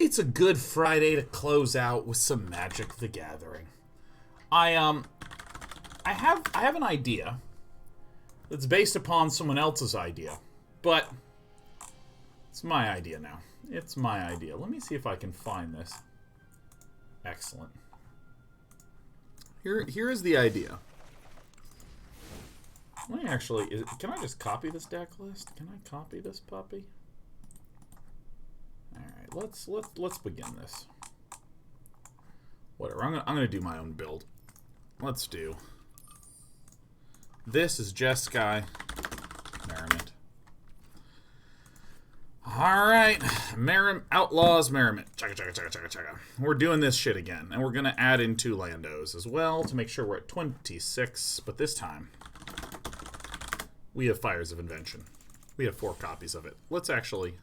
it's a good Friday to close out with some Magic the Gathering. I have an idea that's based upon someone else's idea, but it's my idea now. It's my idea. Let me see if I can find this. Excellent. Here is the idea. Let me actually... can I just copy this deck list? Can I copy this puppy? Alright, let's begin this. Whatever, I'm gonna do my own build. Let's do... This is Jeskai Merriment. Alright, Outlaws Merriment. Chugga. We're doing this shit again, and we're gonna add in 2 Landos as well to make sure we're at 26, but this time we have Fires of Invention. We have 4 copies of it. Let's actually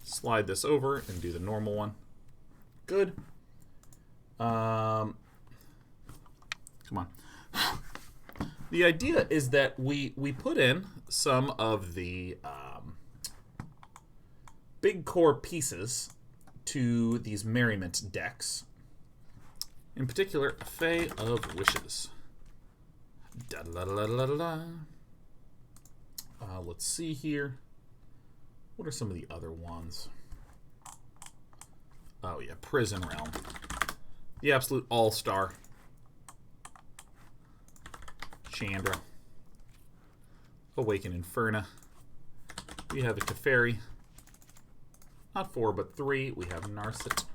slide this over and do the normal one. Good. Come on. The idea is that we put in some of the big core pieces to these Merriment decks. In particular, Fae of Wishes. Let's see here. What are some of the other ones? Oh yeah, Prison Realm. The absolute all-star. Chandra. Awaken Inferno. We have a Teferi. Not 4, but 3. We have Narset.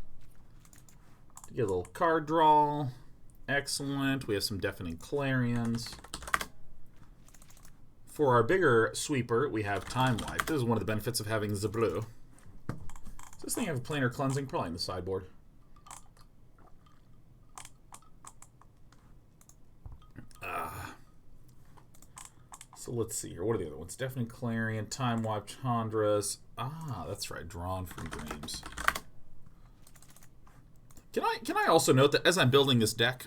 Get a little card draw. Excellent. We have some Deafening Clarions. For our bigger sweeper, we have Time Wipe. This is one of the benefits of having the blue. Does this thing have a planar cleansing? Probably in the sideboard. So let's see here. What are the other ones? Deafening Clarion, Time Wipe, Chandras. That's right. Drawn from Dreams. Can I also note that as I'm building this deck,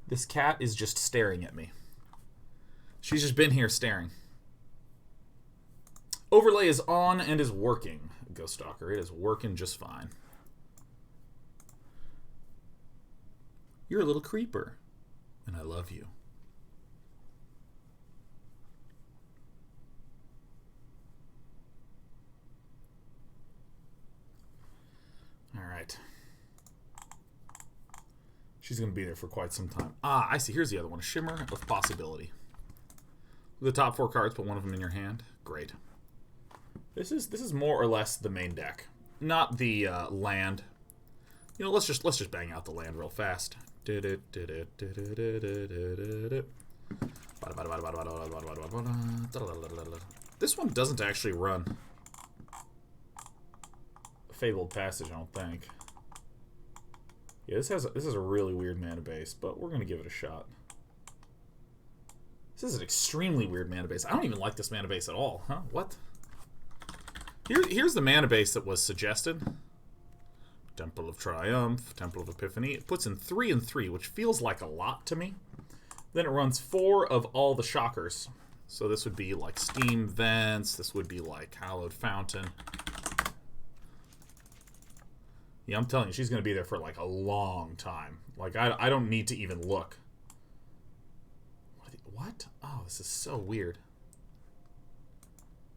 this cat is just staring at me. She's just been here staring. Overlay is on and is working, Ghost Stalker. It is working just fine. You're a little creeper, and I love you. All right. She's going to be there for quite some time. I see. Here's the other one. Shimmer of Possibility. The top 4 cards, put one of them in your hand. Great. This is more or less the main deck, not the land. You know, let's just bang out the land real fast. This one doesn't actually run Fabled Passage, I don't think. Yeah, this is a really weird mana base, but we're gonna give it a shot. This is an extremely weird mana base. I don't even like this mana base at all. Huh? What? Here's the mana base that was suggested. Temple of Triumph, Temple of Epiphany. It puts in 3 and 3, which feels like a lot to me. Then it runs 4 of all the shockers. So this would be like Steam Vents. This would be like Hallowed Fountain. Yeah, I'm telling you, she's going to be there for like a long time. Like, I don't need to even look. What? Oh, this is so weird.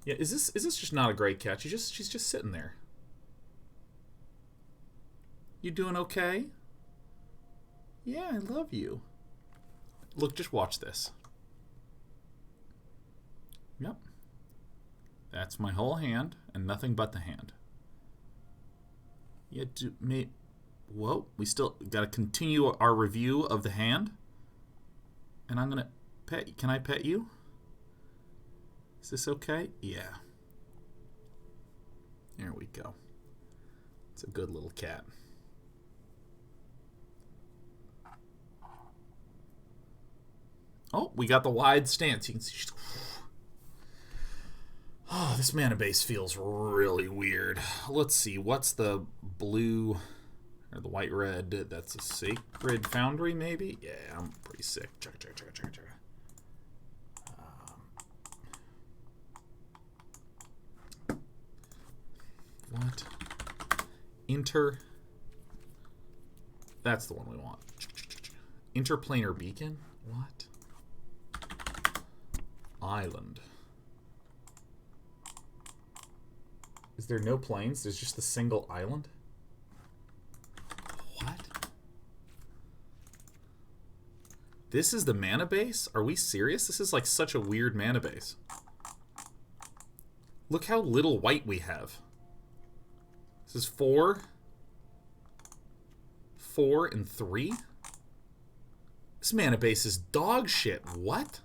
Yeah, is this just not a great catch? She's just sitting there. You doing okay? Yeah, I love you. Look, just watch this. Yep. That's my whole hand, and nothing but the hand. Yeah, whoa, we still got to continue our review of the hand. And I'm going to pet you. Can I pet you? Is this okay? Yeah. There we go. It's a good little cat. Oh, we got the wide stance. You can see she's... Oh, this mana base feels really weird. Let's see. What's the blue or the white-red? That's a Sacred Foundry, maybe? Yeah, I'm pretty sick. Check. What? That's the one we want. Interplanar Beacon? What? Island. Is there no planes? There's just a single island? What? This is the mana base? Are we serious? This is like such a weird mana base. Look how little white we have. This is 4, 4, and 3? This mana base is dog shit. What?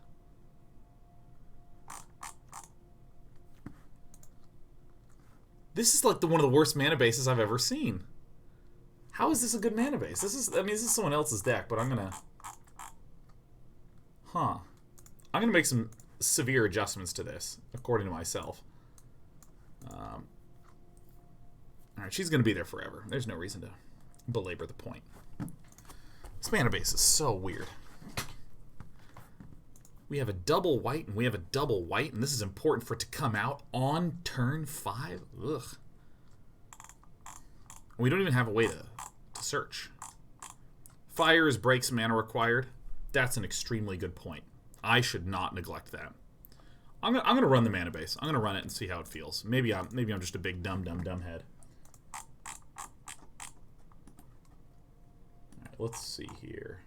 This is like one of the worst mana bases I've ever seen. How is this a good mana base? This is, I mean, this is someone else's deck, but I'm gonna... Huh. I'm gonna make some severe adjustments to this, according to myself. Alright, she's gonna be there forever. There's no reason to belabor the point. This mana base is so weird. We have a double white, and we have a double white, and this is important for it to come out on turn 5? Ugh. We don't even have a way to search. Fires breaks mana required. That's an extremely good point. I should not neglect that. I'm gonna run the mana base. I'm gonna run it and see how it feels. Maybe I'm just a big dumb head. Alright, let's see here.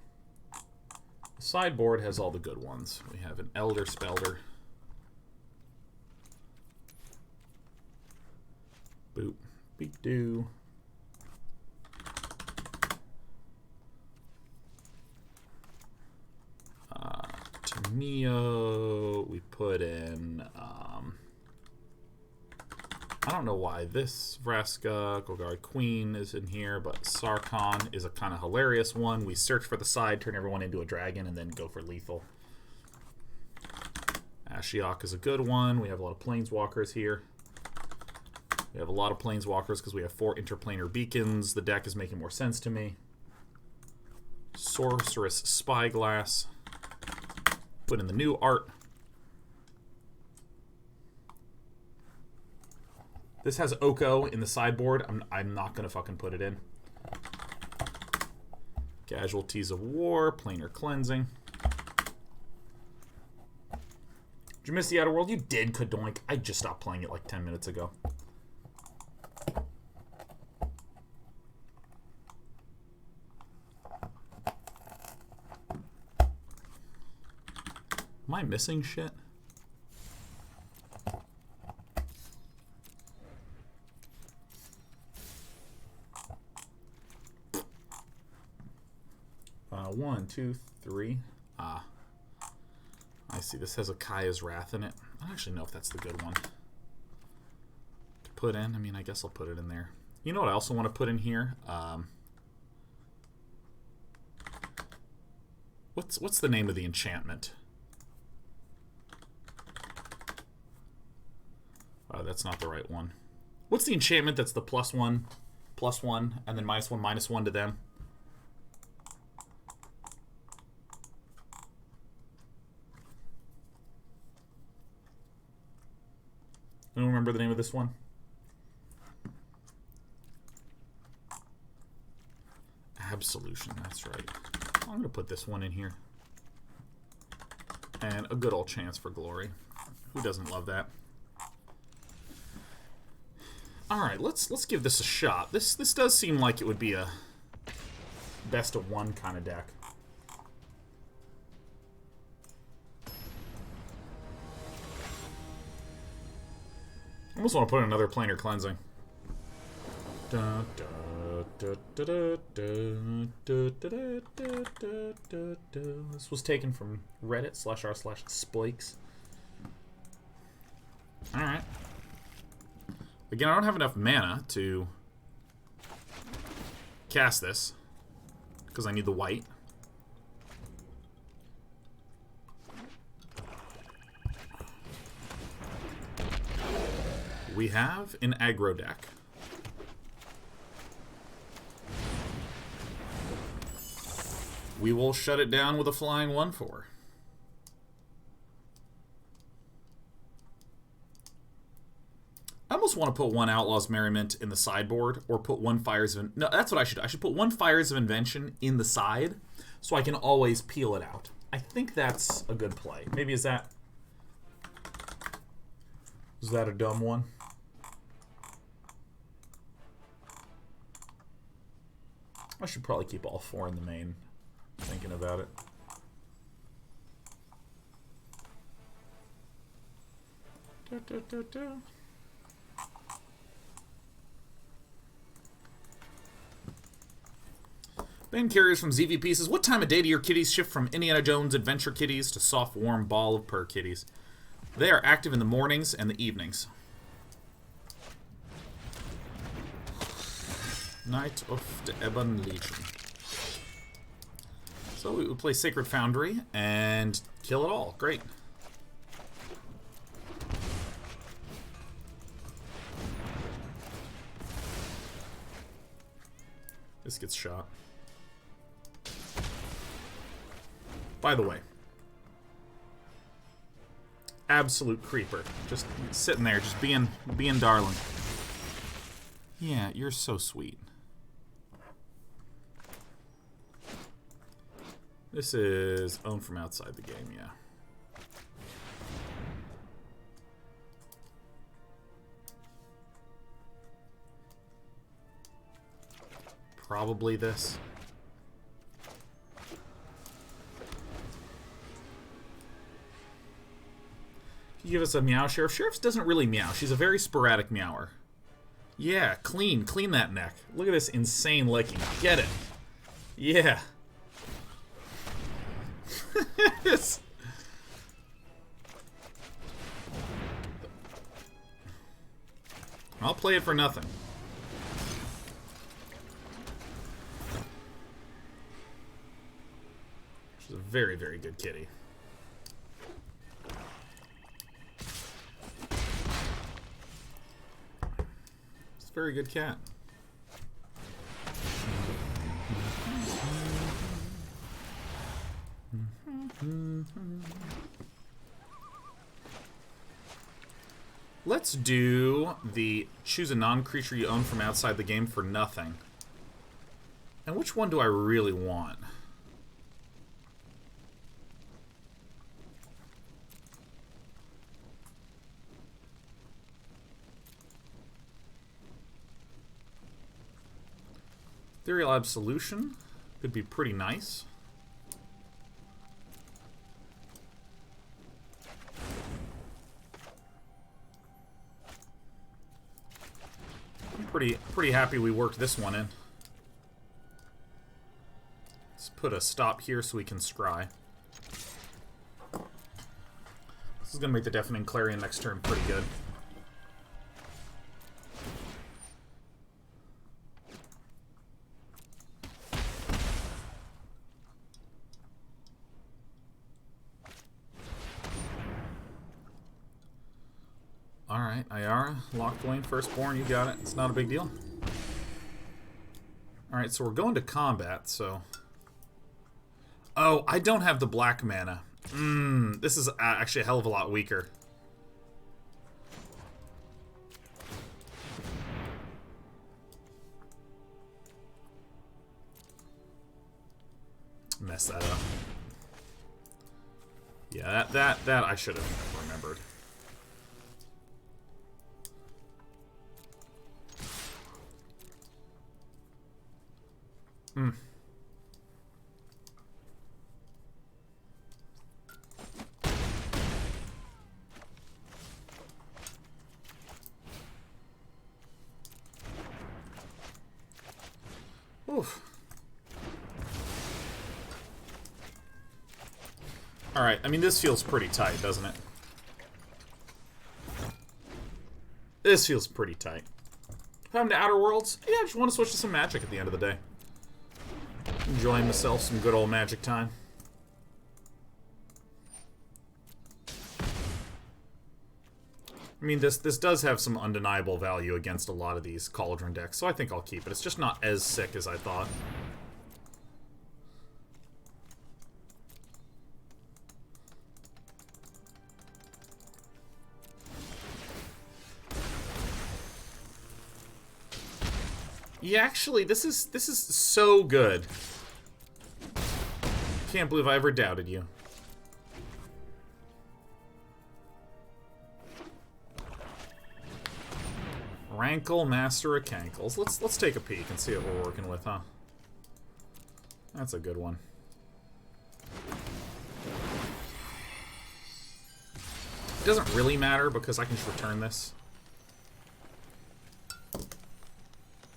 The sideboard has all the good ones. We have an Elderspell. Boop. Beep doo. Tamiyo. We put in I don't know why this Vraska Golgari Queen is in here, but Sarkhan is a kind of hilarious one. We search for the side, turn everyone into a dragon, and then go for lethal. Ashiok is a good one. We have a lot of planeswalkers here. We have a lot of planeswalkers because we have 4 interplanar beacons. The deck is making more sense to me. Sorceress Spyglass. Put in the new art. This has Oko in the sideboard. I'm not going to fucking put it in. Casualties of War, Planar Cleansing. Did you miss the Outer World? You did, Kadoink. I just stopped playing it like 10 minutes ago. Am I missing shit? One, two, three. Ah. I see. This has a Kaya's Wrath in it. I don't actually know if that's the good one to put in. I mean, I guess I'll put it in there. You know what I also want to put in here? What's the name of the enchantment? That's not the right one. What's the enchantment that's the +1, and then -1 to them? I don't remember the name of this one. Absolution, that's right. I'm going to put this one in here. And a good old chance for glory. Who doesn't love that? Alright, let's give this a shot. This does seem like it would be a best of one kind of deck. I almost want to put in another Planar Cleansing. This was taken from Reddit/r/Splakes. Alright. Again, I don't have enough mana to cast this because I need the white. We have an aggro deck. We will shut it down with a flying 1/4. I almost almost want to put one Outlaws Merriment in the sideboard, or put one Fires of... No, that's what I should do. I should put one Fires of Invention in the side, so I can always peel it out. I think that's a good play. Maybe is that a dumb one? I should probably keep all 4 in the main, thinking about it. Ben Carriers from ZVP says, what time of day do your kitties shift from Indiana Jones adventure kitties to soft, warm ball of purr kitties? They are active in the mornings and the evenings. Knight of the Ebon Legion. So we will play Sacred Foundry and kill it all. Great. This gets shot. By the way, absolute creeper. Just sitting there, just being darling. Yeah, you're so sweet. This is owned from outside the game, yeah. Probably this. Can you give us a meow, Sheriff? Sheriff doesn't really meow. She's a very sporadic meower. Yeah, clean that neck. Look at this insane licking. Get it. Yeah. I'll play it for nothing. She's a very, very good kitty. It's a very good cat. Let's do the choose a non-creature you own from outside the game for nothing. And which one do I really want? Ethereal Absolution could be pretty nice. I'm pretty happy we worked this one in. Let's put a stop here so we can scry. This is going to make the Deafening Clarion next turn pretty good. Alright, Ayara, Locked Lane, Firstborn, you got it. It's not a big deal. Alright, so we're going to combat, so... Oh, I don't have the black mana. This is actually a hell of a lot weaker. Mess that up. Yeah, that I should have remembered. Oof. Alright, I mean, this feels pretty tight, doesn't it? This feels pretty tight. If I'm to Outer Worlds, yeah, I just want to switch to some Magic at the end of the day. Enjoying myself some good old Magic time. I mean, this does have some undeniable value against a lot of these Cauldron decks, so I think I'll keep it. It's just not as sick as I thought. Yeah, actually, this is so good. Can't believe I ever doubted you. Rankle, Master of Cankles. Let's take a peek and see what we're working with, huh? That's a good one. It doesn't really matter because I can just return this.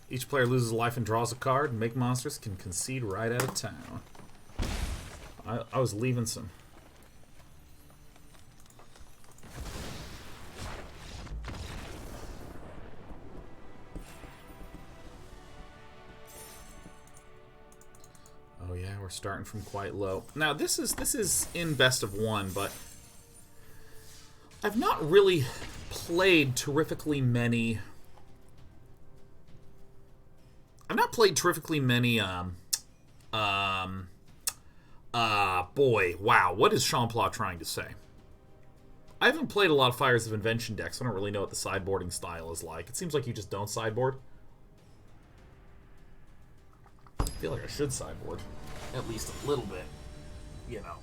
Each player loses a life and draws a card. Make monsters can concede right out of town. I was leaving some. Oh yeah, we're starting from quite low. Now this is in best of one, but I've not really played terrifically many. Boy, wow, what is Champlain trying to say? I haven't played a lot of Fires of Invention decks, so I don't really know what the sideboarding style is like. It seems like you just don't sideboard. I feel like I should sideboard. At least a little bit, you know.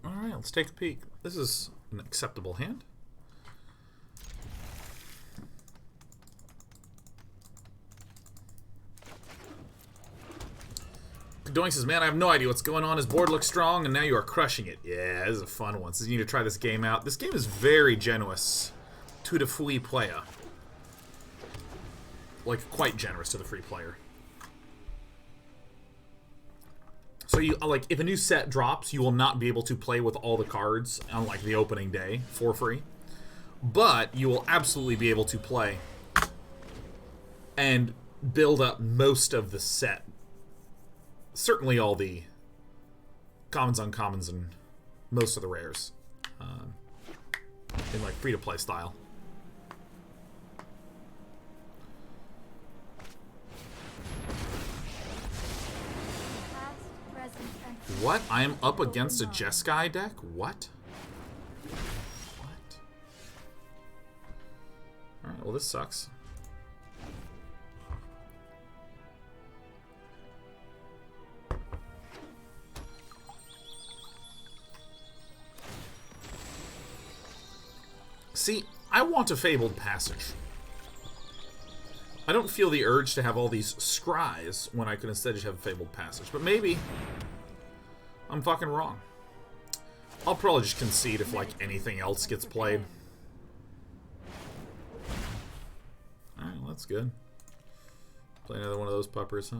Alright, let's take a peek. This is an acceptable hand. Doink says, man, I have no idea what's going on. His board looks strong, and now you are crushing it. Yeah, this is a fun one. So you need to try this game out. This game is very generous to the free player. Like, quite generous to the free player. So, you like, if a new set drops, you will not be able to play with all the cards on, like, the opening day for free. But you will absolutely be able to play and build up most of the set. Certainly all the commons, uncommons, and most of the rares. In, like, free-to-play style. What? I am up against a Jeskai deck? What? What? Alright, well, this sucks. See, I want a Fabled Passage. I don't feel the urge to have all these scries when I could instead just have a Fabled Passage. But maybe I'm fucking wrong. I'll probably just concede if, like, anything else gets played. Alright, well, that's good. Play another one of those puppers, huh?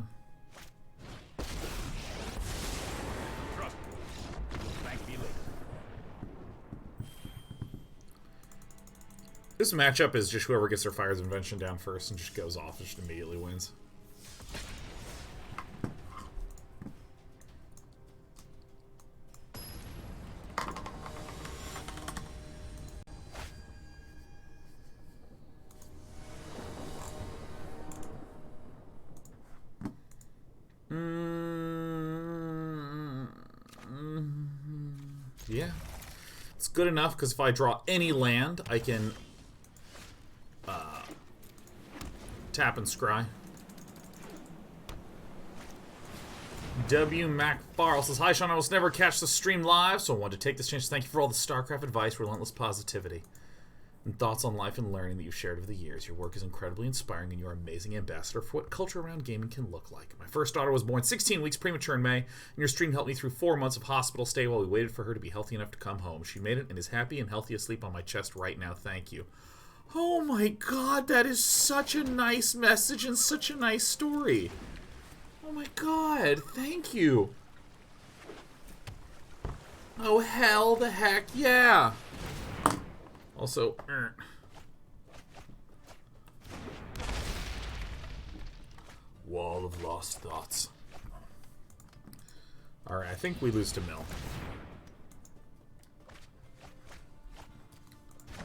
This matchup is just whoever gets their Fires of Invention down first and just goes off and just immediately wins. Yeah. It's good enough because if I draw any land, I can tap and scry. W. MacFarrell says, hi, Sean. I will never catch the stream live, so I wanted to take this chance to thank you for all the StarCraft advice, relentless positivity, and thoughts on life and learning that you've shared over the years. Your work is incredibly inspiring, and you're an amazing ambassador for what culture around gaming can look like. My first daughter was born 16 weeks premature in May, and your stream helped me through 4 months of hospital stay while we waited for her to be healthy enough to come home. She made it and is happy and healthy asleep on my chest right now. Thank you. Oh my god, that is such a nice message and such a nice story. Oh my god, thank you. Oh, hell the heck yeah. Also, Wall of Lost Thoughts. Alright, I think we lose to Mill.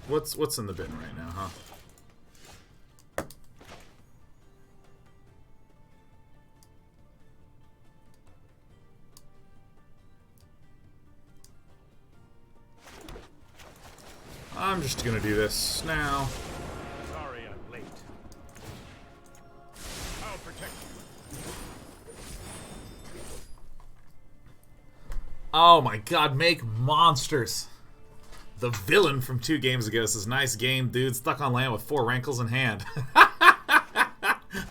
What's in the bin right now, huh? I'm just gonna do this now. Sorry I'm late. I'll protect you. Oh my god, make monsters! The villain from 2 games ago says, nice game, dude. Stuck on land with 4 rankles in hand.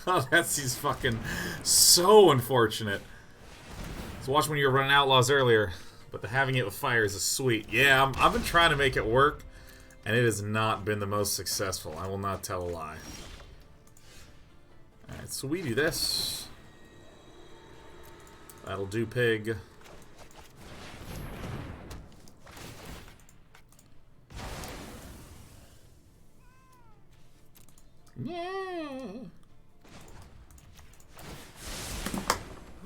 Oh, he's fucking so unfortunate. I was watching when you were running Outlaws earlier, but the having it with fires is sweet. Yeah, I've been trying to make it work, and it has not been the most successful. I will not tell a lie. Alright, so we do this. That'll do, pig. Yeah.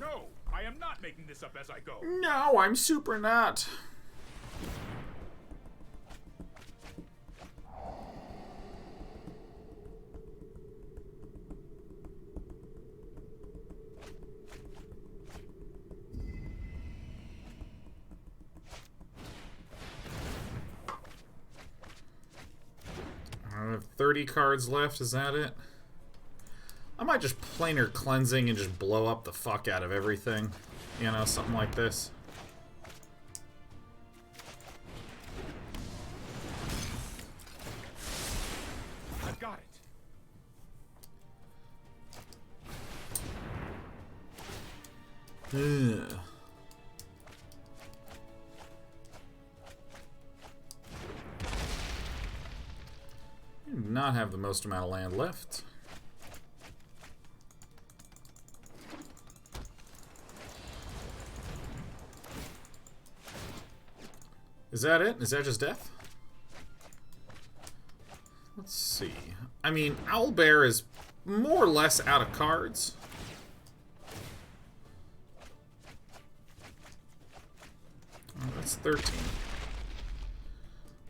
No, I am not making this up as I go. No, I'm super not. I have 30 cards left, is that it? I might just planar cleansing and just blow up the fuck out of everything. You know, something like this. I've got it. Ugh. Do not have the most amount of land left. Is that it? Is that just death? Let's see. I mean, Owlbear is more or less out of cards. Oh, that's 13. I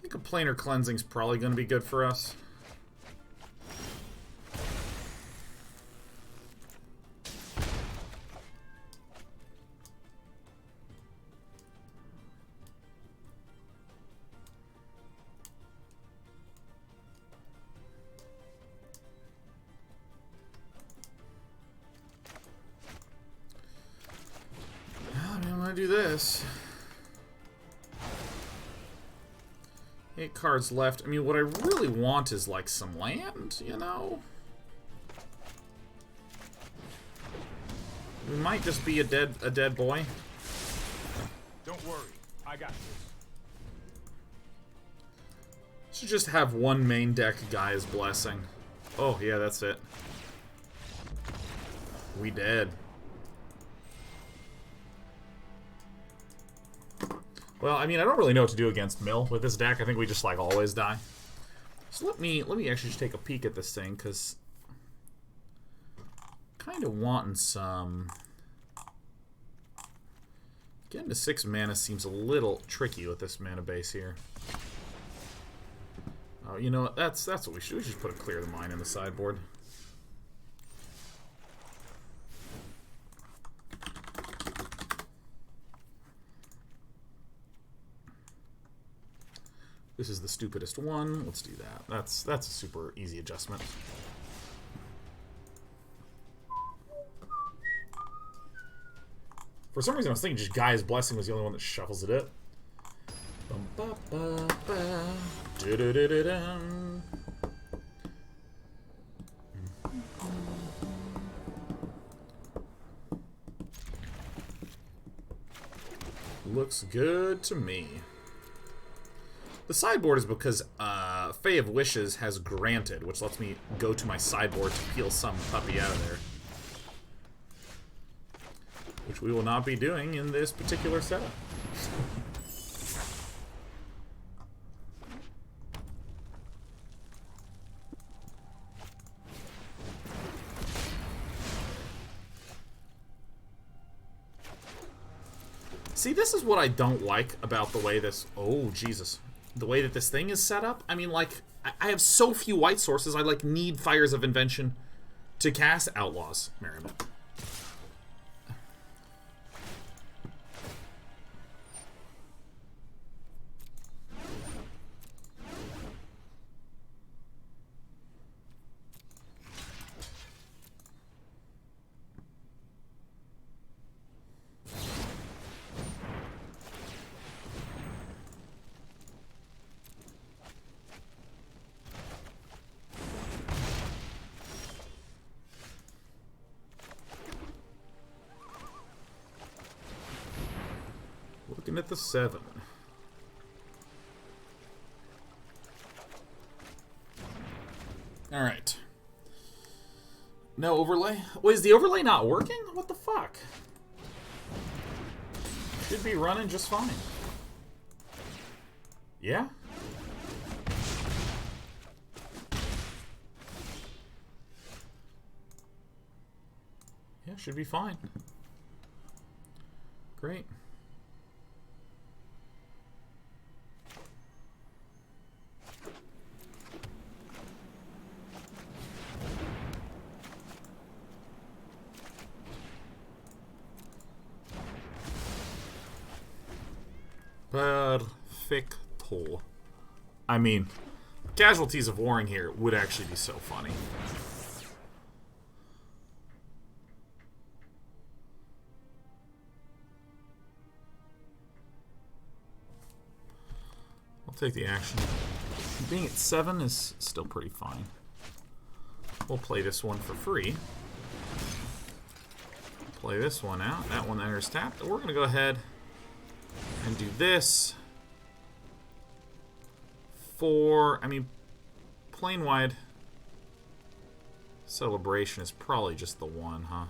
think a planar cleansing is probably going to be good for us. Do this. 8 cards left. I mean, what I really want is like some land, you know? We might just be a dead boy. Don't worry, I got this. Should just have one main deck Gaia's Blessing. Oh yeah, that's it. We dead. Well, I mean, I don't really know what to do against Mill with this deck. I think we just, like, always die. So let me actually just take a peek at this thing, because kind of wanting some... Getting to 6 mana seems a little tricky with this mana base here. Oh, you know what? That's what we should. We should just put a Clear the Mind in the sideboard. This is the stupidest one. Let's do that. That's a super easy adjustment. For some reason, I was thinking just Gaia's Blessing was the only one that shuffles it up. Looks good to me. The sideboard is because Fae of Wishes has Granted, which lets me go to my sideboard to peel some puppy out of there. Which we will not be doing in this particular setup. See, this is what I don't like about the way this... Oh, Jesus. The way that this thing is set up. I mean, like, I have so few white sources, I, like, need Fires of Invention to cast Outlaws Merriment. Looking at the 7. Alright. No overlay? Wait, is the overlay not working? What the fuck? Should be running just fine. Yeah? Yeah, should be fine. Great. Perfecto. I mean, casualties of warring here would actually be so funny. I'll take the action. Being at 7 is still pretty fine. We'll play this one for free. Play this one out. That one there is tapped. We're going to go ahead and do this for, I mean, Planewide Celebration is probably just the one, huh?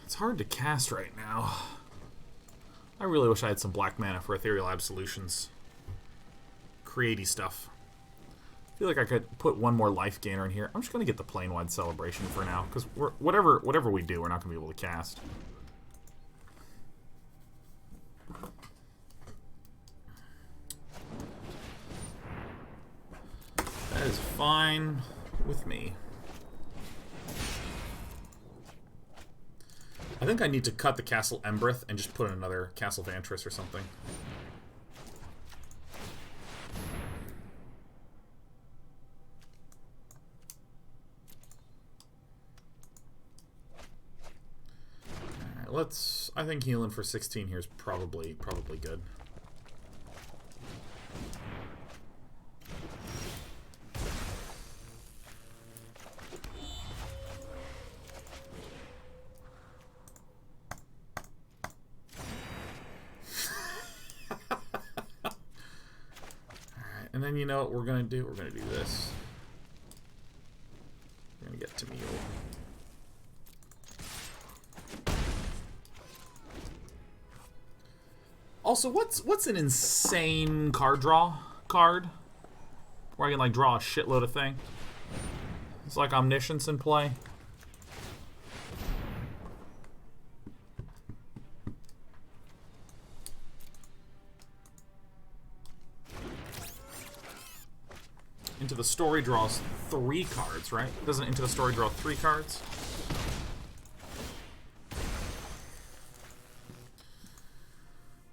It's hard to cast right now. I really wish I had some black mana for Ethereal Absolutions. Creaty stuff. I feel like I could put one more life gainer in here. I'm just going to get the Planewide Celebration for now, because whatever we do, we're not going to be able to cast. That is fine with me. I think I need to cut the Castle Embereth and just put in another Castle Vantress or something. Let's. I think healing for 16 here is probably good. Alright, and then you know what we're gonna do? We're gonna do this. We're gonna get Tamiyo. Also, what's an insane card draw card? Where I can, like, draw a shitload of thing. It's like Omniscience in play. Into the Story draws 3 cards, right? Doesn't Into the Story draw 3 cards?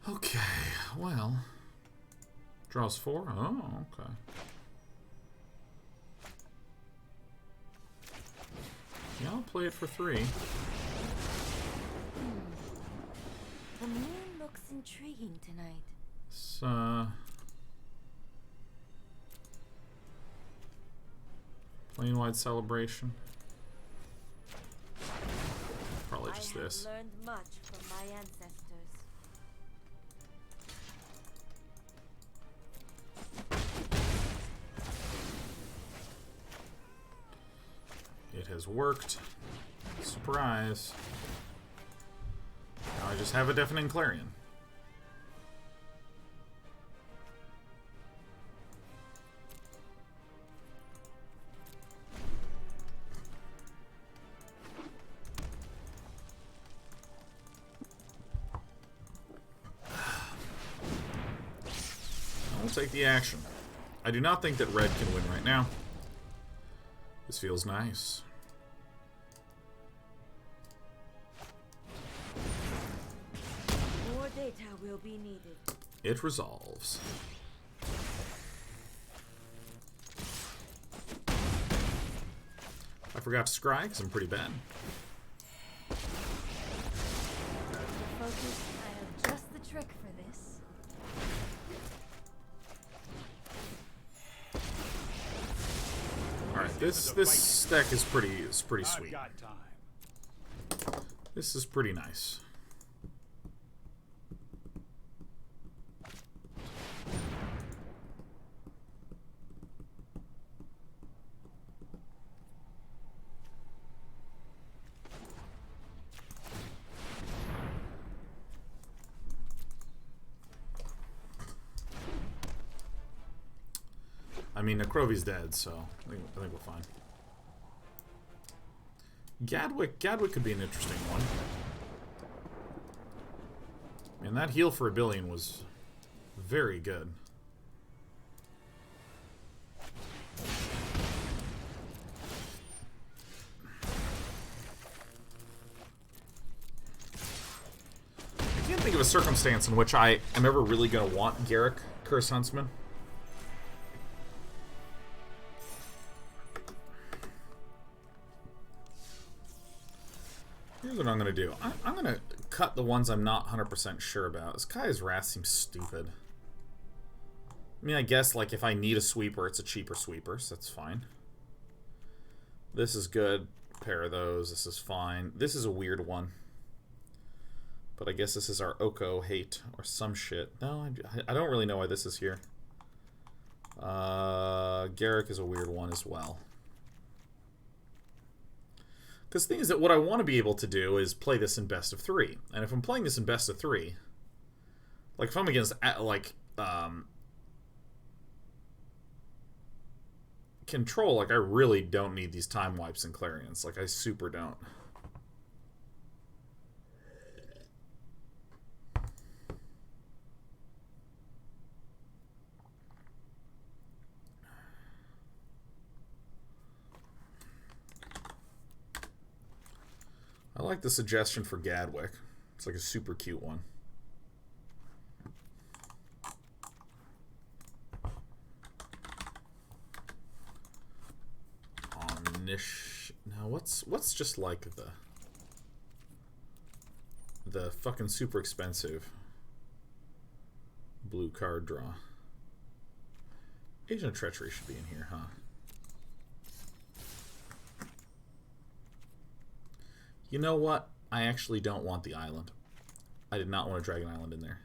Okay, well, draws 4. Oh, okay. Yeah, I'll play it for 3. The moon looks intriguing tonight. It's, Planewide Celebration. Probably just this. I have learned much from my ancestors. It has worked. Surprise. Now I just have a Deafening Clarion. I'll take the action. I do not think that red can win right now. This feels nice. More data will be needed. It resolves. I forgot to scry because I'm pretty bad. Focus, I have just the trick for this. Alright, This deck is pretty I've sweet. got time. This is pretty nice. I mean, Nekrovi's dead, so I think we're fine. Gadwick could be an interesting one. And that heal for a billion was very good. I can't think of a circumstance in which I am ever really going to want Garruk, Curse Huntsman. Here's what I'm going to do. I'm going to cut the ones I'm not 100% sure about. This Kaya's Wrath seems stupid. I mean, I guess, like, if I need a sweeper, it's a cheaper sweeper, so that's fine. This is good. A pair of those. This is fine. This is a weird one. But I guess this is our Oko hate or some shit. No, I don't really know why this is here. Garruk is a weird one as well. Because the thing is that what I want to be able to do is play this in best of 3. And if I'm playing this in best of 3, like if I'm against, like, Control, like I really don't need these time wipes and Clarions. Like I super don't. I like the suggestion for Gadwick. It's like a super cute one. Now what's just like the fucking super expensive blue card draw? Agent of Treachery should be in here, huh? You know what? I actually don't want the island. I did not want a Dragon Island in there.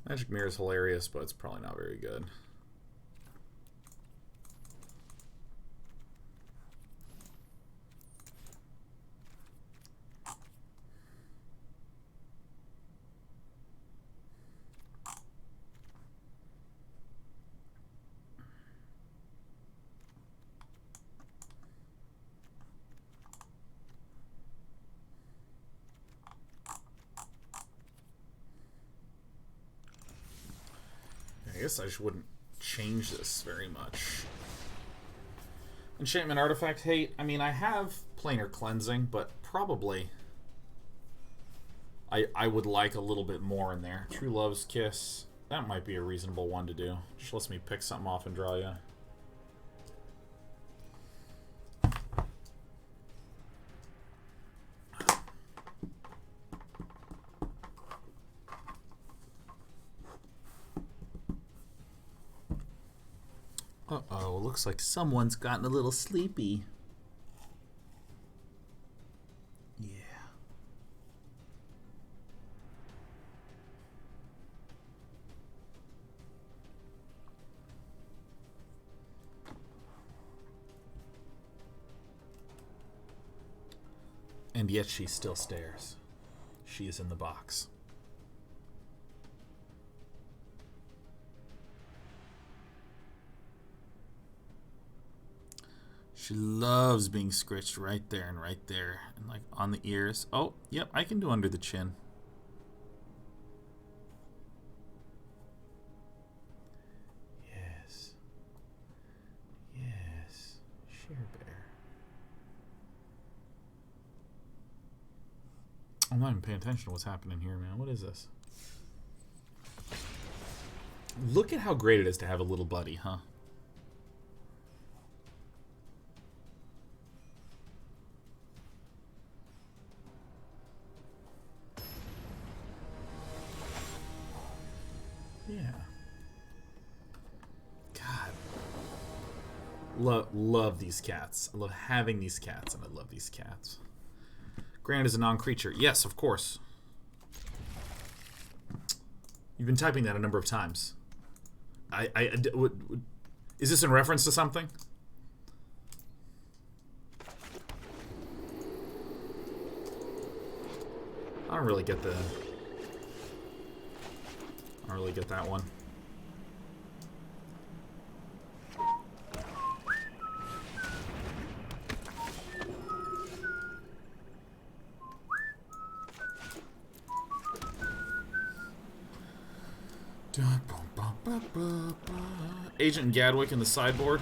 Magic Mirror is hilarious, but it's probably not very good. I guess I just wouldn't change this very much. Enchantment Artifact hate. I mean, I have Planar Cleansing, but probably I would like a little bit more in there. True Love's Kiss. That might be a reasonable one to do. Just lets me pick something off and draw you. Uh-oh, looks like someone's gotten a little sleepy. Yeah. And yet she still stares. She is in the box. She loves being scratched right there and right there. And like on the ears. Oh, yep, I can do under the chin. Yes. Yes. Share Bear. I'm not even paying attention to what's happening here, man. What is this? Look at how great it is to have a little buddy, huh? Love these cats. I love having these cats, and I love these cats. Grant is a non-creature. Yes, of course. You've been typing that a number of times. Is this in reference to something? I don't really get that one. Agent Gadwick in the sideboard.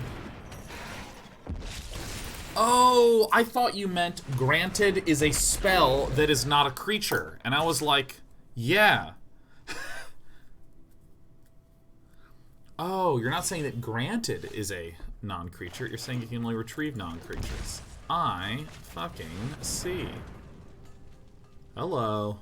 Oh, I thought you meant granted is a spell that is not a creature. And I was like, yeah. Oh, you're not saying that granted is a non-creature. You're saying you can only retrieve non-creatures. I fucking see. Hello.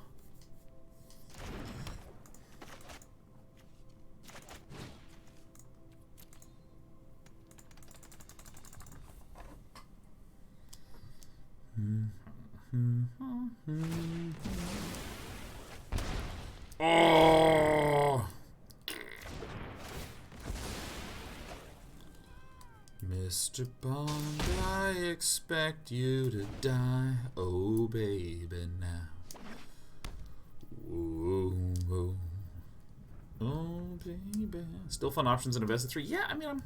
Oh, Mr. Bond, I expect you to die. Oh, baby, now. Whoa, whoa. Oh, baby. Still fun options in a best of 3. Yeah, I mean,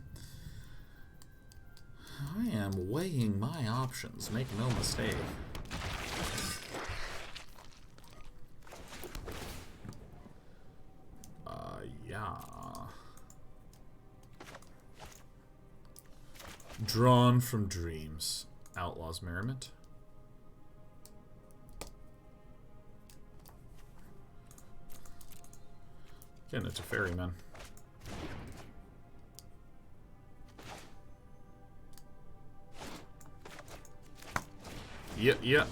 I am weighing my options. Make no mistake. Yeah. Drawn from Dreams. Outlaws Merriment. Getting a Teferi, man. Yep.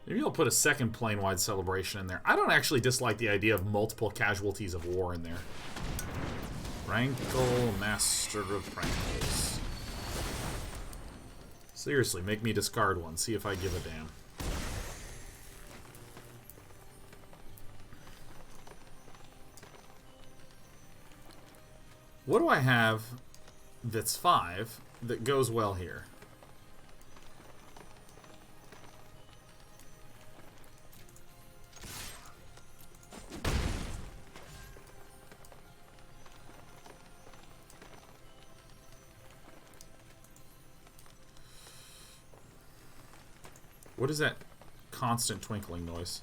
Maybe I'll put a second Planewide Celebration in there. I don't actually dislike the idea of multiple casualties of war in there. Rankle, Master of Rankles. Seriously, make me discard one. See if I give a damn. What do I have that's 5 that goes well here? What is that constant twinkling noise?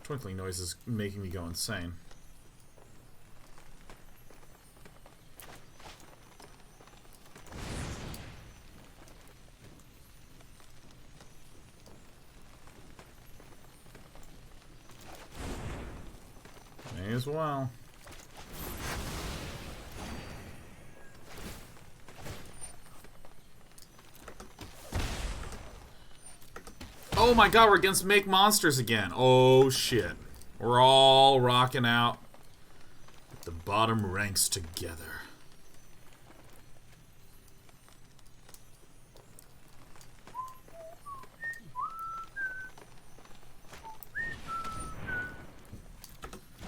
Twinkling noise is making me go insane. May as well. Oh my god, we're against Make Monsters again. Oh shit. We're all rocking out at the bottom ranks together.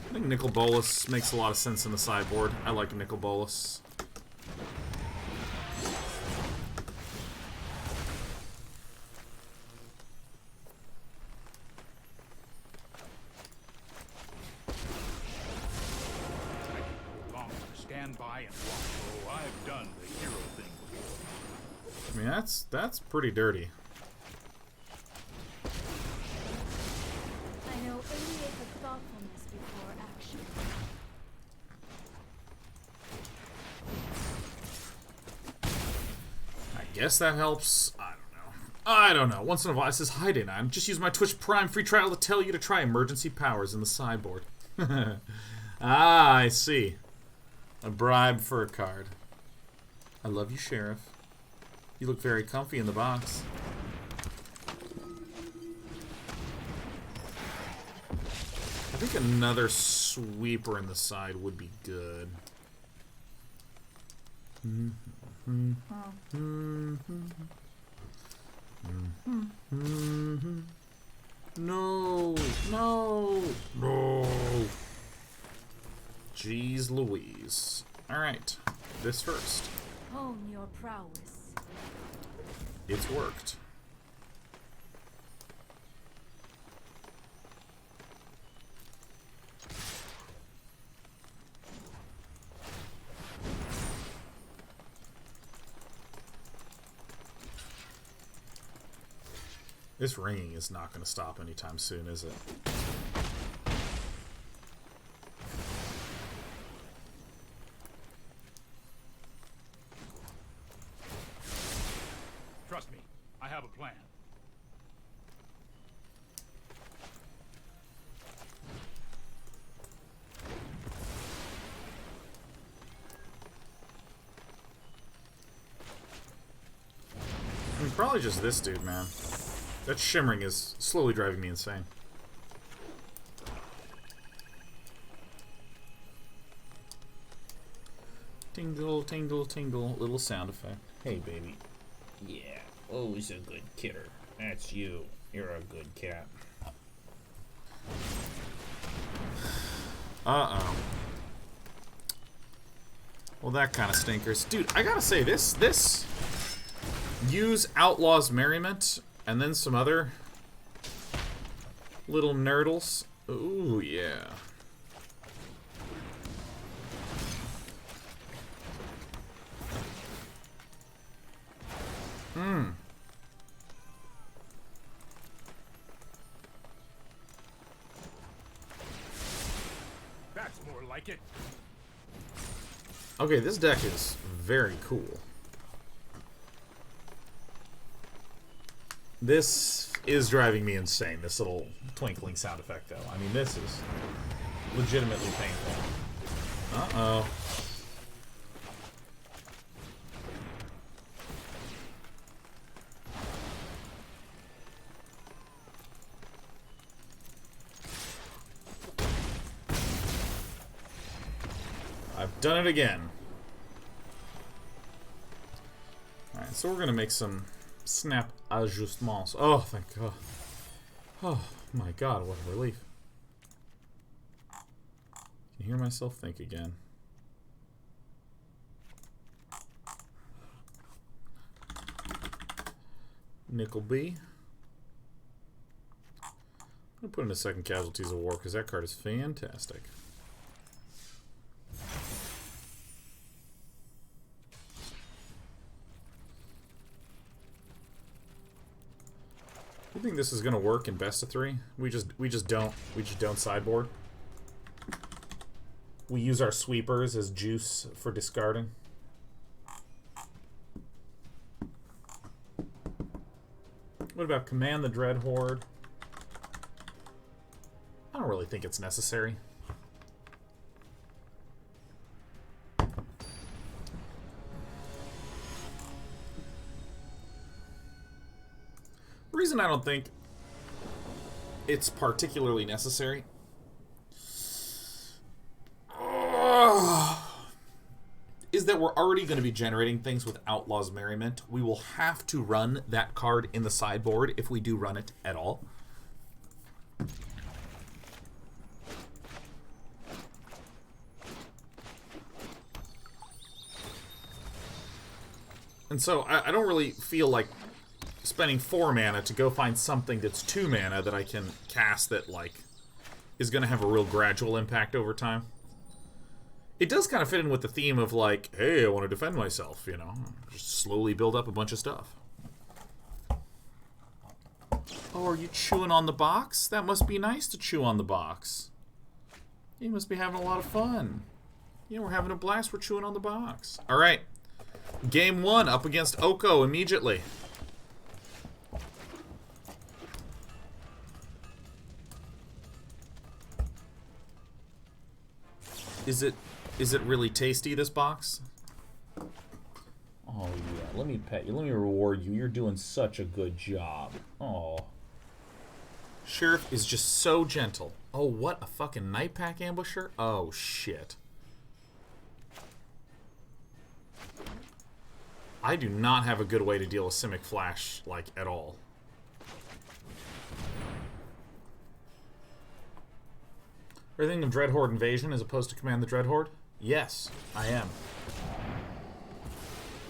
I think Nicol Bolas makes a lot of sense in the sideboard. I like Nicol Bolas. That's pretty dirty. I know 88 of thoughtfulness before action. I guess that helps. I don't know. Once in a while it says, hi Dana, I just use my Twitch Prime free trial to tell you to try emergency powers in the sideboard. Ah, I see. A bribe for a card. I love you, Sheriff. You look very comfy in the box. think another sweeper in the side would be good. No, no, no. Jeez Louise. Alright, this first. Hone your prowess. It's worked. This ringing is not going to stop anytime soon, is it? Trust me, I have a plan. Probably just this dude, man. That shimmering is slowly driving me insane. Tingle, tingle, tingle. Little sound effect. Hey, baby. Yeah, always a good kidder. That's you. You're a good cat. Uh-oh. Well, that kind of stinkers. Dude, I gotta say, this... Use Outlaws Merriment, and then some other little nerdles. Ooh, yeah. That's more like it. Okay, this deck is very cool. This is driving me insane, this little twinkling sound effect, though. I mean, this is legitimately painful. Uh-oh. I've done it again. Alright, so we're going to make some snap ajustements. Oh, thank God. Oh, my God, what a relief. Can you hear myself think again? Nickel B. I'm going to put in a second Casualties of War because that card is fantastic. You think this is gonna work in best of 3? We just don't sideboard. We use our sweepers as juice for discarding. What about Command the Dread Horde? I don't really think it's necessary. The reason I don't think it's particularly necessary is that we're already going to be generating things with Outlaws Merriment. We will have to run that card in the sideboard if we do run it at all. And so I don't really feel like spending 4 mana to go find something that's 2 mana that I can cast that, like, is going to have a real gradual impact over time. It does kind of fit in with the theme of, like, hey, I want to defend myself, you know? Just slowly build up a bunch of stuff. Oh, are you chewing on the box? That must be nice to chew on the box. You must be having a lot of fun. Yeah, we're having a blast. We're chewing on the box. All right. Game 1 up against Oko immediately. Is it really tasty, this box? Oh, yeah. Let me pet you. Let me reward you. You're doing such a good job. Oh. Sheriff is just so gentle. Oh, what a fucking Night Pack Ambusher? Oh, shit. I do not have a good way to deal with Simic Flash, like, at all. Are you thinking of Dreadhorde Invasion as opposed to Command the Dreadhorde? Yes, I am.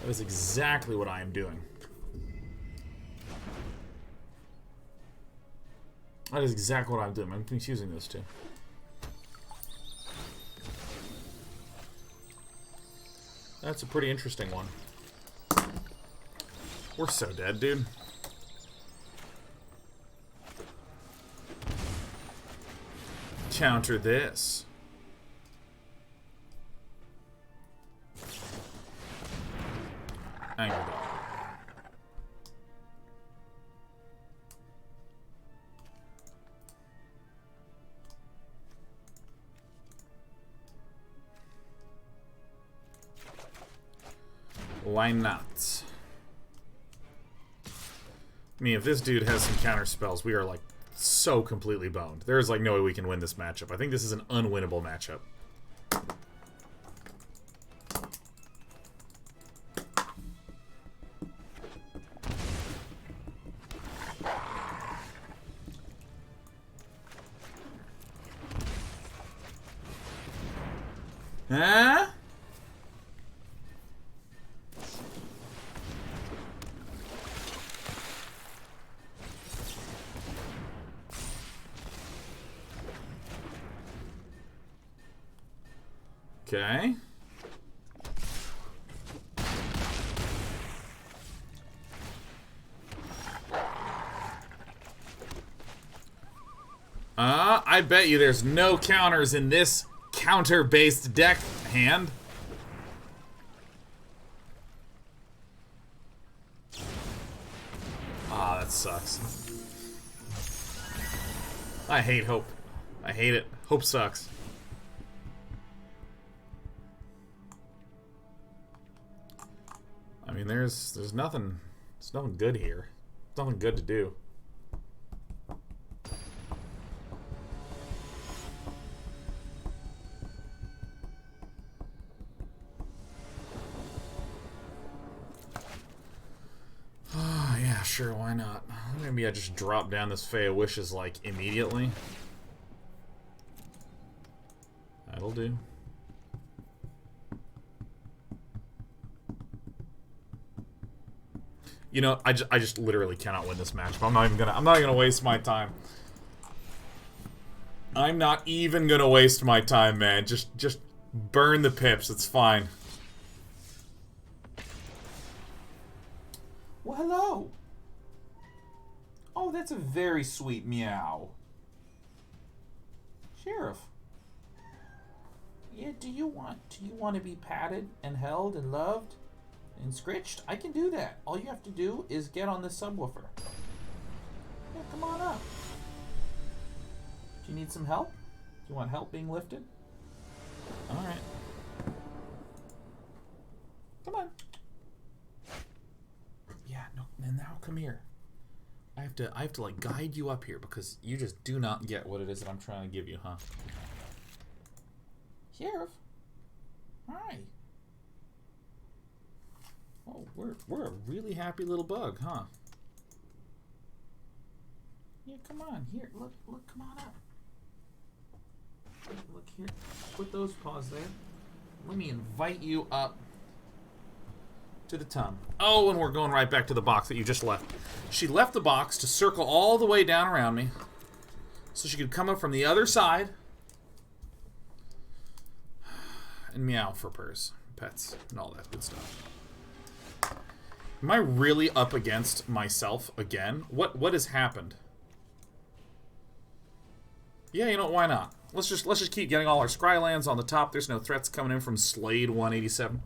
That is exactly what I am doing. That is exactly what I'm doing. I'm confusing those two. That's a pretty interesting one. We're so dead, dude. Counter this. Anger Dog. Why not? I mean, if this dude has some counter spells, we are like so completely boned. There is like no way we can win this matchup. I think this is an unwinnable matchup. Huh? Okay. I bet you there's no counters in this counter-based deck hand. Ah, that sucks. I hate Hope. I hate it. Hope sucks. I mean, there's nothing good here. There's nothing good to do. Yeah, sure, why not? Maybe I just drop down this Fae of Wishes, like, immediately. That'll do. You know, I just literally cannot win this match. But I'm not gonna waste my time. I'm not even gonna waste my time, man. Just burn the pips. It's fine. Well, hello. Oh, that's a very sweet meow. Sheriff. Yeah, do you want to be patted and held and loved and scritched? I can do that. All you have to do is get on this subwoofer. Yeah, come on up. Do you need some help? Do you want help being lifted? Alright. Come on. Yeah, no, and now come here. I have to like guide you up here because you just do not get what it is that I'm trying to give you, huh? Sheriff. Hi. Oh, we're a really happy little bug, huh? Yeah, come on. Here, look, come on up. Look here. Put those paws there. Let me invite you up to the tum. Oh, and we're going right back to the box that you just left. She left the box to circle all the way down around me so she could come up from the other side and meow for pets, and all that good stuff. Am I really up against myself again? What has happened? Yeah, you know, why not? Let's just keep getting all our Scrylands on the top. There's no threats coming in from Slade 187.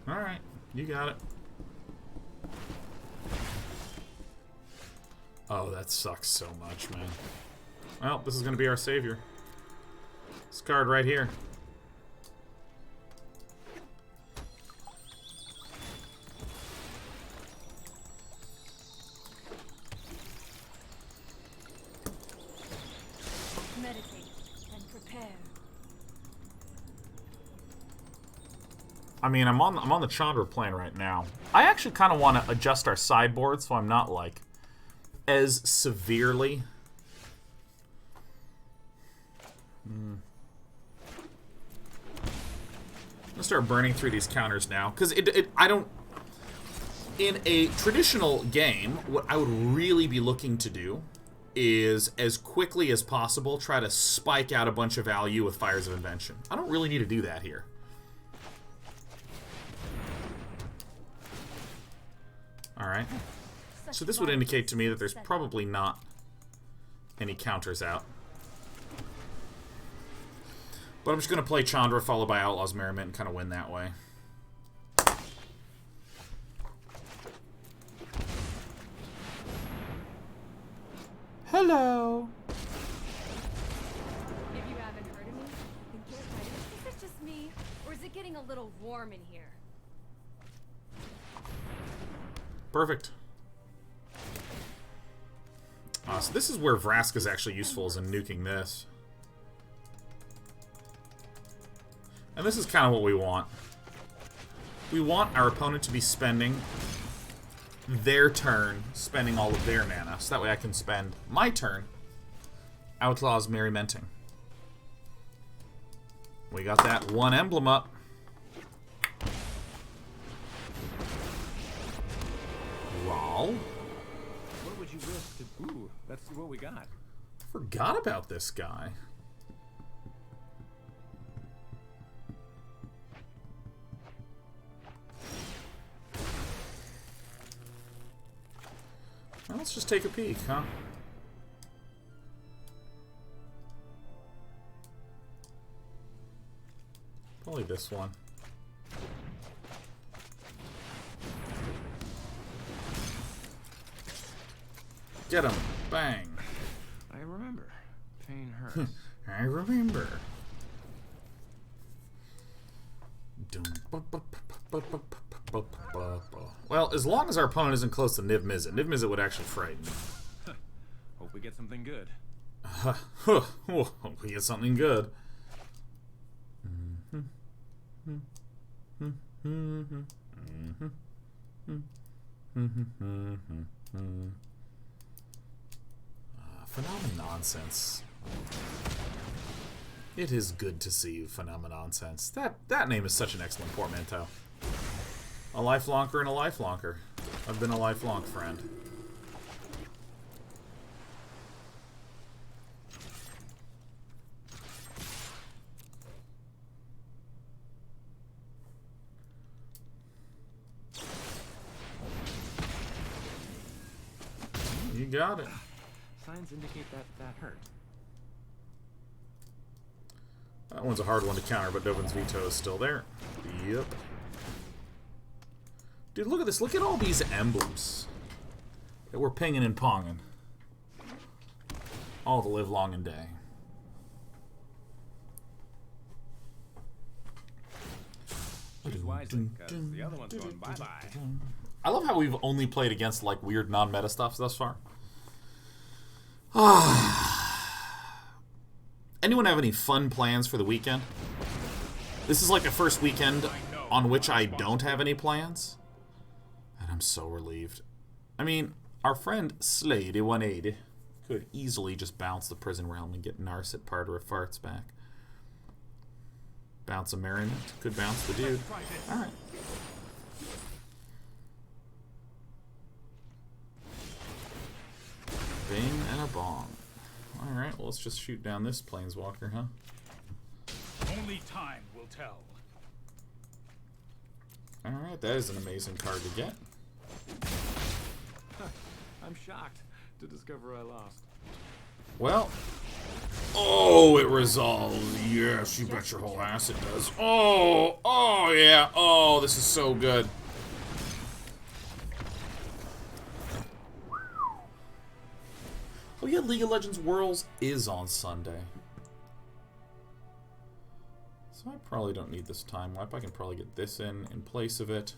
Alright, you got it. Oh, that sucks so much, man. Well, this is going to be our savior. This card right here. Meditate and prepare. I mean, I'm on the Chandra plane right now. I actually kind of want to adjust our sideboard so I'm not like as severely. I'm gonna start burning through these counters now because I don't. In a traditional game, what I would really be looking to do is, as quickly as possible, try to spike out a bunch of value with Fires of Invention. I don't really need to do that here. Alright. So this would indicate to me that there's probably not any counters out. But I'm just going to play Chandra followed by Outlaws Merriment and kind of win that way. Hello! If you haven't heard of me, then get ready. Is this just me, or is it getting a little warm in here? Perfect. So this is where Vraska is actually useful, is in nuking this. And this is kind of what we want. We want our opponent to be spending their turn, spending all of their mana, so that way I can spend my turn Outlaws Merrimenting. We got that one emblem up. Rawl. What would you risk to... Ooh, that's what we got. Forgot about this guy. Well, let's just take a peek, huh? Probably this one. Get him! Bang! I remember. Pain hurts. I remember. Well, as long as our opponent isn't close to Niv Mizzet. Niv Mizzet would actually frighten me. Hope we get something good. Hope we get something good. Phenomenonsense. It is good to see you, Phenomenonsense. That name is such an excellent portmanteau. A lifelonker and a lifelonker. I've been a lifelong friend. You got it. Signs indicate that hurt. That one's a hard one to counter, but Dovin's Veto is still there. Yep. Dude, look at this. Look at all these emblems that we're pinging and ponging. All the live long and day. Choose wisely, because the other one's going bye-bye. I love how we've only played against, like, weird non-meta stuff thus far. Anyone have any fun plans for the weekend? This is like the first weekend on which I don't have any plans. And I'm so relieved. I mean, our friend Slady180 could easily just bounce the Prison Realm and get Narset part of her farts back. Bounce a Merriment. Could bounce the dude. Alright. Bing and a bong. Alright, well, let's just shoot down this Planeswalker, huh? Only time will tell. Alright, that is an amazing card to get. I'm shocked to discover I lost. Well. Oh, it resolves. Yes, you bet your whole ass it does. Oh, oh yeah. Oh, this is so good. Oh yeah, League of Legends Worlds is on Sunday. So I probably don't need this time wipe. I can probably get this in place of it.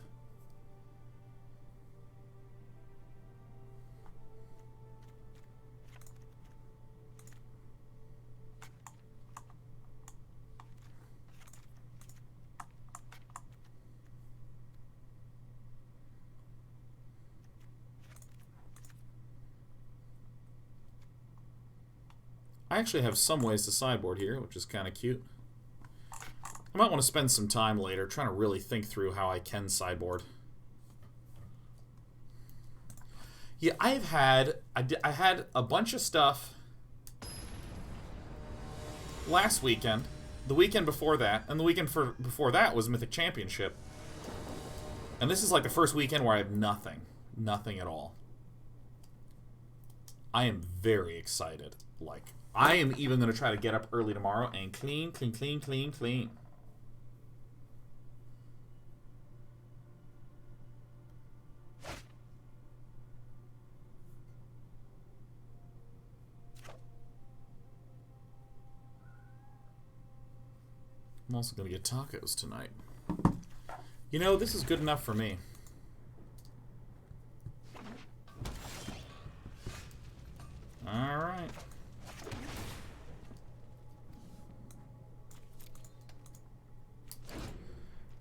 I actually have some ways to sideboard here, which is kind of cute. I might want to spend some time later trying to really think through how I can sideboard. Yeah, I had a bunch of stuff last weekend, the weekend before that, and the weekend before that was Mythic Championship. And this is like the first weekend where I have nothing. Nothing at all. I am very excited. Like, I am even going to try to get up early tomorrow and clean. I'm also going to get tacos tonight. You know, this is good enough for me. Alright.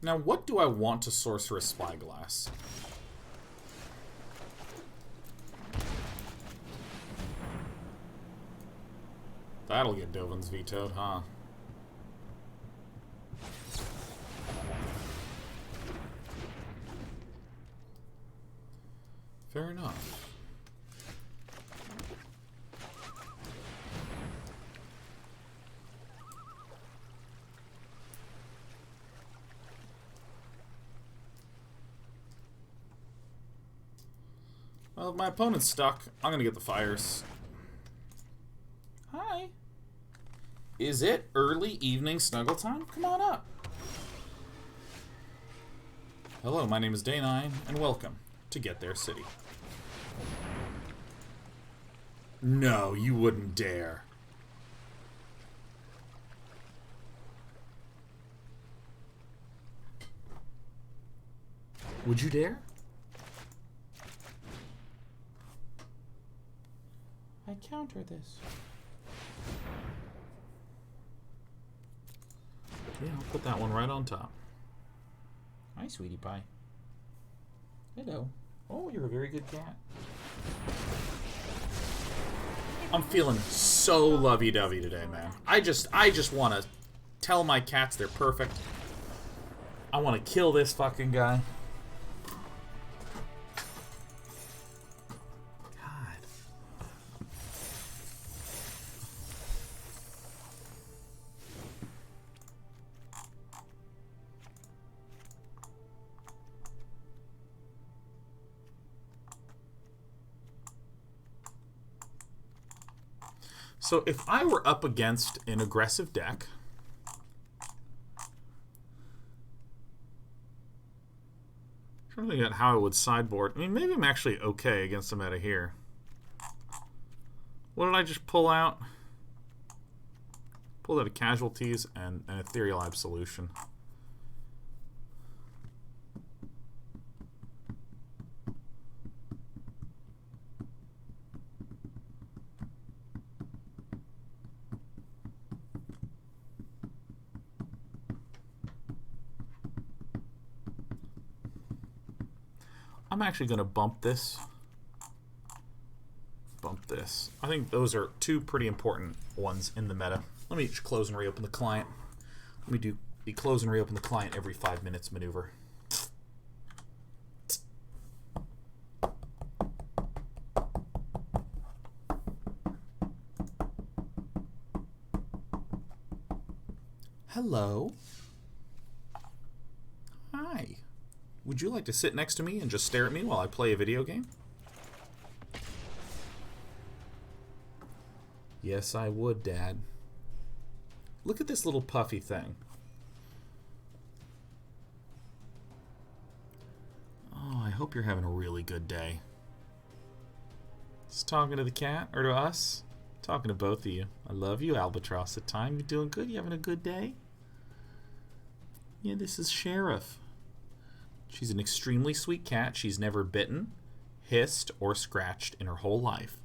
Now, what do I want to Sorcerous Spyglass? That'll get Dovan's vetoed, huh? Fair enough. Well, if my opponent's stuck, I'm gonna get the fires. Hi. Is it early evening snuggle time? Come on up. Hello, my name is Day9, and welcome to Get There City. No, you wouldn't dare. Would you dare? I counter this. Yeah, I'll put that one right on top. Hi, sweetie pie. Hello. Oh, you're a very good cat. I'm feeling so lovey-dovey today, man. I just want to tell my cats they're perfect. I want to kill this fucking guy. God. So if I were up against an aggressive deck, I'm trying to think about how I would sideboard. I mean, maybe I'm actually okay against the meta here. What did I just pull out? Pulled out of Casualties and an Ethereal Absolution. I'm actually going to bump this. Bump this. I think those are two pretty important ones in the meta. Let me close and reopen the client. Let me do the close and reopen the client every 5 minutes maneuver. Hello. Hi. Would you like to sit next to me and just stare at me while I play a video game? Yes, I would, Dad. Look at this little puffy thing. Oh, I hope you're having a really good day. Just talking to the cat, or to us? Talking to both of you. I love you, Albatross. At time, you doing good? You having a good day? Yeah, this is Sheriff. She's an extremely sweet cat. She's never bitten, hissed, or scratched in her whole life.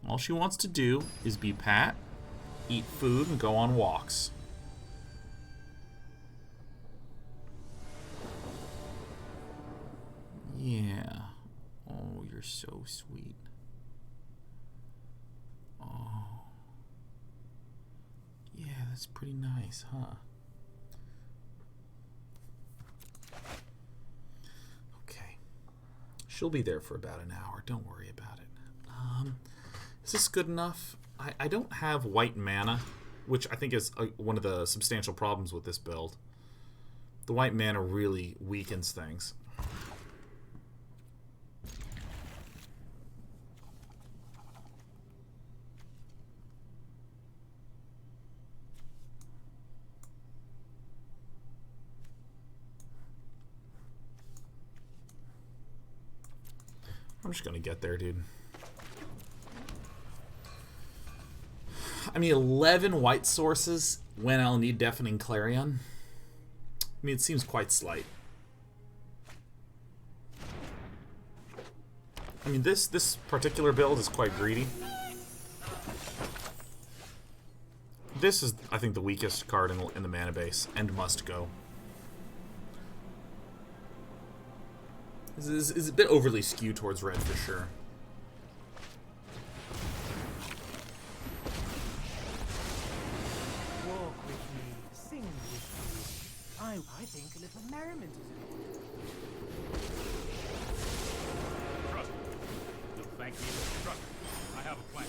All she wants to do is be pat, eat food, and go on walks. Yeah. Oh, you're so sweet. Oh. That's pretty nice, huh? Okay. She'll be there for about an hour. Don't worry about it. Is this good enough? I don't have white mana, which I think is one of the substantial problems with this build. The white mana really weakens things. I'm just gonna get there, dude. I mean, 11 white sources when I'll need Deafening Clarion. I mean, it seems quite slight. I mean, this particular build is quite greedy. This is, I think, the weakest card in the mana base, and must go. This is a bit overly skewed towards red for sure. Walk with me, sing with me. I think a little merriment is Trust me. You'll thank me for trust. I have a plan.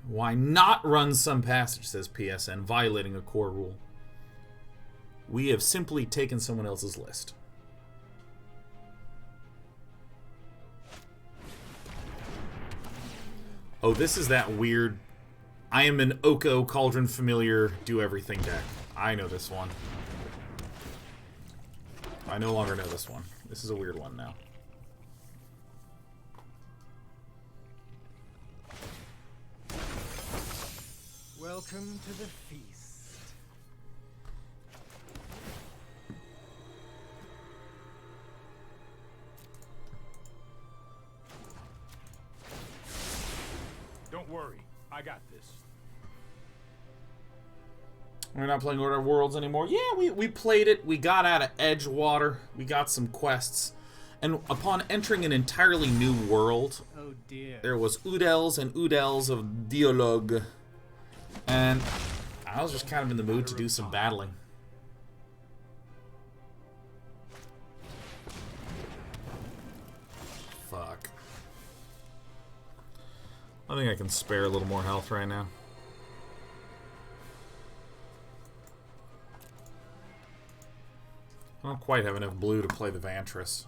Why not run some passage, says PSN, violating a core rule. We have simply taken someone else's list. Oh, this is that weird I am an Oko Cauldron Familiar do everything deck. I know this one. I no longer know this one. This is a weird one now. welcome to the feast. Don't worry, I got this. We're not playing Order of Worlds anymore. Yeah, we played it. We got out of Edgewater. We got some quests. And upon entering an entirely new world, Oh dear. there was Udels and Udels of Dialogue. And I was just kind of in the mood to do some battling. Fuck. I think I can spare a little more health right now. I don't quite have enough blue to play the Vantress.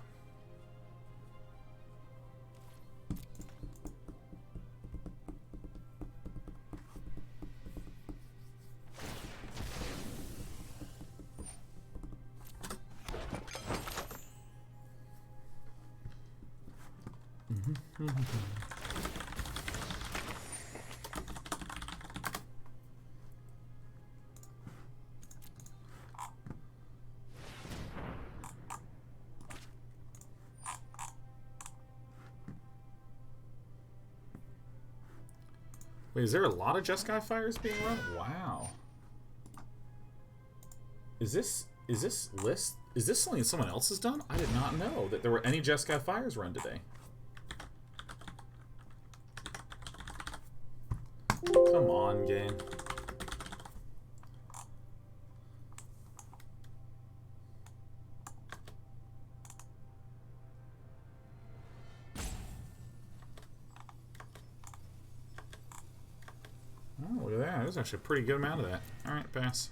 Wait, is there a lot of Jeskai Fires being run? Wow. Is this list? Is this something that someone else has done? I did not know that there were any Jeskai Fires run today. Come on, game. Oh, look at that. There's actually a pretty good amount of that. Alright, pass.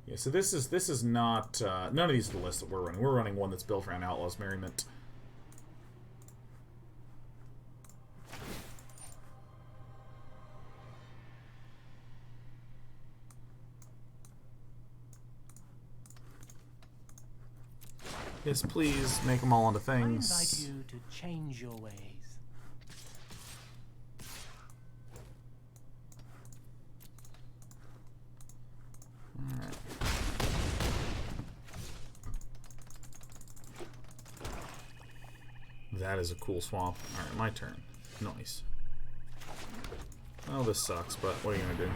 Yeah, so this is not none of these are the list that we're running. We're running one that's built around Outlaws Merriment. Yes, please make them all into I things. invite you to change your ways. Alright. That is a cool swamp. Alright, my turn. Nice. Oh, this sucks, but what are you gonna do?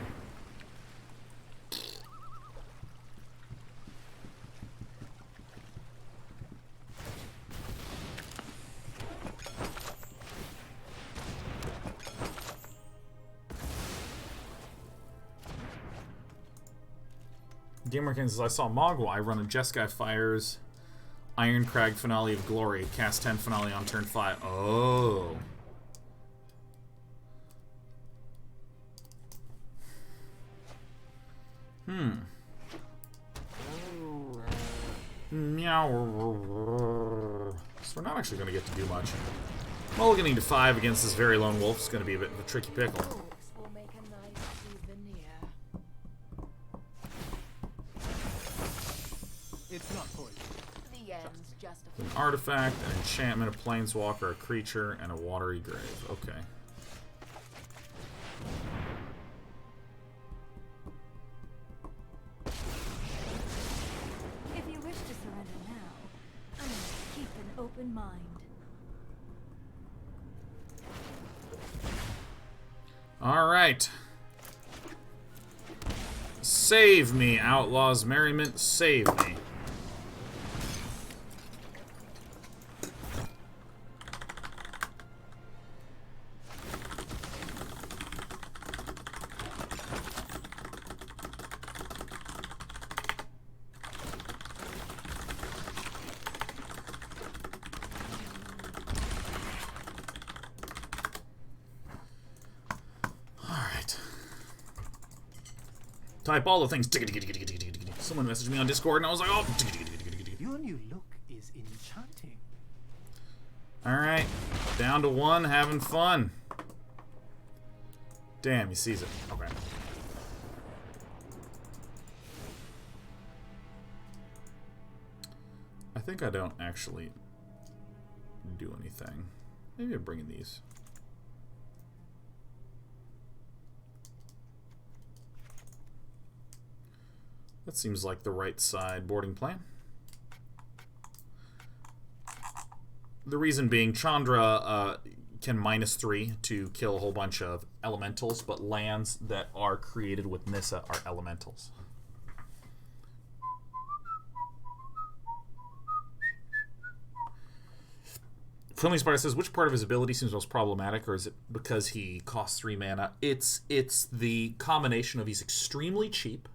Gamerkin says, I saw Mogwai run a Jeskai Fires Ironcrag Finale of Glory. Cast 10 Finale on turn 5. Oh. Meow. So we're not actually going to get to do much. Mulliganing to 5 against this very lone wolf is going to be a bit of a tricky pickle. Will make a nice souvenir. It's not poison. The ends justify. An artifact, an enchantment, a planeswalker, a creature, and a watery grave. Okay. If you wish to surrender now, I must keep an open mind. Alright. Save me, Outlaws Merriment. Save me. Type all the things. Someone messaged me on Discord and I was like, oh. Your new look is enchanting. Alright. Down to 1, having fun. Damn, he sees it. Okay. I think I don't actually do anything. Maybe I'm bringing these. That seems like the right sideboarding plan. The reason being, Chandra can -3 to kill a whole bunch of elementals, but lands that are created with Nissa are elementals. Friendly Spider says, which part of his ability seems most problematic, or is it because he costs 3 mana? It's the combination of he's extremely cheap.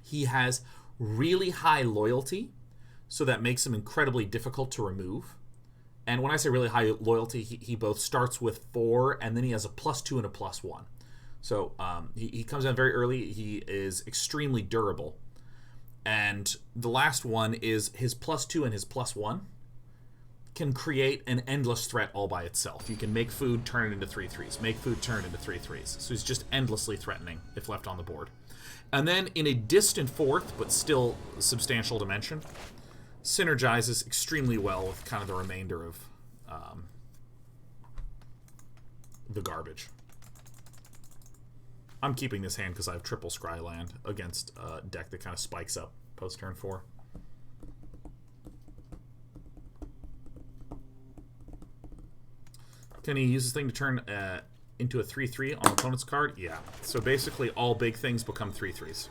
He has really high loyalty, so that makes him incredibly difficult to remove. And when I say really high loyalty, he both starts with 4, and then he has a +2 and a +1. So he comes in very early. He is extremely durable. And the last one is his +2 and his +1 can create an endless threat all by itself. You can make food, turn it into 3/3s. Make food, turn it into 3/3s. So he's just endlessly threatening if left on the board. And then in a distant 4th, but still substantial dimension, synergizes extremely well with kind of the remainder of the garbage. I'm keeping this hand because I have triple Scryland against a deck that kind of spikes up post turn 4. Can he use this thing to turn into a 3/3 on opponent's card? Yeah. So basically all big things become 3/3s.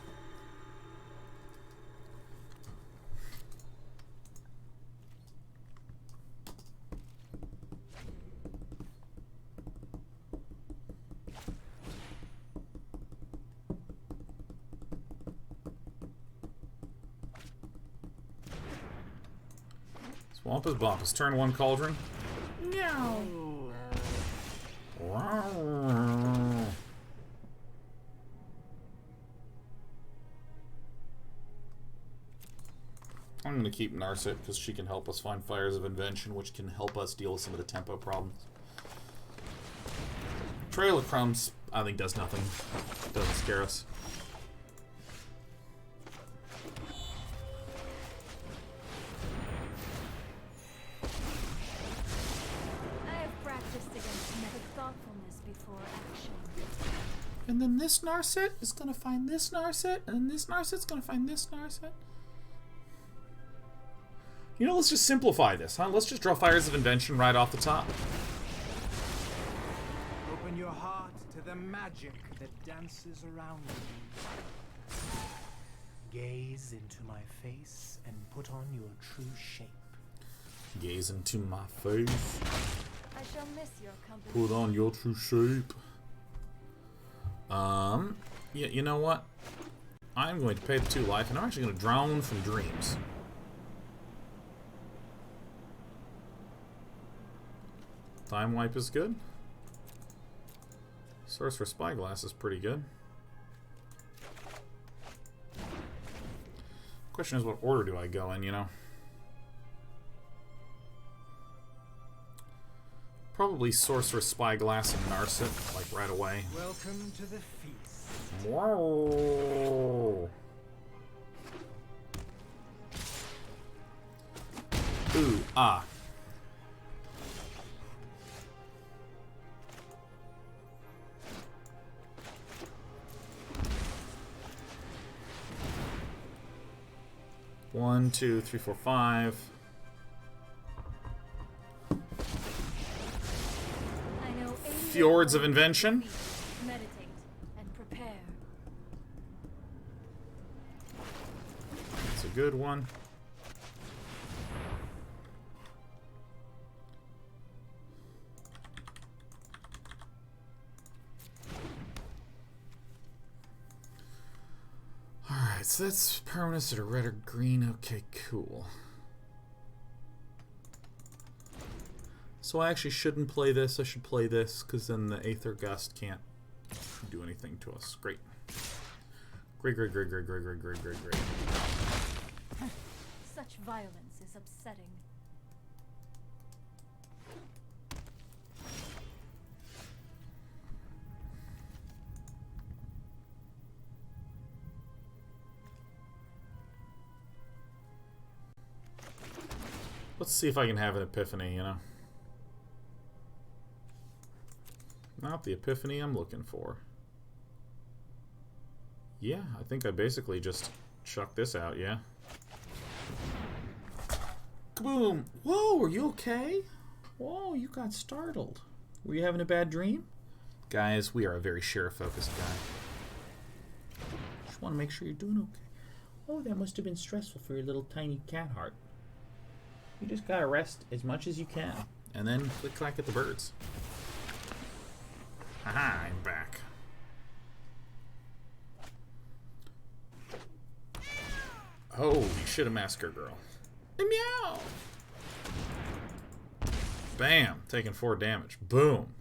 Swamp is Bompus. Turn 1 Cauldron. Meow. I'm going to keep Narset because she can help us find Fires of Invention, which can help us deal with some of the tempo problems. Trail of Crumbs, I think, does nothing. Doesn't scare us. And then this Narset is going to find this Narset, and this Narset's going to find this Narset. You know, let's just simplify this, huh? Let's just draw Fires of Invention right off the top. Open your heart to the magic that dances around you. Gaze into my face and put on your true shape. Gaze into my face. I shall miss your company. Put on your true shape. Yeah, you know what? I'm going to pay the 2 life, and I'm actually going to drown from dreams. Time wipe is good. Sorcerer Spyglass is pretty good. Question is, what order do I go in, you know? Probably Sorcerer Spyglass and Narset, like right away. Welcome to the feast. Whoa. Ooh, ah. One, two, three, four, five. I know Fjords of Invention. meditate and prepare. That's a good one. Alright, so that's permanents that are red or green. Okay, cool. So I actually shouldn't play this. I should play this, because then the Aether Gust can't do anything to us. Great. Great, great, great, great, great, great, great, great, great. Such violence is upsetting. Let's see if I can have an epiphany, you know. Not the epiphany I'm looking for. Yeah, I think I basically just chucked this out, yeah. Kaboom! Whoa, are you okay? Whoa, you got startled. Were you having a bad dream? Guys, we are a very sheriff-focused guy. Just want to make sure you're doing okay. Oh, that must have been stressful for your little tiny cat heart. You just gotta rest as much as you can. And then click-clack at the birds. Haha, I'm back. Holy shit, a massacre girl. Meow! Bam! Taking 4 damage. Boom!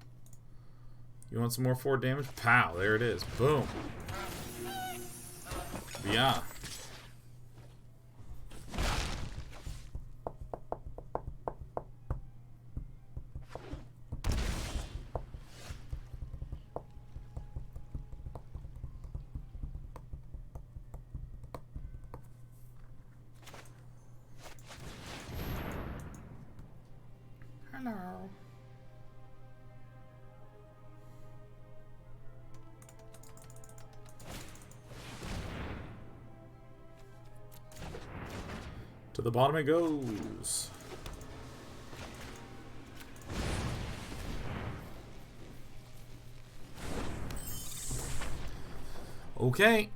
You want some more 4 damage? Pow! There it is. Boom! Yeah. Hello. To the bottom it goes. Okay.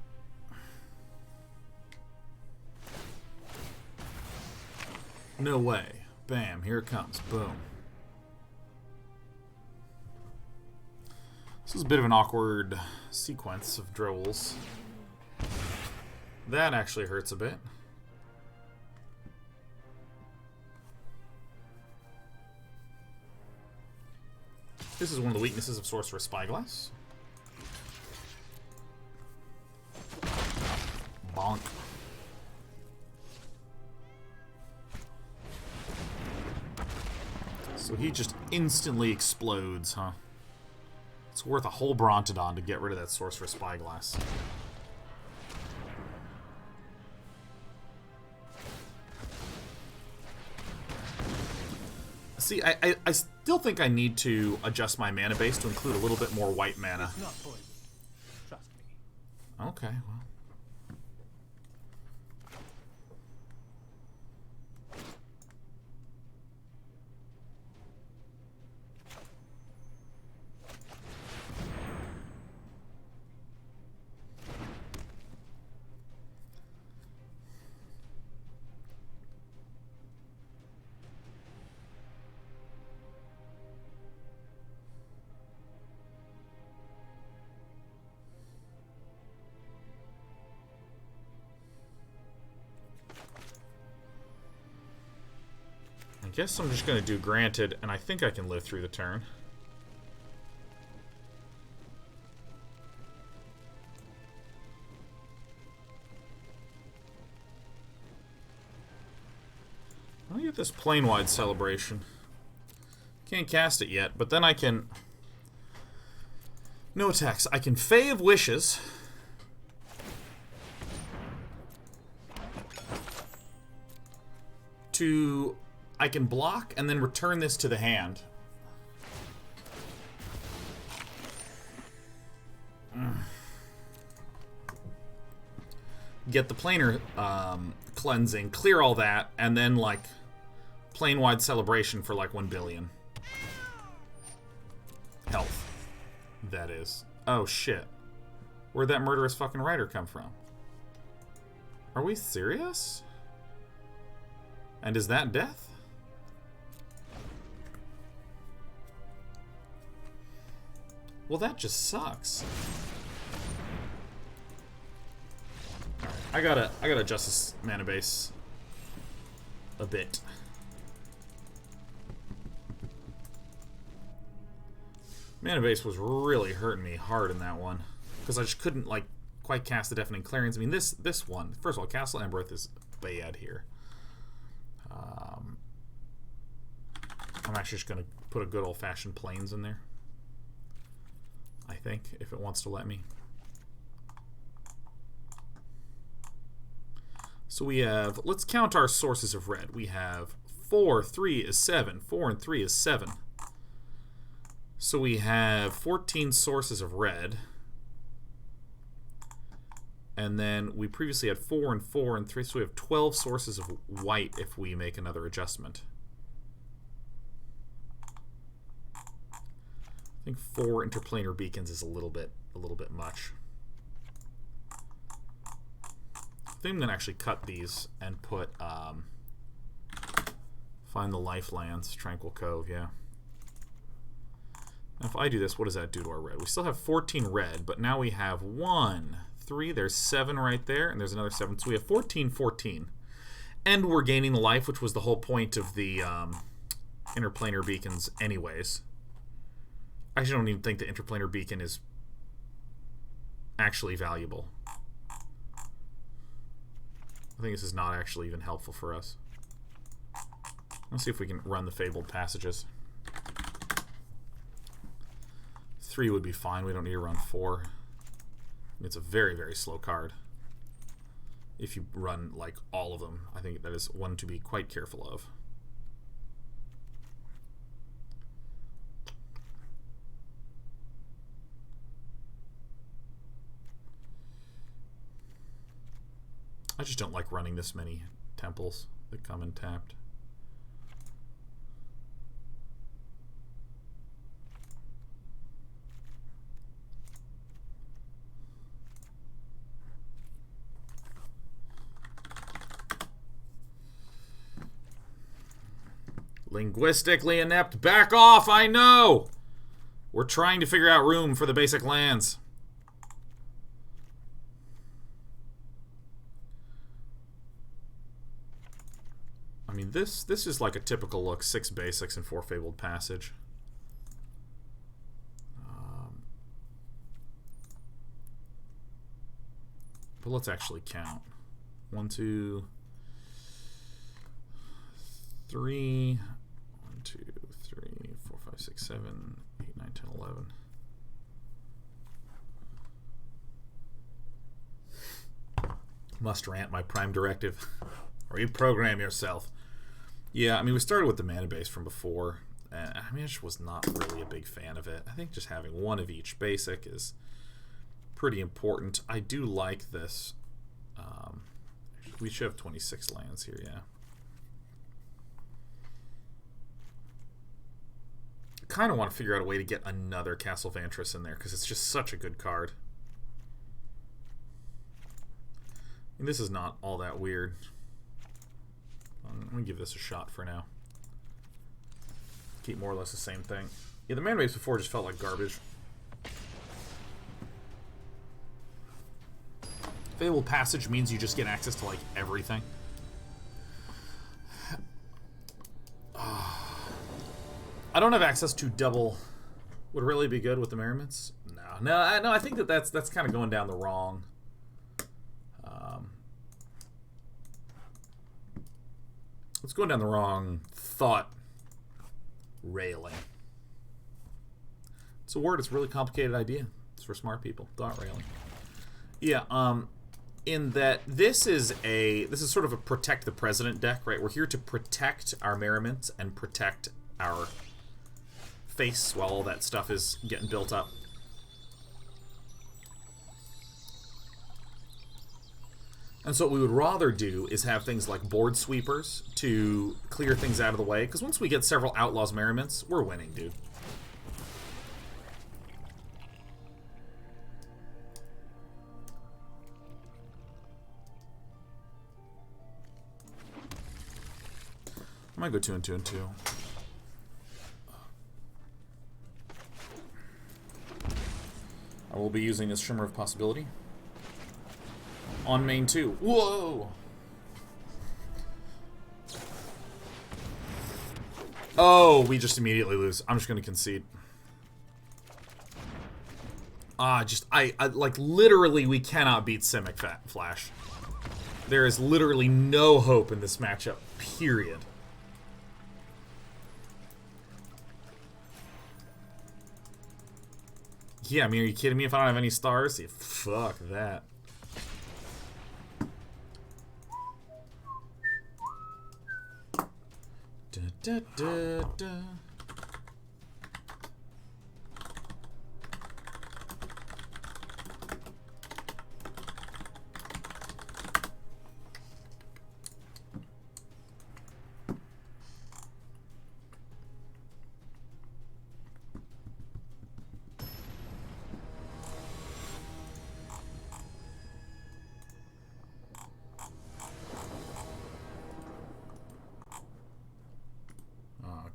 No way. Bam, here it comes. Boom. This is a bit of an awkward sequence of drills. That actually hurts a bit. This is one of the weaknesses of Sorcerer Spyglass. Bonk. So he just instantly explodes, huh? It's worth a whole Brontodon to get rid of that Sorcerer Spyglass. See, I still think I need to adjust my mana base to include a little bit more white mana. It's not poison. Trust me. Okay, well. guess I'm just going to do Granted, and I think I can live through the turn. I'll get this Planewide Celebration. Can't cast it yet, but then I can... No attacks. I can Fae of Wishes. I can block and then return this to the hand. Get the planar cleansing, clear all that, and then like Planewide Celebration for like 1 billion health. That is. Oh shit. Where'd that murderous fucking writer come from? Are we serious? And is that death? Well, that just sucks. I gotta adjust this mana base a bit. Mana base was really hurting me hard in that one because I just couldn't like quite cast the Deafening Clarions. I mean, this one, first of all, Castle Embereth is bad here. I'm actually just gonna put a good old-fashioned Plains in there. I think, if it wants to let me. So we have, let's count our sources of red. We have 4, 3 is 7. 4 and 3 is 7. So we have 14 sources of red. And then we previously had 4 and 4 and 3, so we have 12 sources of white if we make another adjustment. I think 4 interplanar beacons is a little bit much. I think I'm gonna actually cut these and put find the lifelands, Tranquil Cove, yeah. Now if I do this, what does that do to our red? We still have 14 red, but now we have 1, 3, there's 7 right there, and there's another 7, so we have 14. And we're gaining the life, which was the whole point of the interplanar beacons anyways. I actually don't even think the interplanar beacon is actually valuable. I think this is not actually even helpful for us. Let's see if we can run the Fabled Passages. 3 would be fine. We don't need to run 4. It's a very, very slow card. If you run, like, all of them, I think that is one to be quite careful of. I just don't like running this many temples that come in tapped. Linguistically inept. Back off, I know! We're trying to figure out room for the basic lands. I mean, this is like a typical look. 6 basics and 4 Fabled Passage. But let's actually count. 1, 2, 3. 1, 2, 3, 4, 5, 6, 7, 8, 9, 10, 11. Must rant my prime directive. Reprogram yourself. Yeah, I mean, we started with the mana base from before. And I mean, I just was not really a big fan of it. I think just having 1 of each basic is pretty important. I do like this. We should have 26 lands here, yeah. I kind of want to figure out a way to get another Castle Vantress in there because it's just such a good card. I mean, this is not all that weird. I'm going to give this a shot for now. Keep more or less the same thing. Yeah, the mana base before just felt like garbage. Fabled Passage means you just get access to, like, everything. I don't have access to double. Would really be good with the Merriments? No. I think that's kind of going down the wrong. It's going down the wrong thought railing. It's a word. It's a really complicated idea. It's for smart people. Thought railing. Yeah. In that this is sort of a protect the president deck, right? We're here to protect our Merriments and protect our face while all that stuff is getting built up. And so what we would rather do is have things like board sweepers to clear things out of the way, because once we get several Outlaws Merriments, we're winning, dude. I might go 2 and 2 and 2. I will be using this Shimmer of Possibility. On main 2. Whoa! Oh, we just immediately lose. I'm just gonna concede. I like, literally, we cannot beat Simic Flash. There is literally no hope in this matchup, period. Yeah, I mean, are you kidding me? If I don't have any stars? Yeah, fuck that. Da, da, da.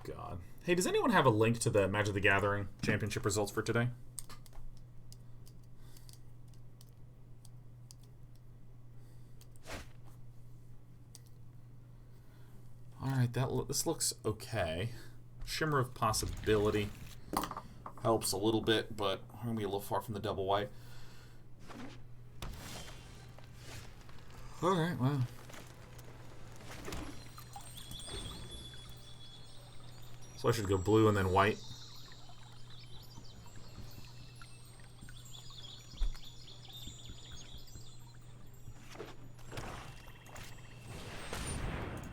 God. Hey, does anyone have a link to the Magic the Gathering championship results for today? Alright, this looks okay. Shimmer of Possibility helps a little bit, but I'm going to be a little far from the double white. Alright, well. So I should go blue and then white.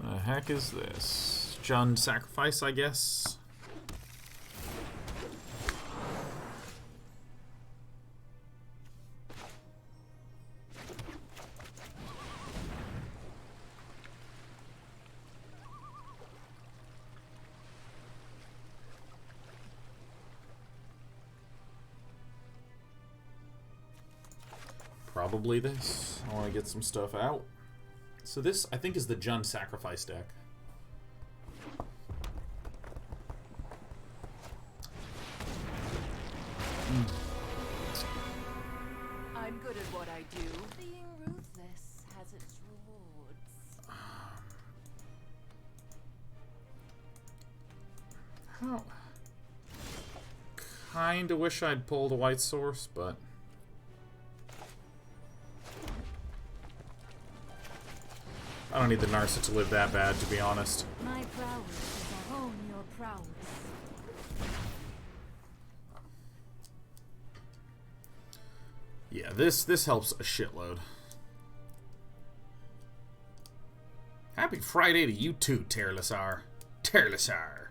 The heck is this? Jund Sacrifice, I guess. Probably this. I want to get some stuff out. So this, I think, is the Jund Sacrifice deck. I'm good at what I do. Being ruthless has its rewards. How? Kinda wish I'd pulled a white source, but I don't need the Narset to live that bad, to be honest. My prowess is to hone your prowess. Yeah, this helps a shitload. Happy Friday to you too, Terlasar. Terlasar.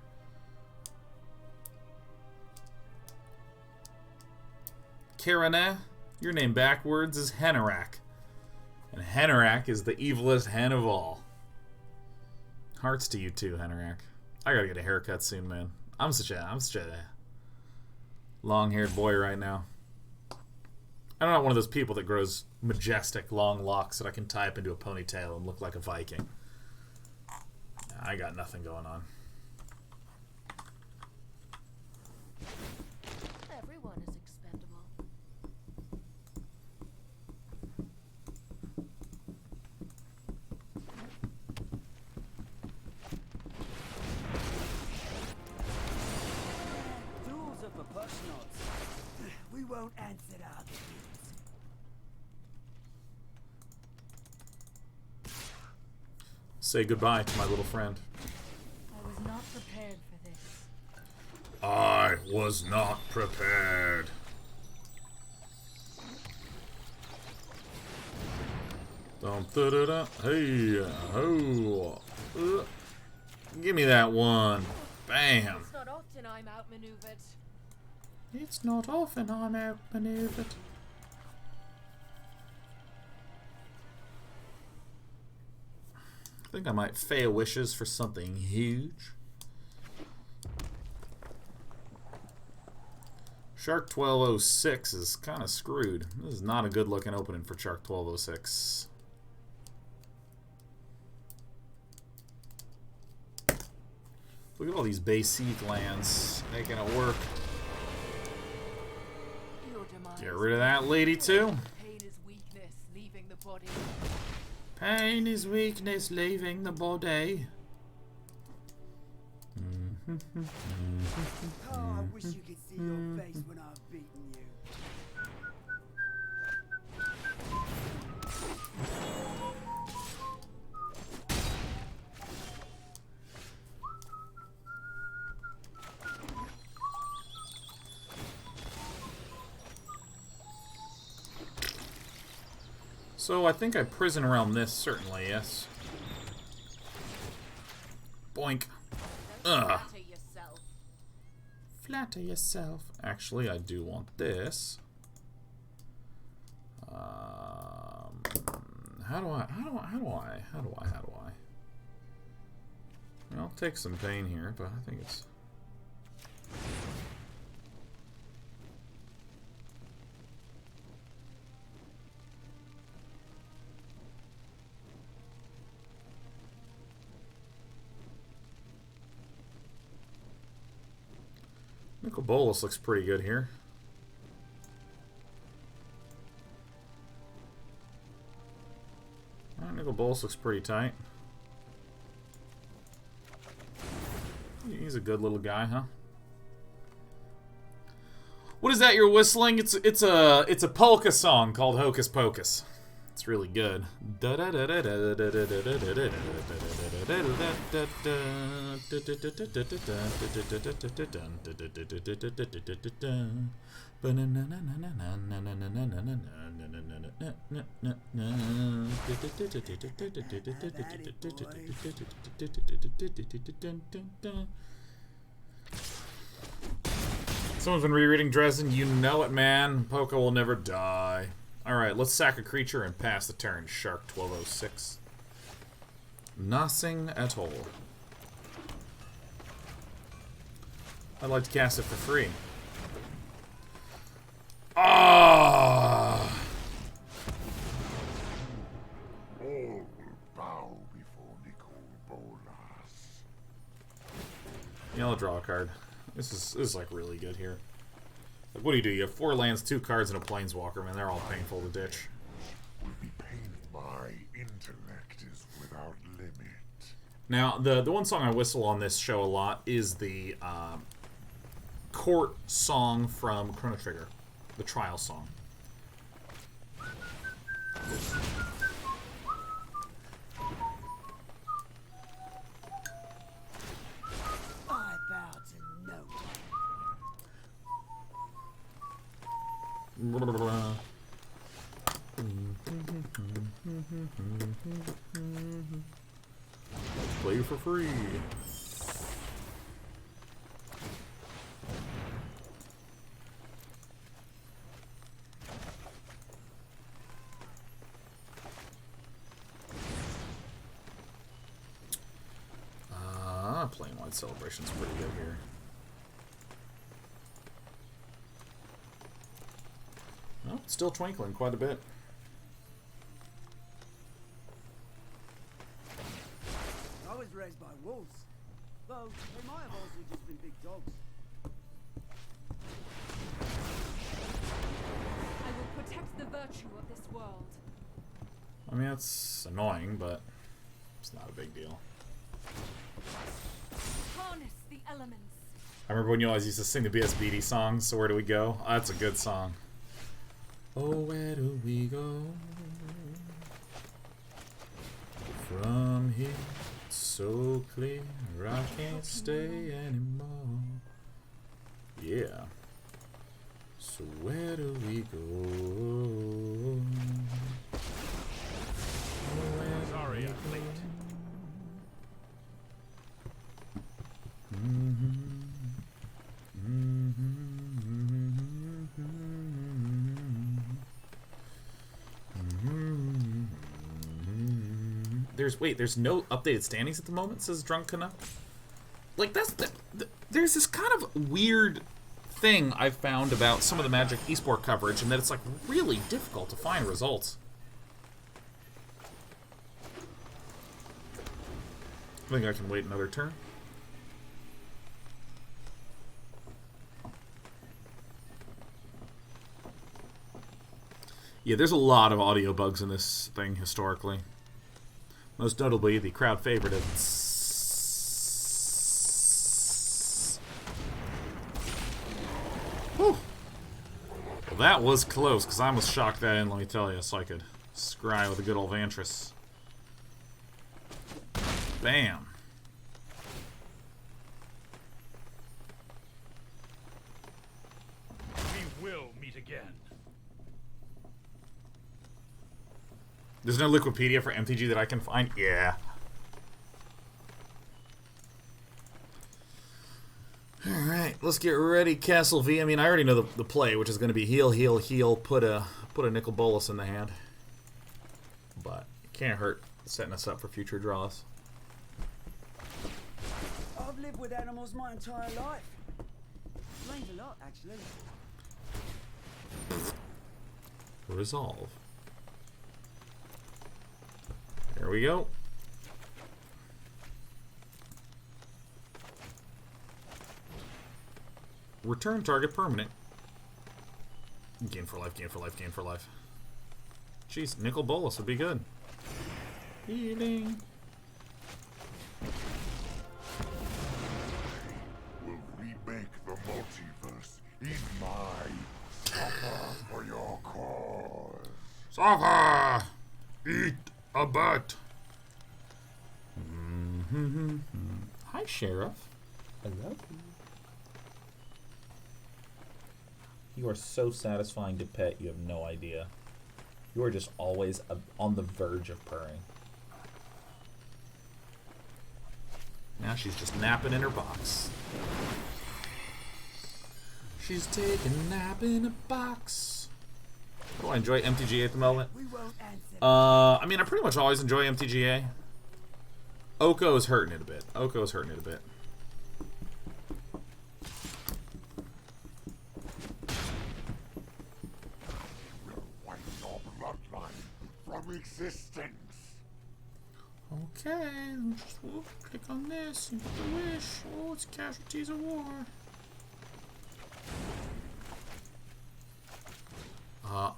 Karana, your name backwards is Henarak. And Henarak is the evilest hen of all. Hearts to you too, Henarak. I gotta get a haircut soon, man. I'm such a long-haired boy right now. I'm not one of those people that grows majestic long locks that I can tie up into a ponytail and look like a Viking. I got nothing going on. Everyone is expendable. course not. We won't answer arguments. Say goodbye to my little friend. I was not prepared for this. I was not prepared. Hey, ho. Give me that one. Bam. It's not often I'm outmaneuvered. It's not often I'm outmaneuvered. I think I might Fae of Wishes for something huge. Shark 1206 is kind of screwed. This is not a good looking opening for Shark 1206. Look at all these basic lands making it work. Get rid of that lady too. Pain is weakness, leaving the body. Pain is weakness leaving the body. Oh, I wish you could see your face when I've beaten you. So I think I prison around this, certainly, yes. Boink. Ugh. Flatter yourself. Flatter yourself. Actually, I do want this. How do I? I'll take some pain here, but I think it's... Nicol Bolas looks pretty good here. Nicol Bolas looks pretty tight. He's a good little guy, huh? What is that you're whistling? It's a polka song called Hocus Pocus. It's really good. Someone's been rereading Dresden. You know it, man. Polka will never die. Alright, let's sack a creature and pass the turn. Shark 1206. Nothing at all. I'd like to cast it for free. Ah! All bow before Nicol Bolas. Yeah, I'll draw a card. This is like really good here. Like, what do? You have 4 lands, 2 cards, and a planeswalker. Man, they're all painful to ditch. Will be pained. My intellect is without limit. Now, the one song I whistle on this show a lot is the court song from Chrono Trigger, the trial song. I bow to no Play for free. Planewide Celebration's pretty good here. Well, it's still twinkling quite a bit. I was raised by wolves. Though they might have also just been big dogs. I will protect the virtue of this world. I mean, it's annoying, but it's not a big deal. Harness the elements. I remember when you always used to sing the BSBD songs, So Where Do We Go? Oh, that's a good song. Oh, where do we go? From here, it's so clear, I can't stay anymore. Yeah. So where do we go? Sorry I'm late. There's no updated standings at the moment, says Drunk Canuck. Like, there's this kind of weird thing I've found about some of the Magic eSport coverage, and that it's like really difficult to find results. I think I can wait another turn. Yeah, there's a lot of audio bugs in this thing historically. Most notably, the crowd favorite of... Whew. Well, that was close, because I almost shocked that in, let me tell you, so I could scry with a good old Vantress. Bam. We will meet again. There's no Liquipedia for MTG that I can find? Yeah. Alright, let's get ready, Castle V. I mean, I already know the play, which is going to be heal, heal, heal, put a Nicol Bolas in the hand. But it can't hurt setting us up for future draws. I've lived with animals my entire life. Explains a lot, actually. Resolve. There we go. Return target permanent. Gain for life, gain for life, gain for life. Jeez, Nicol Bolas would be good. Healing. Will remake the multiverse in my suffer for your cause. Suffer! Eat a butt! Hi, Sheriff. Hello. You are so satisfying to pet, you have no idea. You are just always on the verge of purring. Now she's just napping in her box. She's taking a nap in a box. Oh, I enjoy MTGA at the moment. We won't answer. I mean, I pretty much always enjoy MTGA. Oko's hurting it a bit. Oko's hurting it a bit. Will wipe your bloodline from existence. Okay, we'll click on this and get the wish. Oh, it's casualties of war.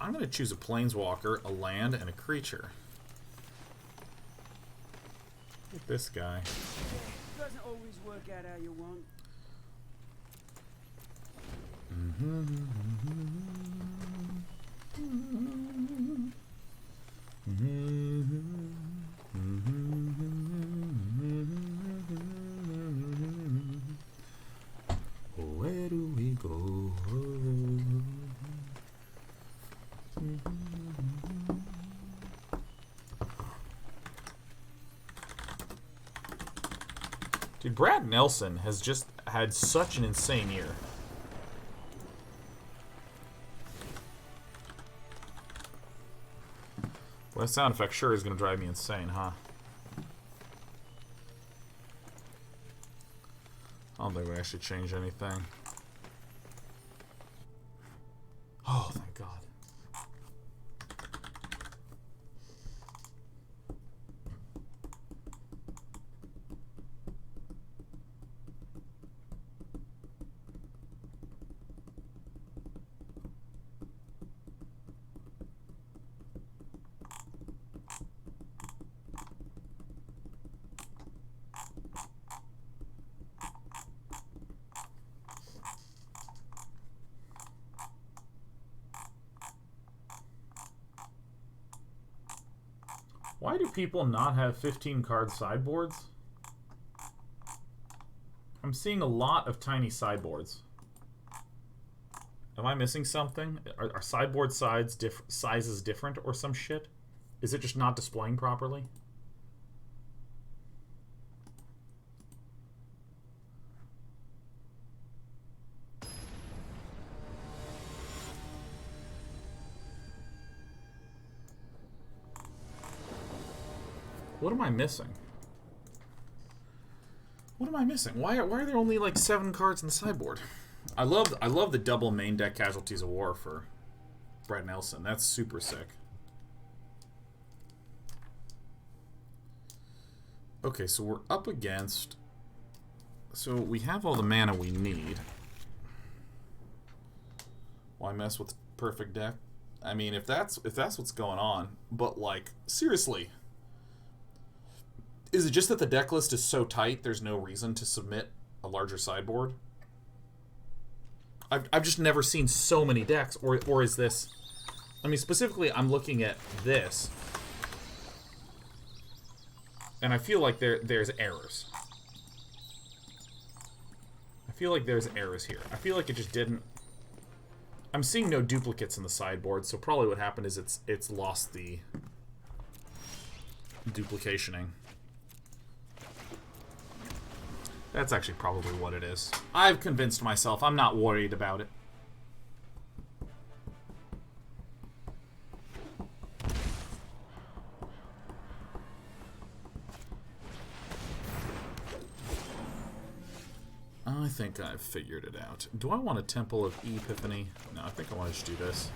I'm going to choose a planeswalker, a land, and a creature. Look at this guy. Doesn't always work out how you want. Where do we go? Dude, Brad Nelson has just had such an insane year. Well, that sound effect sure is going to drive me insane, huh? I don't think we actually change anything. Oh, thank God. Why do people not have 15 card sideboards? I'm seeing a lot of tiny sideboards. Am I missing something? Are sideboard sizes different or some shit? Is it just not displaying properly? What am I missing? What am I missing? Why are there only like 7 cards in the sideboard? I love the double main deck Casualties of War for Brett Nelson. That's super sick. Okay, so we're up against. So we have all the mana we need. Why mess with the perfect deck? I mean, if that's what's going on, but like seriously. Is it just that the deck list is so tight there's no reason to submit a larger sideboard? I've just never seen so many decks, or is this... I mean, specifically, I'm looking at this, and I feel like there's errors. I feel like there's errors here. I feel like it just didn't... I'm seeing no duplicates in the sideboard, so probably what happened is it's lost the duplicationing. That's actually probably what it is. I've convinced myself. I'm not worried about it. I think I've figured it out. Do I want a Temple of Epiphany? No, I think I want to just do this.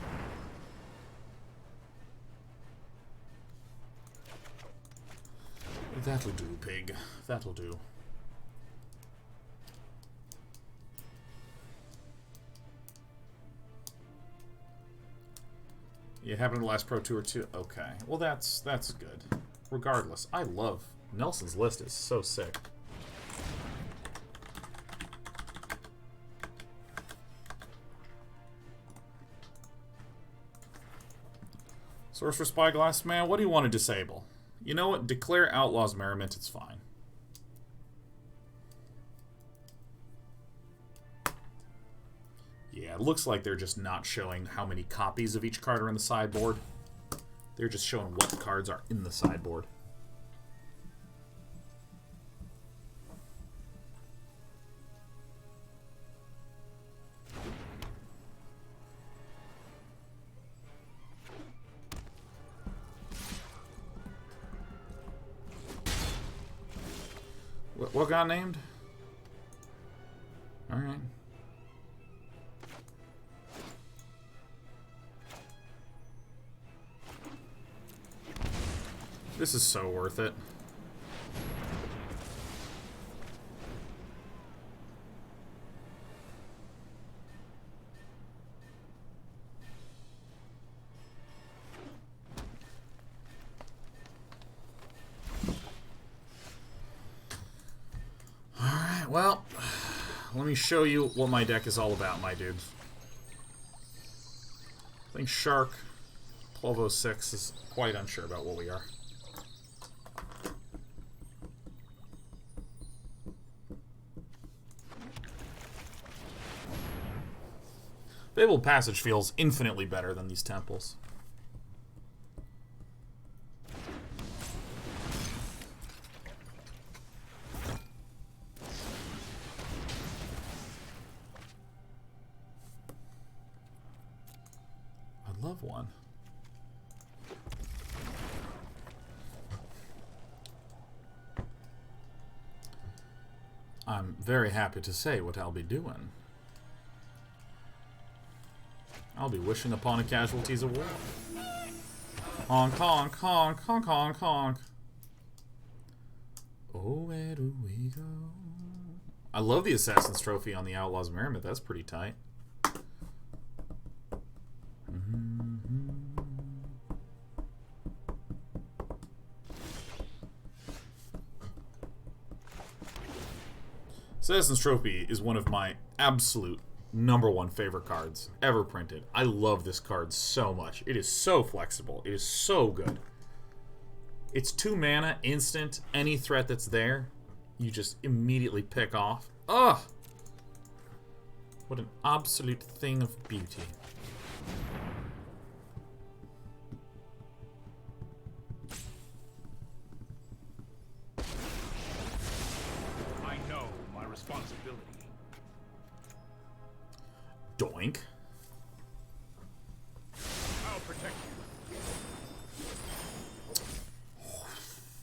That'll do, pig. That'll do. It happened in the last Pro Tour too. Okay, well that's good. Regardless, I love Nelson's list is so sick. Sorcerer Spyglass, man, what do you want to disable? You know what? Declare Outlaws Merriment. It's fine. Yeah, it looks like they're just not showing how many copies of each card are in the sideboard. They're just showing what cards are in the sideboard. What got named? Alright. This is so worth it. Alright, well, let me show you what my deck is all about, my dudes. I think Shark 1206 is quite unsure about what we are. Fabled Passage feels infinitely better than these temples. I'd love one. I'm very happy to say what I'll be doing. I'll be wishing upon a Casualties of War. Honk, honk, honk, honk, honk, honk. Oh, where do we go? I love the Assassin's Trophy on the Outlaws Merriment. That's pretty tight. Assassin's Trophy is one of my absolute #1 favorite cards ever printed. I love this card so much. It is so flexible. It is so good. It's 2 mana, instant. Any threat that's there, you just immediately pick off. Ugh! What an absolute thing of beauty. I know my responsibility. Doink. I'll protect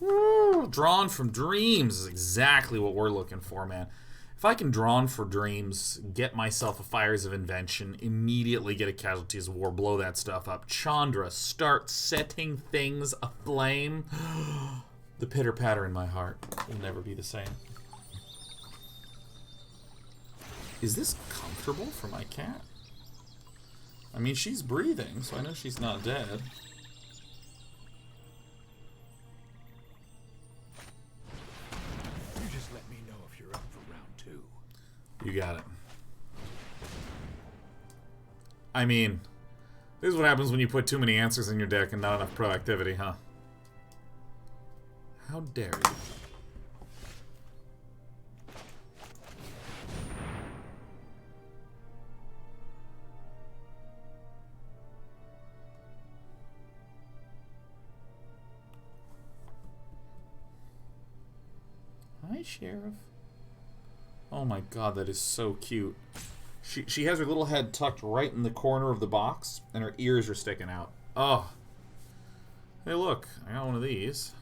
you. Woo, Drawn from Dreams is exactly what we're looking for, man. If I can Drawn for Dreams, get myself a Fires of Invention, immediately get a Casualties of War, blow that stuff up. Chandra, start setting things aflame. The pitter-patter in my heart will never be the same. Is this comfortable for my cat? I mean, she's breathing, so I know she's not dead. You just let me know if you're up for round 2. You got it. I mean, this is what happens when you put too many answers in your deck and not enough proactivity, huh? How dare you? Hi, Sheriff. Oh my god, that is so cute. She has her little head tucked right in the corner of the box, and her ears are sticking out. Oh. Hey, look. I got one of these.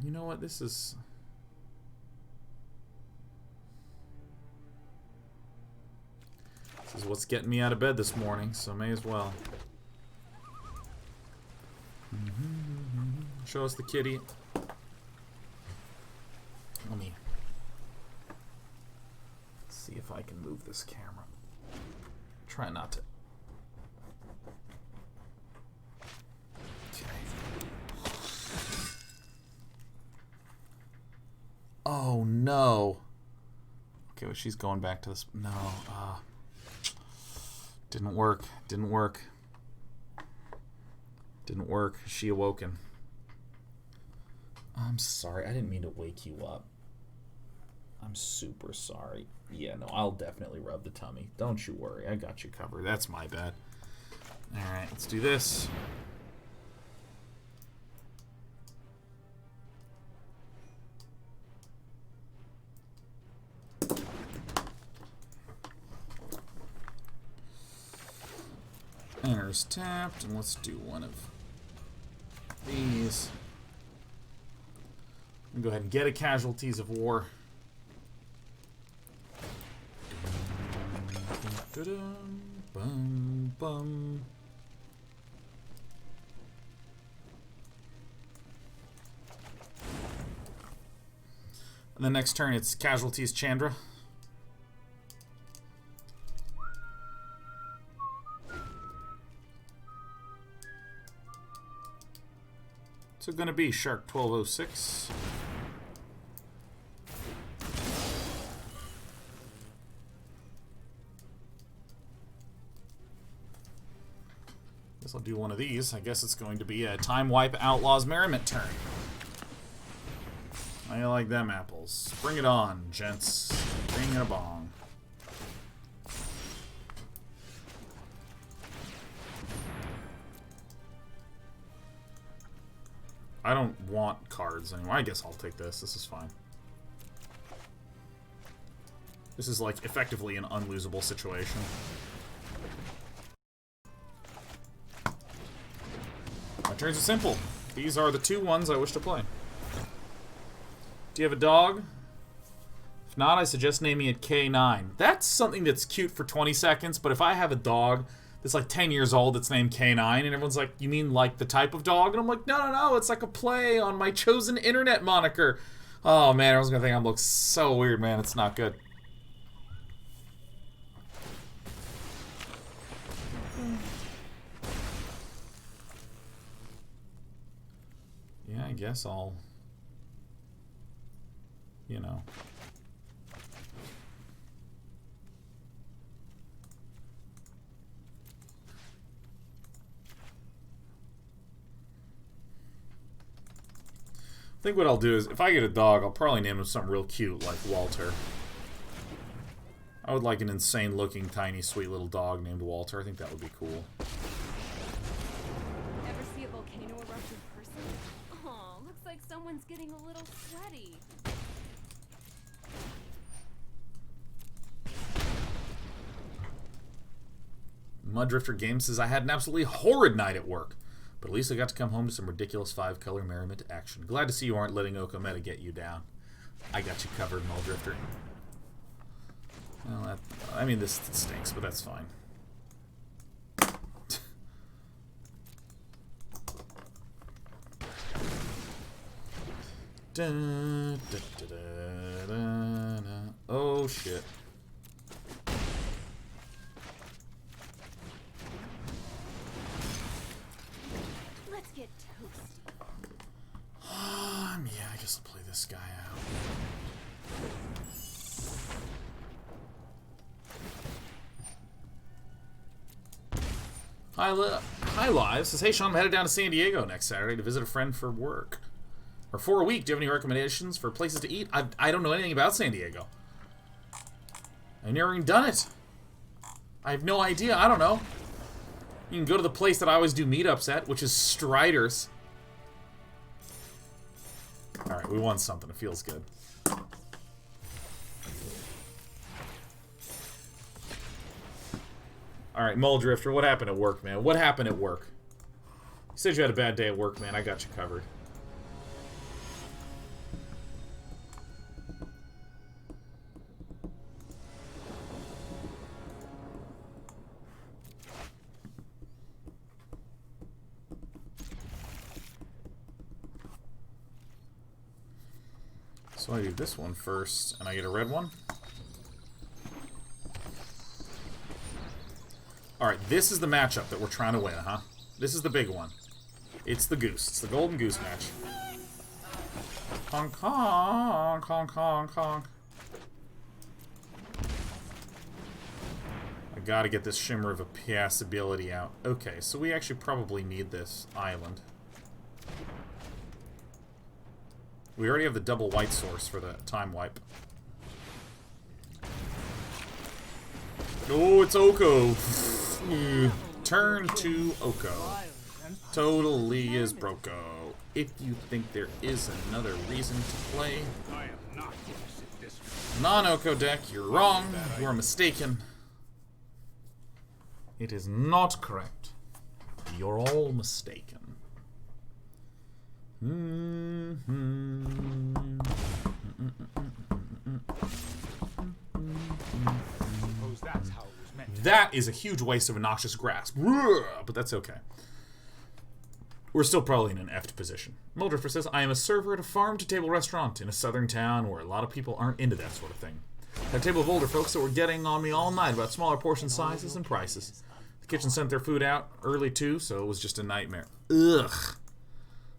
You know what? This is... This is what's getting me out of bed this morning, so may as well. Show us the kitty. Let me see if I can move this camera. Try not to. Okay. Oh no. Okay, well, she's going back to this. No. Didn't work. Didn't work. Didn't work. She awoken. I'm sorry. I didn't mean to wake you up. I'm super sorry. Yeah, no, I'll definitely rub the tummy. Don't you worry. I got you covered. That's my bad. Alright, let's do this. Enter's tapped, and let's do one of these. Go ahead and get a Casualties of War. Bum, bum. And the next turn, it's Casualties Chandra. So gonna be Shark 1206. Guess I'll do one of these. I guess it's going to be a Time Wipe Outlaws Merriment turn. I like them apples. Bring it on, gents. Bring a bong. I don't want cards anymore. I guess I'll take this. This is fine. This is like effectively an unlosable situation. My turns are simple. These are the 2 ones I wish to play. Do you have a dog? If not, I suggest naming it K9. That's something that's cute for 20 seconds, but if I have a dog that's like 10 years old that's named K9, and everyone's like, you mean like the type of dog? And I'm like, no, it's like a play on my chosen internet moniker. Oh man, I was gonna think I'm looking so weird, man. It's not good. Yeah, I guess I'll, you know. think what I'll do is, if I get a dog, I'll probably name him something real cute, like Walter. I would like an insane-looking, tiny, sweet little dog named Walter. I think that would be cool. Ever see a volcano erupt in person? Aw, looks like someone's getting a little sweaty. Muddrifter Games says, I had an absolutely horrid night at work, but at least I got to come home to some ridiculous 5-color Merriment action. Glad to see you aren't letting Okometa get you down. I got you covered, Muddrifter. Well, I mean, this stinks, but that's fine. Oh, shit. Let's get toasty. Yeah, I guess I'll play this guy out. Hi Live says, hey Sean, I'm headed down to San Diego next Saturday to visit a friend for work. Or for a week. Do you have any recommendations for places to eat? I don't know anything about San Diego. I've never even done it. I have no idea. I don't know. You can go to the place that I always do meetups at, which is Strider's. Alright, we won something. It feels good. Alright, Muldrifter, what happened at work, man? What happened at work? You said you had a bad day at work, man. I got you covered. So I do this one first, and I get a red one. Alright, this is the matchup that we're trying to win, huh? This is the big one. It's the goose. It's the golden goose match. Honk, honk, honk, honk, honk. I gotta get this Shimmer of Possibility out. Okay, so we actually probably need this island. We already have the double white source for the time wipe. Oh, it's Oko. Turn to Oko. Totally is Broko. If you think there is another reason to play I am not going to sit this. non-Oko deck, you're wrong. You are mistaken. It is not correct. You're all mistaken. Suppose that's how it was meant. That is a huge waste of a noxious grasp. But that's okay. We're still probably in an effed position. Muldrifter says, I am a server at a farm-to-table restaurant in a southern town where a lot of people aren't into that sort of thing. I had a table of older folks that were getting on me all night about smaller portion sizes and prices. The kitchen sent their food out early too, so it was just a nightmare. Ugh.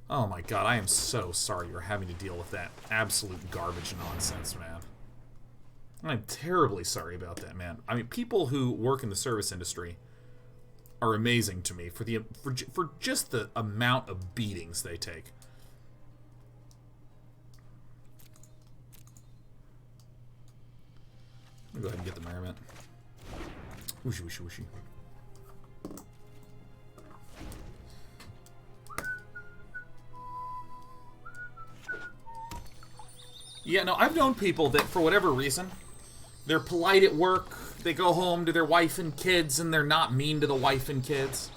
Oh my god, I am so sorry you're having to deal with that absolute garbage nonsense, man. I'm terribly sorry about that, man. I mean, people who work in the service industry are amazing to me for just the amount of beatings they take. Let me go ahead and get the Merriment. Whooshy, whooshy, whooshy. Yeah, no, I've known people that, for whatever reason, they're polite at work, they go home to their wife and kids, and they're not mean to the wife and kids.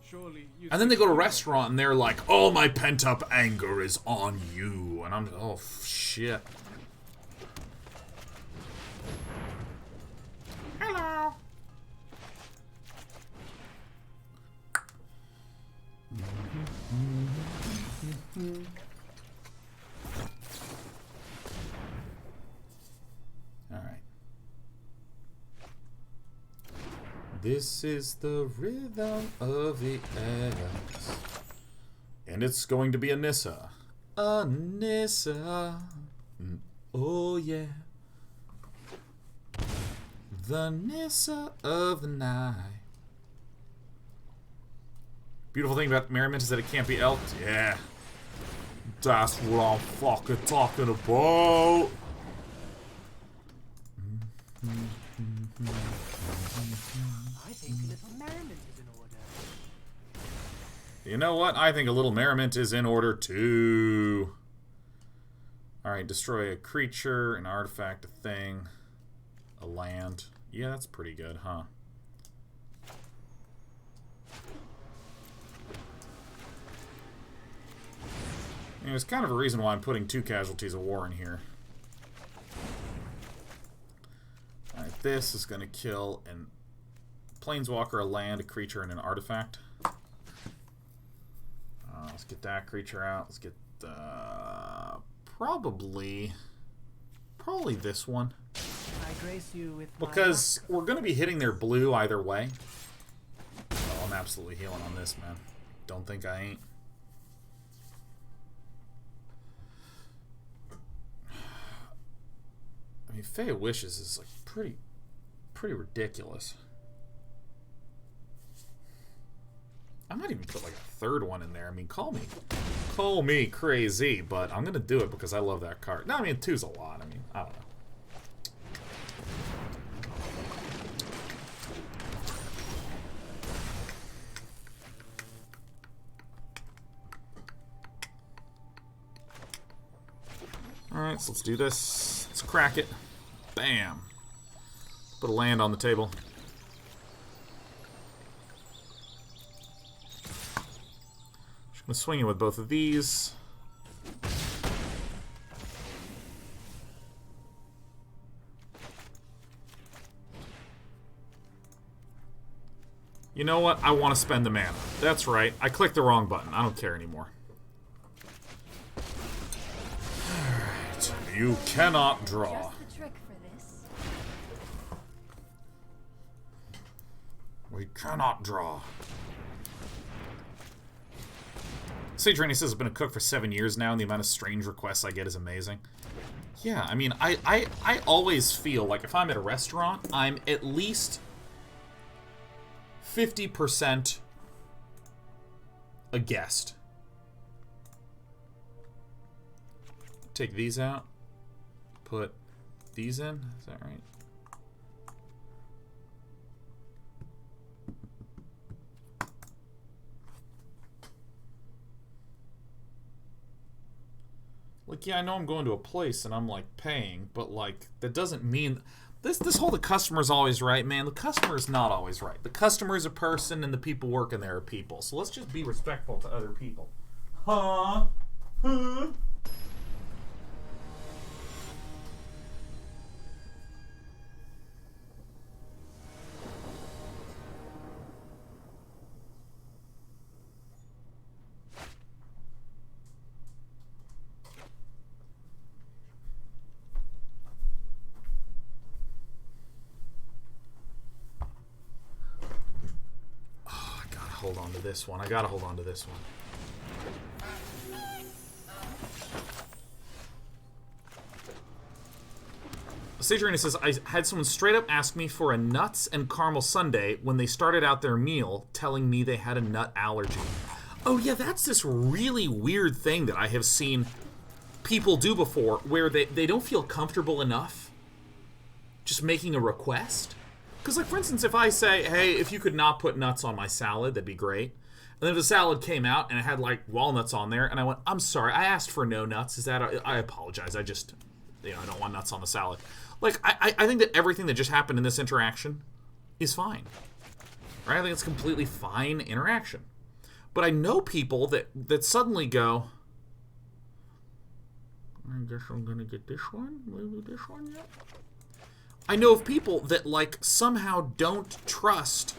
Surely you And then they go to a restaurant and they're like, oh, my pent-up anger is on you. And I'm, oh, shit. Hello. Alright. This is the rhythm of the elves. And it's going to be a Nissa. A Nissa. Oh yeah. The Nissa of the night. Beautiful thing about Merriment is that it can't be elked. Yeah. That's what I'm fucking talking about. I think little Merriment is in order. You know what? I think a little Merriment is in order too. Alright, destroy a creature, an artifact, a thing, a land. Yeah, that's pretty good, huh? And there's kind of a reason why I'm putting 2 casualties of war in here. Alright, this is going to kill a planeswalker, a land, a creature, and an artifact. Let's get that creature out. Let's get probably this one. I grace you with Because we're going to be hitting their blue either way. Oh, I'm absolutely healing on this, man. Don't think I ain't. I mean, Fae of Wishes is like pretty ridiculous. I might even put like a 3rd one in there. I mean, call me crazy, but I'm gonna do it because I love that card. No, I mean 2's a lot. I mean, I don't know. Alright, so let's do this. Let's crack it. Bam. Put a land on the table. Just gonna swing it with both of these. You know what? I want to spend the mana. That's right. I clicked the wrong button. I don't care anymore. Alright. You cannot draw. Just the trick for this. We cannot draw. Sage Rainey says, I've been a cook for 7 years now, and the amount of strange requests I get is amazing. Yeah, I mean, I always feel like if I'm at a restaurant, I'm at least 50% a guest. Take these out. Put these in. Is that right? Like, yeah, I know I'm going to a place and I'm, like, paying, but, like, that doesn't mean... This whole the customer's always right, man. The customer is not always right. The customer is a person and the people working there are people. So let's just be respectful to other people. Huh? Huh? Hold on to this one. I gotta hold on to this one. Sage Arena says, I had someone straight up ask me for a nuts and caramel sundae when they started out their meal, telling me they had a nut allergy. Oh yeah, that's this really weird thing that I have seen people do before, where they don't feel comfortable enough just making a request. Because, like, for instance, if I say, hey, if you could not put nuts on my salad, that'd be great. And then the salad came out and it had, like, walnuts on there, and I went, I'm sorry, I asked for no nuts. Is that... I apologize. I just, you know, I don't want nuts on the salad. Like, I think that everything that just happened in this interaction is fine. Right? I think it's completely fine interaction. But I know people that suddenly go, I guess I'm going to get this one. Maybe this one yet? I know of people that, like, somehow don't trust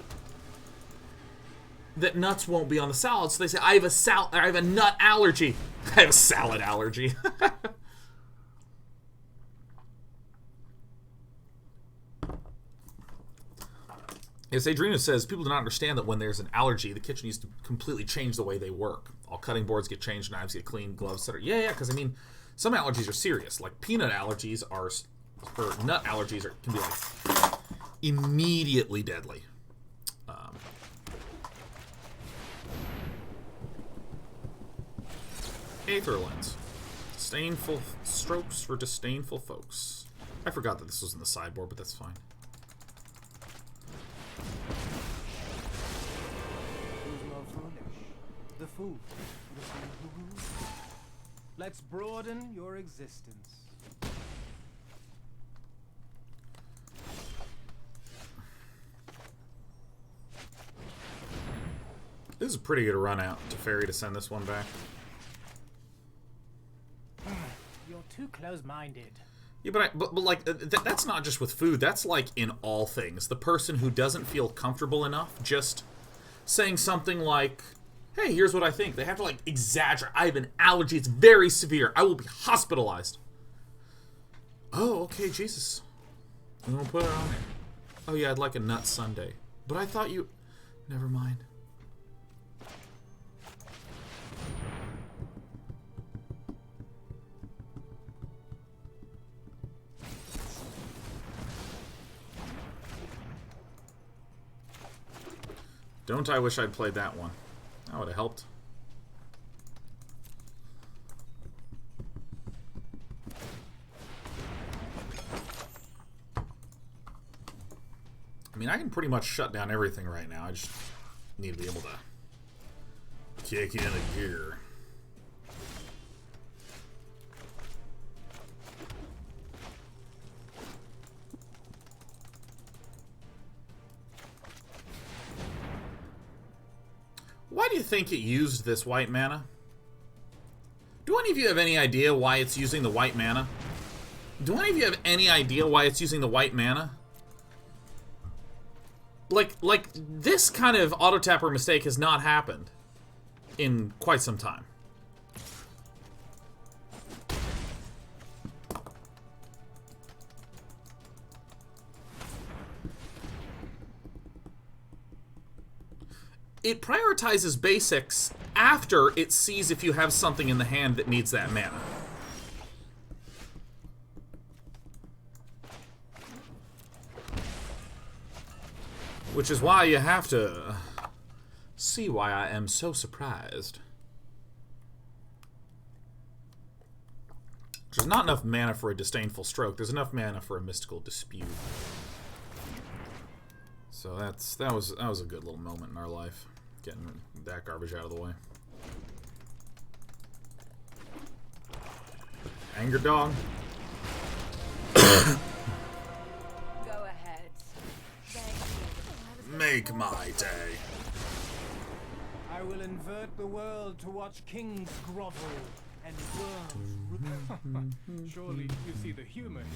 that nuts won't be on the salad, so they say, I have a nut allergy. I have a salad allergy. Yes, Adriana says, people do not understand that when there's an allergy, the kitchen needs to completely change the way they work. All cutting boards get changed, knives get cleaned, gloves, etc. Yeah, because, I mean, some allergies are serious. Like, peanut allergies are... or nut allergies can be like immediately deadly. Aether Lens. Disdainful strokes for disdainful folks. I forgot that this was in the sideboard, but that's fine. Who's more foolish? The fool. The fool who rules. Let's broaden your existence. This is a pretty good run out to Teferi to send this one back. You're too close-minded. Yeah, but like, that's not just with food. That's like in all things. The person who doesn't feel comfortable enough just saying something like, hey, here's what I think. They have to, like, exaggerate. I have an allergy. It's very severe. I will be hospitalized. Oh, okay, Jesus. I'm gonna put it on there. Oh, yeah, I'd like a nut sundae. But I thought you... Never mind. Don't I wish I'd played that one. That would have helped. I mean, I can pretty much shut down everything right now. I just need to be able to kick in a gear. Why do you think it used this white mana? Do any of you have any idea why it's using the white mana? Do any of you have any idea why it's using the white mana? Like this kind of auto-tapper mistake has not happened in quite some time. It prioritizes basics after it sees if you have something in the hand that needs that mana. Which is why you have to see why I am so surprised. There's not enough mana for a disdainful stroke. There's enough mana for a mystical dispute. So that was a good little moment in our life, getting that garbage out of the way. Anger dog. Go ahead. Make my day. I will invert the world to watch kings grovel and worlds. Surely you see the humor here.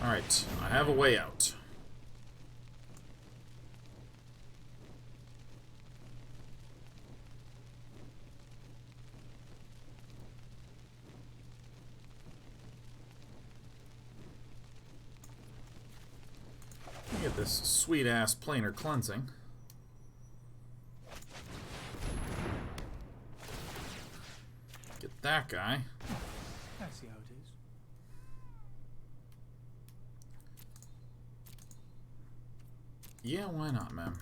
Alright, I have a way out. Get this sweet-ass planar cleansing. Get that guy. I see how it is. Yeah, why not, man?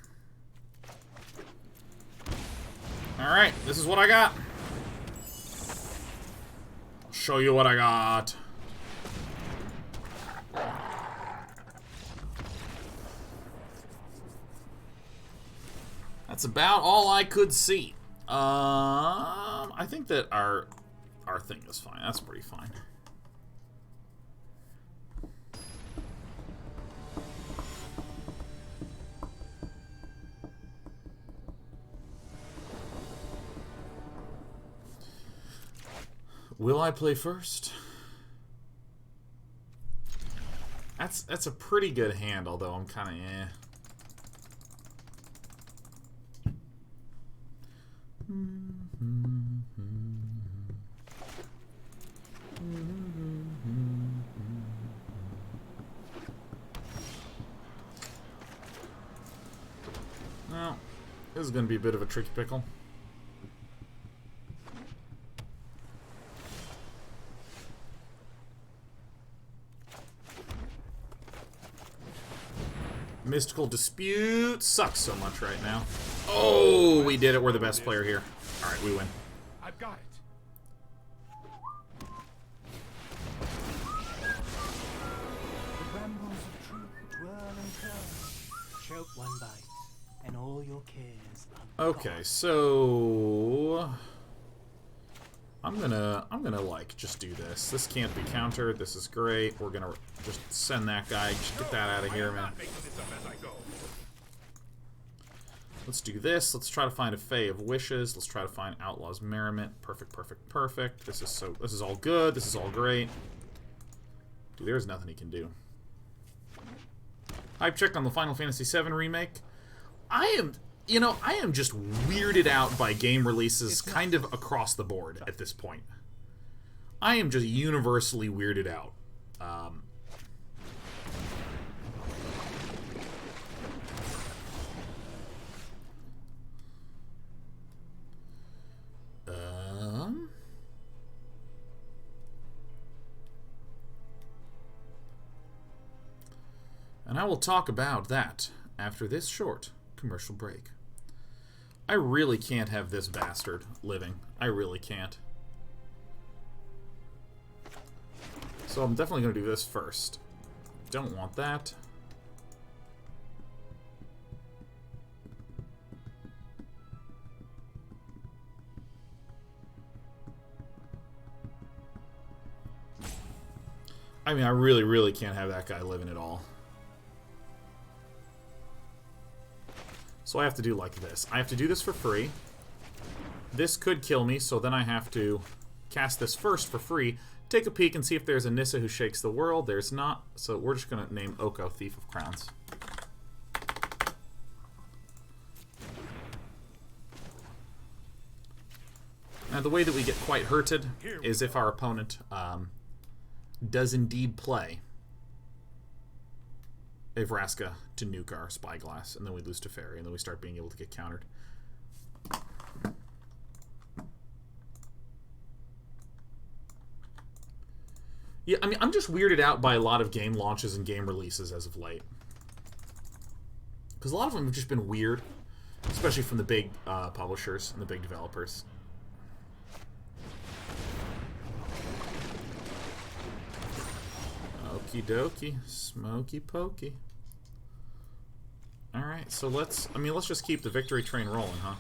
Alright, this is what I got. I'll show you what I got. That's about all I could see. I think that our thing is fine. That's pretty fine. Will I play first? That's a pretty good hand, although I'm kind of eh. Well, this is going to be a bit of a tricky pickle. Mystical Dispute sucks so much right now. Oh, we did it. We're the best player here. All right, we win. I've got it. The brambles of truth twirl and curl. Choke one bite, and all your cares are Okay, so I'm gonna like just do this. This can't be countered. This is great. We're gonna just send that guy. Just get that out of here, man. Not making this up as I go. Let's do this. Let's try to find a Fae of Wishes. Let's try to find Outlaws Merriment. Perfect, perfect, perfect. This is all good. This is all great. Dude, there's nothing he can do. Hype check on the Final Fantasy VII remake. I am just weirded out by game releases kind of across the board at this point. I am just universally weirded out. And I will talk about that after this short commercial break. I really can't have this bastard living. I really can't. So I'm definitely going to do this first. Don't want that. I mean, I really, really can't have that guy living at all. So I have to do like this. I have to do this for free. This could kill me, so then I have to cast this first for free. Take a peek and see if there's a Nissa who shakes the world. There's not, so we're just going to name Oko Thief of Crowns. Now the way that we get quite hurted is if our opponent does indeed play a Vraska to nuke our Spyglass, and then we lose Teferi, and then we start being able to get countered. Yeah, I mean, I'm just weirded out by a lot of game launches and game releases as of late. Because a lot of them have just been weird, especially from the big publishers and the big developers. Okie dokie, smoky pokey. Alright, so let's just keep the victory train rolling, huh?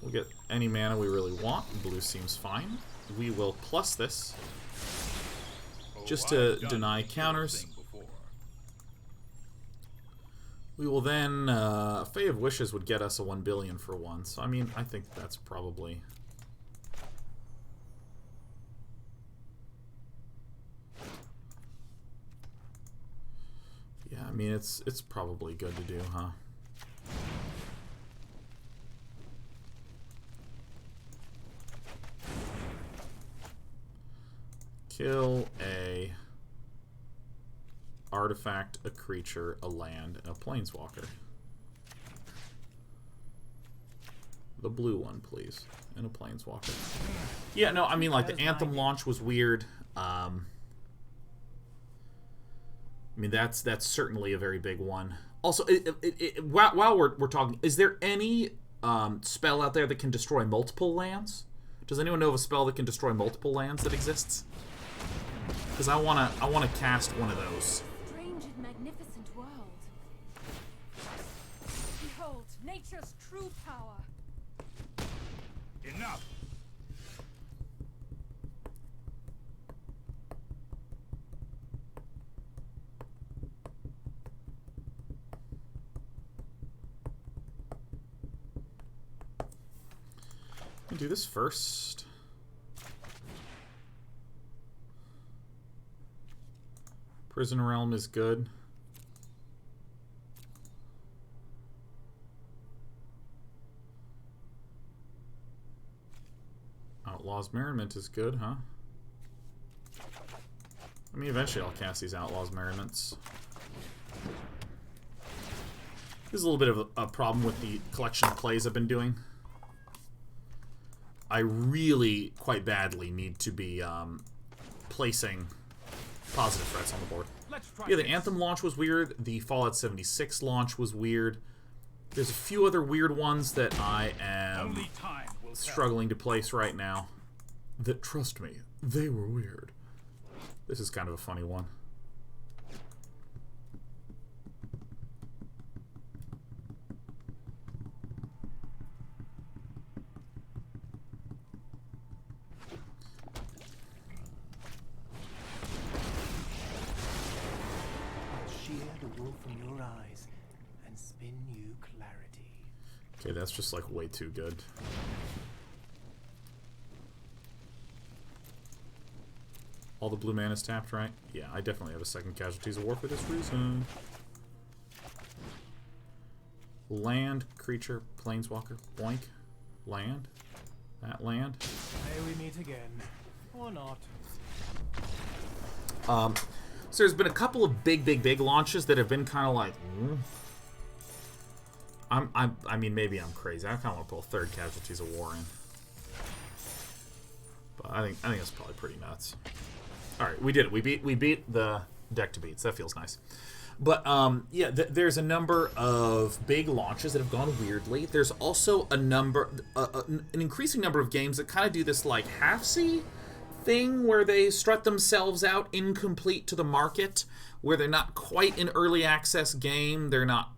We'll get any mana we really want. Blue seems fine. We will plus this, just to deny counters. We will then, Fae of Wishes would get us a 1 billion for one, so I mean, I think that's probably... Yeah, I mean, it's probably good to do, huh? Kill a artifact, a creature, a land, and a planeswalker. The blue one, please. And a planeswalker. Yeah, no, I mean, like, the Anthem launch was weird. I mean, that's certainly a very big one. Also, while we're talking, is there any spell out there that can destroy multiple lands? Does anyone know of a spell that can destroy multiple lands that exists? Because I wanna cast one of those. Strange and magnificent world. Behold, nature's true power. Enough. I'll do this first. Prison Realm is good. Outlaws Merriment is good, huh? I mean, eventually I'll cast these Outlaws Merriments. This is a little bit of a problem with the collection of plays I've been doing. I really, quite badly, need to be placing positive threats on the board. Let's try Yeah, the this. Anthem launch was weird. The Fallout 76 launch was weird. There's a few other weird ones that I am Only time will tell. struggling to place right now. That, trust me, they were weird. This is kind of a funny one. I'll shear the wool from your eyes and spin you clarity. Okay, that's just like way too good. All the blue mana is tapped, right? Yeah, I definitely have a second Casualties of War for this reason. Land, creature, planeswalker, boink, land, that land. May we meet again, or not. So there's been a couple of big launches that have been kind of like, I mean, maybe I'm crazy. I kind of want to pull a third Casualties of War in, but I think that's probably pretty nuts. All right, we did it. We beat the deck to beat. So that feels nice. But yeah, there's a number of big launches that have gone weirdly. There's also a number, an increasing number of games that kind of do this like half-see thing where they strut themselves out incomplete to the market, where they're not quite an early access game. They're not,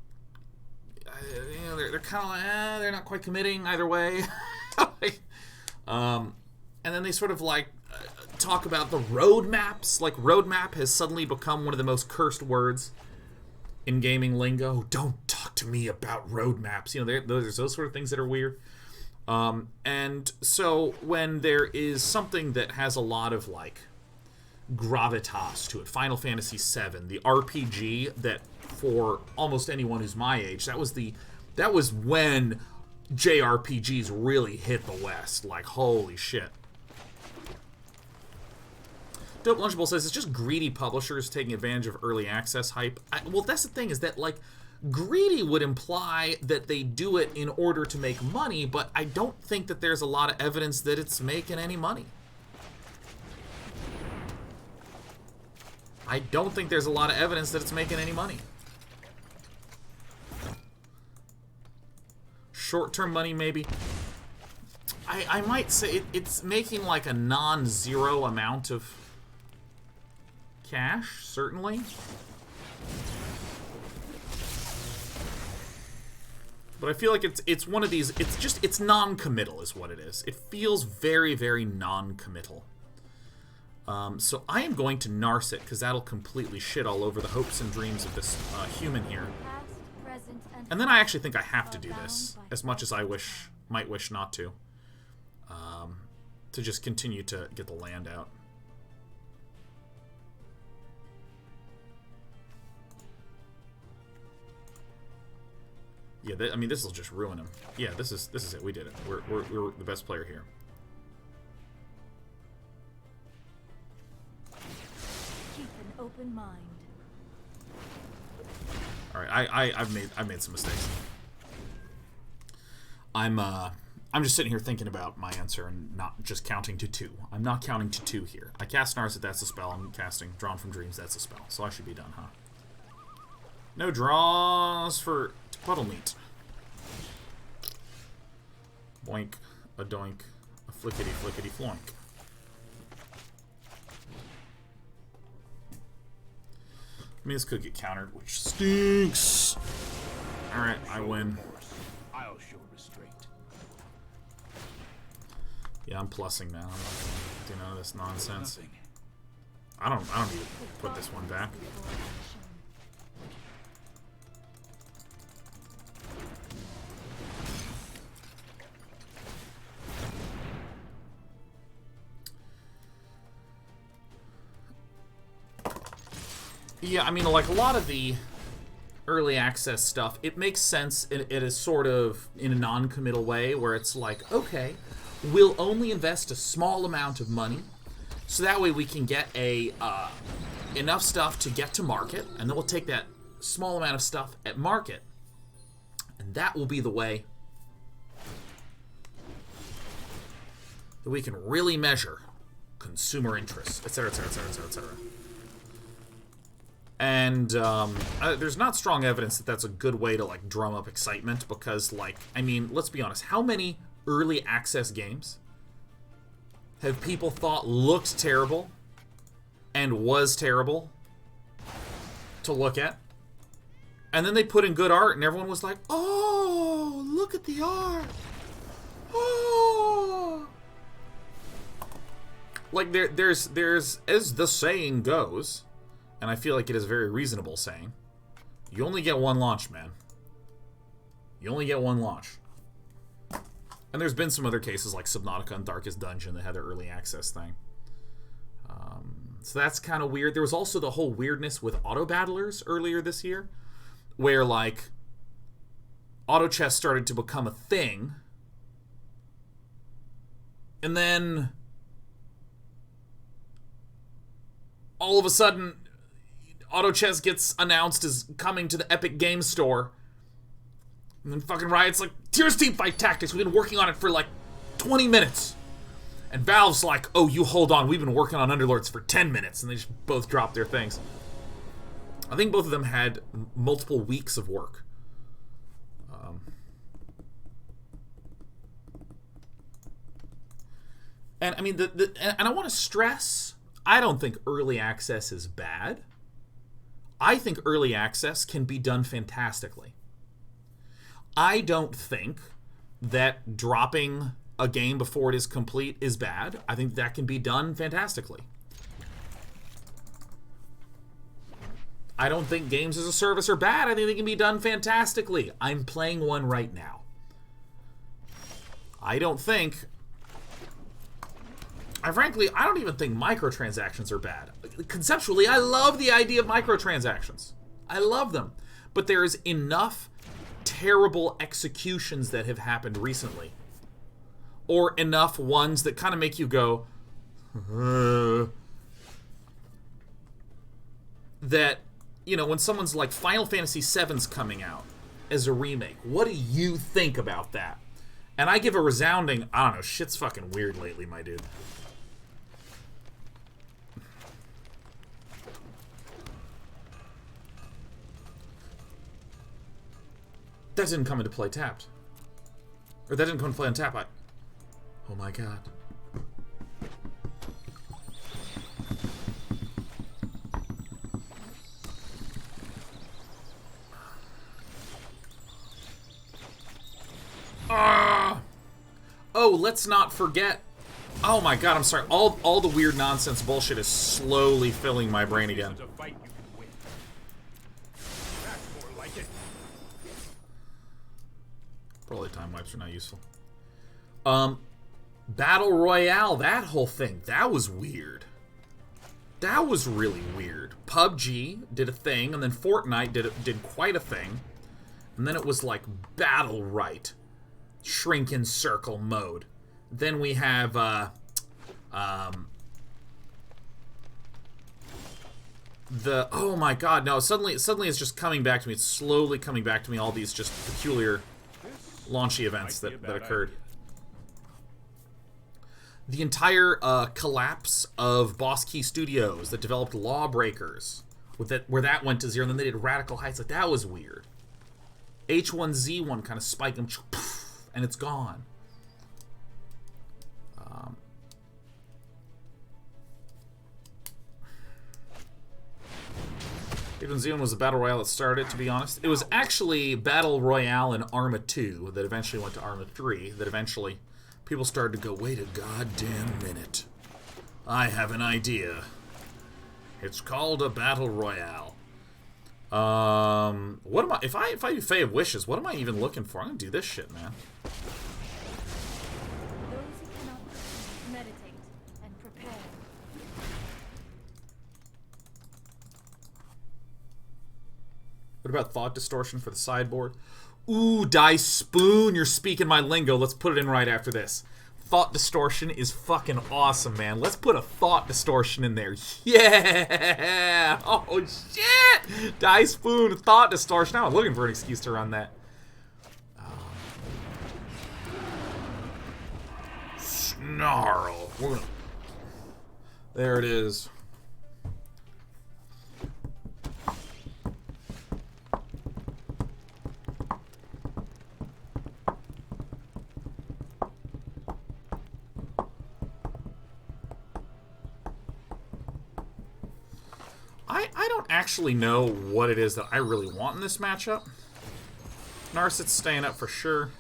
you know, they're kind of like, they're not quite committing either way. And then they sort of like talk about the roadmaps. Like, roadmap has suddenly become one of the most cursed words in gaming lingo. Don't talk to me about roadmaps. You know, there's those sort of things that are weird. And so when there is something that has a lot of like gravitas to it, Final Fantasy VII, the RPG that for almost anyone who's my age, that was when JRPGs really hit the West. Like, holy shit. Dope Lunchable says it's just greedy publishers taking advantage of early access hype. Well, that's the thing, is that like greedy would imply that they do it in order to make money, but I don't think that there's a lot of evidence that it's making any money. I don't think there's a lot of evidence that it's making any money. Short-term money, maybe. I might say it's making like a non-zero amount of cash, certainly. But I feel like it's one of these, it's non-committal is what it is. It feels very, very non-committal. So I am going to Narset, because that'll completely shit all over the hopes and dreams of this human here. And then I actually think I have to do this, as much as I might wish not to just continue to get the land out. Yeah, I mean, this will just ruin him. Yeah, this is it. We did it. We're the best player here. Keep an open mind. All right, I've made some mistakes. I'm just sitting here thinking about my answer and not just counting to 2. I'm not counting to 2 here. I cast Narset, that's a spell. I'm casting Drawn from Dreams, that's a spell. So I should be done, huh? No draws for Puddle Meat. Boink, a doink, a flickety flickety floink. I mean, this could get countered, which stinks. Alright, I win. I'll show restraint. Yeah, I'm plussing now. I'm not gonna do none of this nonsense. I don't need to put this one back. Yeah, I mean, like, a lot of the early access stuff, it makes sense. It is sort of in a non-committal way, where it's like, okay, we'll only invest a small amount of money, so that way we can get enough stuff to get to market, and then we'll take that small amount of stuff at market, and that will be the way that we can really measure consumer interest, etc., etc., etc., etc. And there's not strong evidence that that's a good way to, like, drum up excitement because, like, I mean, let's be honest. How many early access games have people thought looked terrible and was terrible to look at? And then they put in good art and everyone was like, oh, look at the art. Oh. Like, there's, as the saying goes, and I feel like it is a very reasonable saying, you only get one launch, man. You only get one launch. And there's been some other cases like Subnautica and Darkest Dungeon that had their early access thing. So that's kind of weird. There was also the whole weirdness with auto battlers earlier this year, where, like, auto chess started to become a thing, and then all of a sudden auto chess gets announced as coming to the Epic Games Store, and then fucking Riot's like, here's Teamfight Tactics, we've been working on it for like 20 minutes. And Valve's like, oh, you hold on, we've been working on Underlords for 10 minutes. And they just both dropped their things. I think both of them had multiple weeks of work. And I mean, and I want to stress, I don't think early access is bad. I think early access can be done fantastically. I don't think that dropping a game before it is complete is bad. I think that can be done fantastically. I don't think games as a service are bad. I think they can be done fantastically. I'm playing one right now. I don't think... I don't even think microtransactions are bad. Conceptually, I love the idea of microtransactions. I love them. But there is enough terrible executions that have happened recently, or enough ones that kind of make you go, that, you know, when someone's like, Final Fantasy VII's coming out as a remake, what do you think about that? And I give a resounding, I don't know, shit's fucking weird lately, my dude. That didn't come into play tapped. Or that didn't come into play untap. Oh my god. Oh, let's not forget. Oh my god, I'm sorry. All the weird nonsense bullshit is slowly filling my brain again. Probably time wipes are not useful. Battle Royale, that whole thing, that was weird. That was really weird. PUBG did a thing, and then Fortnite did quite a thing. And then it was like Battle Right, Shrink and Circle mode. Then we have oh my god, no, suddenly it's just coming back to me. It's slowly coming back to me, all these just peculiar launchy events that occurred. The entire collapse of Boss Key Studios that developed Lawbreakers, where that went to zero, and then they did Radical Heights. Like, that was weird. H1Z1 kind of spiked them, and it's gone. H1Z1 was the Battle Royale that started it, to be honest. It was actually Battle Royale in Arma 2 that eventually went to Arma 3, that eventually people started to go, wait a goddamn minute. I have an idea. It's called a Battle Royale. What am I... If I do Fae of Wishes, what am I even looking for? I'm gonna do this shit, man. Those who cannot meditate and prepare. What about Thought Distortion for the sideboard? Ooh, Dice Spoon, you're speaking my lingo. Let's put it in right after this. Thought Distortion is fucking awesome, man. Let's put a Thought Distortion in there. Yeah! Oh, shit! Dice Spoon, Thought Distortion. Now I'm looking for an excuse to run that. Snarl. There it is. actually know what it is that I really want in this matchup. Narset's staying up for sure.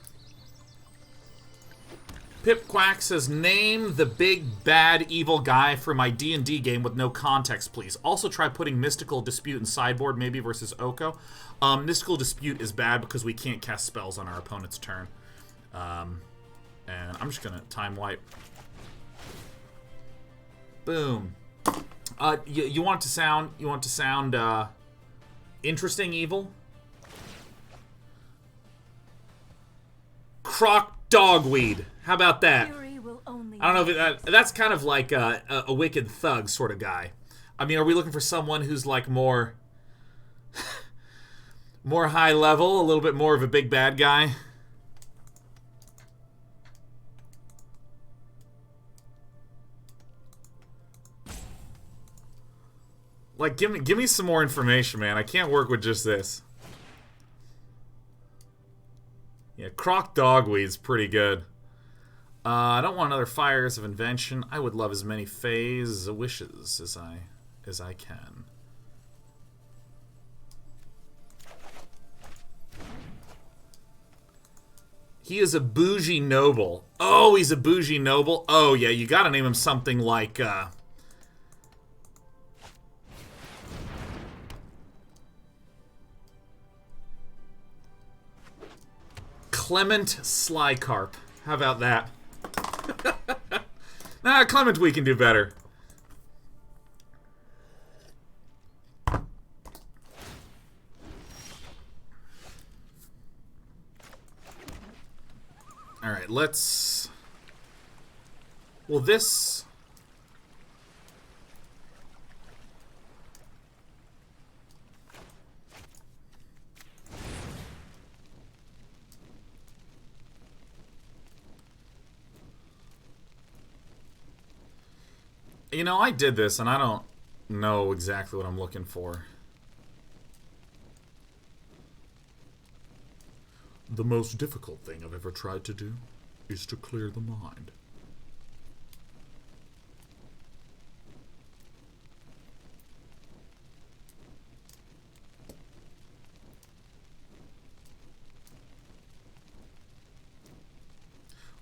Pip Quack says, name the big, bad, evil guy for my D&D game with no context, please. Also try putting Mystical Dispute in sideboard, maybe versus Oko. Mystical Dispute is bad because we can't cast spells on our opponent's turn. And I'm just going to time wipe. Boom. You want it to sound interesting evil? Croc Dogweed. How about that? I don't know if that's kind of like a wicked thug sort of guy. I mean, are we looking for someone who's like more more high level, a little bit more of a big bad guy? Like, give me some more information, man. I can't work with just this. Yeah, Croc Dogweed's pretty good. I don't want another Fires of Invention. I would love as many Fae of Wishes as I can. He is a bougie noble. Oh, he's a bougie noble. Oh, yeah, you gotta name him something like, Clement Slycarp. How about that? Nah, Clement we can do better. Alright, let's... Well, this... You know, I did this, and I don't know exactly what I'm looking for. The most difficult thing I've ever tried to do is to clear the mind.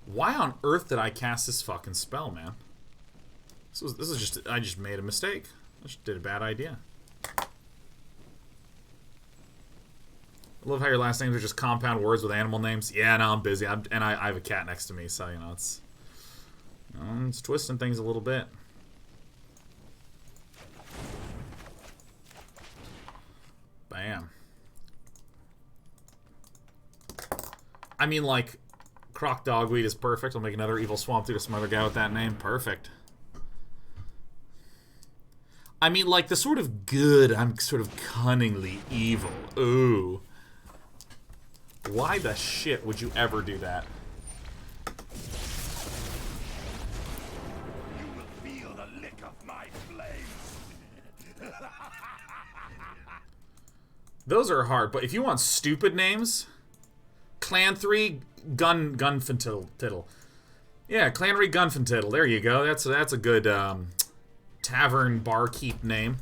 Why on earth did I cast this fucking spell, man? This is just, I just made a mistake. I just did a bad idea. I love how your last names are just compound words with animal names. Yeah, no, I'm busy. I have a cat next to me, so, you know, it's twisting things a little bit. Bam. I mean, like, Croc Dogweed is perfect. I'll make another Evil Swamp Through to some other guy with that name. Perfect. I mean, like, the sort of good, I'm sort of cunningly evil. Ooh. Why the shit would you ever do that? You will feel the lick of my blade. Those are hard, but if you want stupid names, Clan 3 Gunfantittle. Yeah, Clan 3 Gunfantittle. There you go. That's a good tavern barkeep name.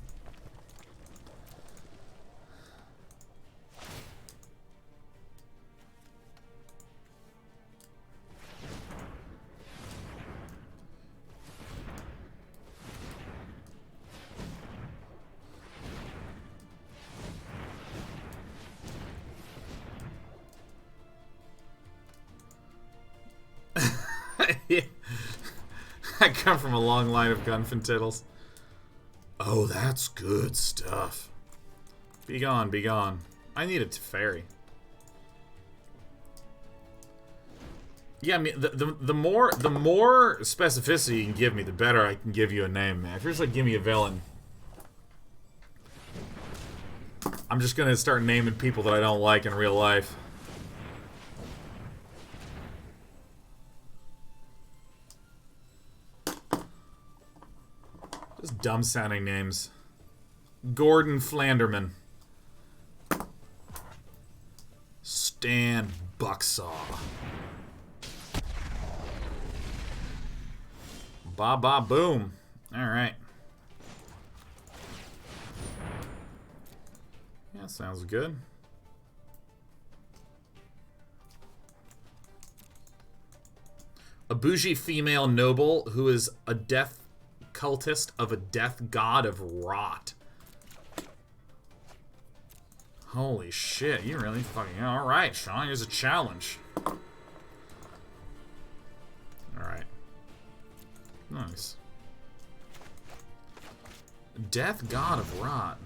Yeah. I come from a long line of Gunfantittles. Oh, that's good stuff. Be gone, be gone. I need a Teferi. Yeah, I mean, the more specificity you can give me, the better I can give you a name, man. If you're just like, give me a villain, I'm just gonna start naming people that I don't like in real life. Just dumb-sounding names. Gordon Flanderman. Stan Bucksaw. Ba-ba-boom. Alright. sounds good. A bougie female noble who is a death cultist of a death god of rot. Holy shit, you really fucking... Alright, Sean, here's a challenge. Alright. Nice. Death god of rot.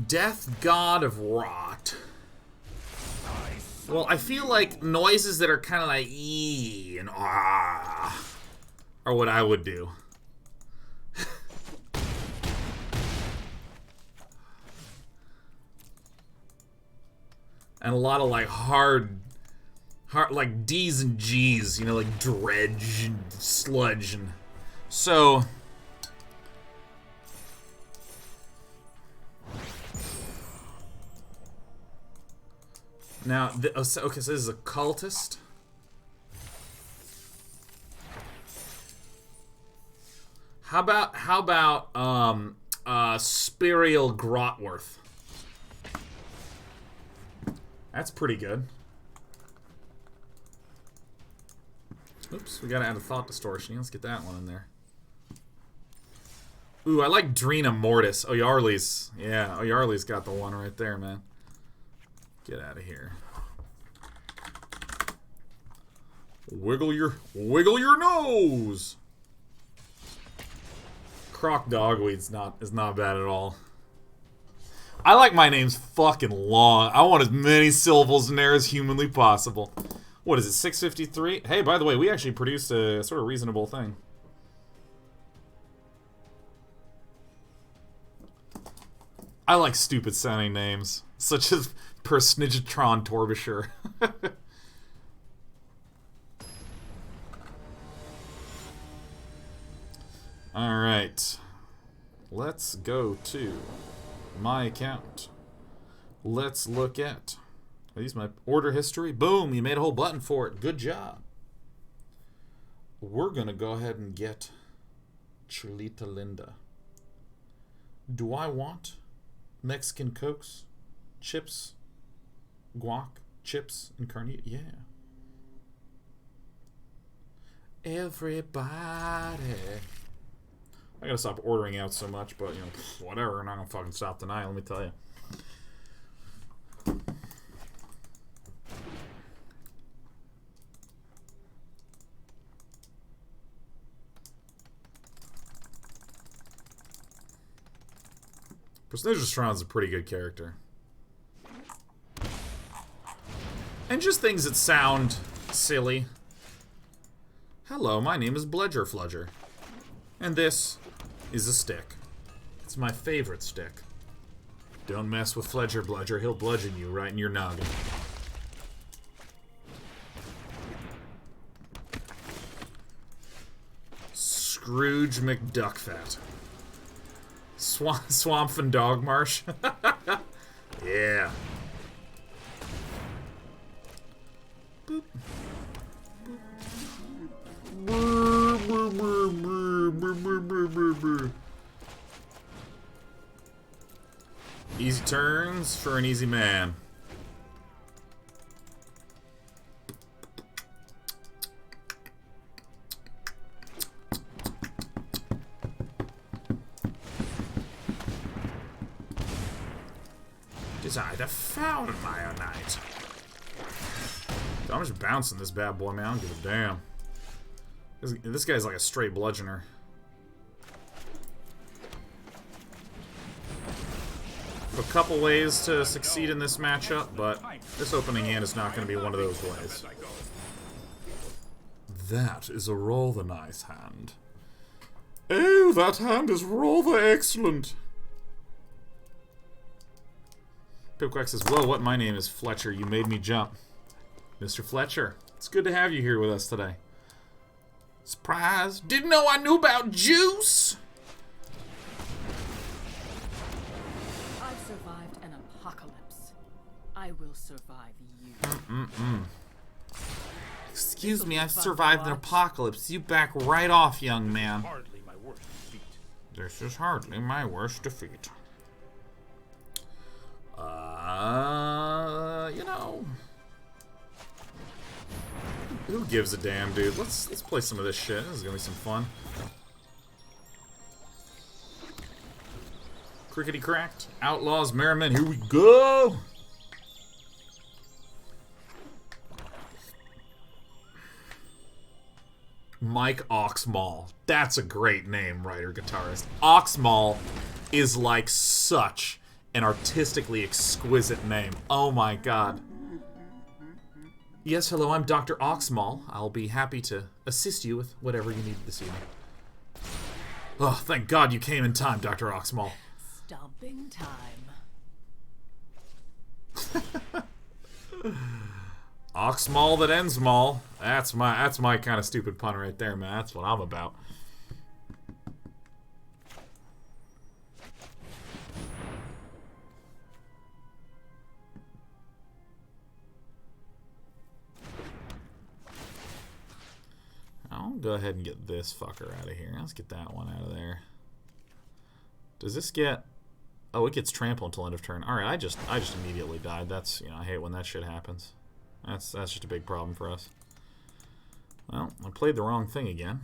Death God of Rot. Well, I feel like noises that are kind of like ee and ah are what I would do. And a lot of like hard like D's and G's, you know, like dredge and sludge and so. Now, okay, so this is a cultist. How about Spirial Grotworth? That's pretty good. Oops, we gotta add a thought distortion. Let's get that one in there. Ooh, I like Drina Mortis. Oyarli's. Yeah, Oyarli's got the one right there, man. Get out of here. Wiggle your nose. Croc Dogweed is not bad at all. I like my names fucking long. I want as many syllables in there as humanly possible. What is it, 653? Hey, by the way, we actually produced a sort of reasonable thing. I like stupid sounding names, such as Persnigitron Torbisher. Alright. Let's go to my account. Let's look at... Are these my order history? Boom! You made a whole button for it. Good job. We're gonna go ahead and get Cholita Linda. Do I want Mexican Cokes? Chips? Guac? Chips? And carnita? Yeah. Everybody. I gotta stop ordering out so much, but, you know, whatever. I'm not gonna fucking stop tonight, let me tell you. Persnigitron's a pretty good character. And just things that sound silly. Hello, my name is Bledger Fludger. And this is a stick. It's my favorite stick. Don't mess with Fledger Bludger, he'll bludgeon you right in your noggin. Scrooge McDuckfat. Swamp and Dogmarsh. Yeah. Boop. Easy turns for an easy man. Desire the fountain, my knight. I'm just bouncing this bad boy, man. I don't give a damn. This guy's like a straight bludgeoner. A couple ways to succeed in this matchup, but this opening hand is not going to be one of those ways. That is a rather nice hand. Oh, that hand is rather excellent. Pipquack says, whoa, what? My name is Fletcher. You made me jump. Mr. Fletcher, it's good to have you here with us today. Surprise! Didn't know I knew about juice! I've survived an apocalypse. I will survive you. Excuse me, I've survived an apocalypse. You back right off, young man. Hardly my worst defeat. This is hardly my worst defeat. You know, who gives a damn, dude? Let's play some of this shit. This is gonna be some fun. Crickety cracked. Outlaws Merriment. Here we go. Mike Oxmall. That's a great name, writer, guitarist. Oxmall is like such an artistically exquisite name. Oh my god. Yes, hello, I'm Dr. Oxmall. I'll be happy to assist you with whatever you need this evening. Oh, thank God you came in time, Dr. Oxmall. Stomping time. Oxmall that ends mall. That's my kind of stupid pun right there, man. That's what I'm about. I'll go ahead and get this fucker out of here. Let's get that one out of there. Does this get... Oh, it gets trample until end of turn. Alright, I just immediately died. That's, you know, I hate when that shit happens. That's just a big problem for us. Well, I played the wrong thing again.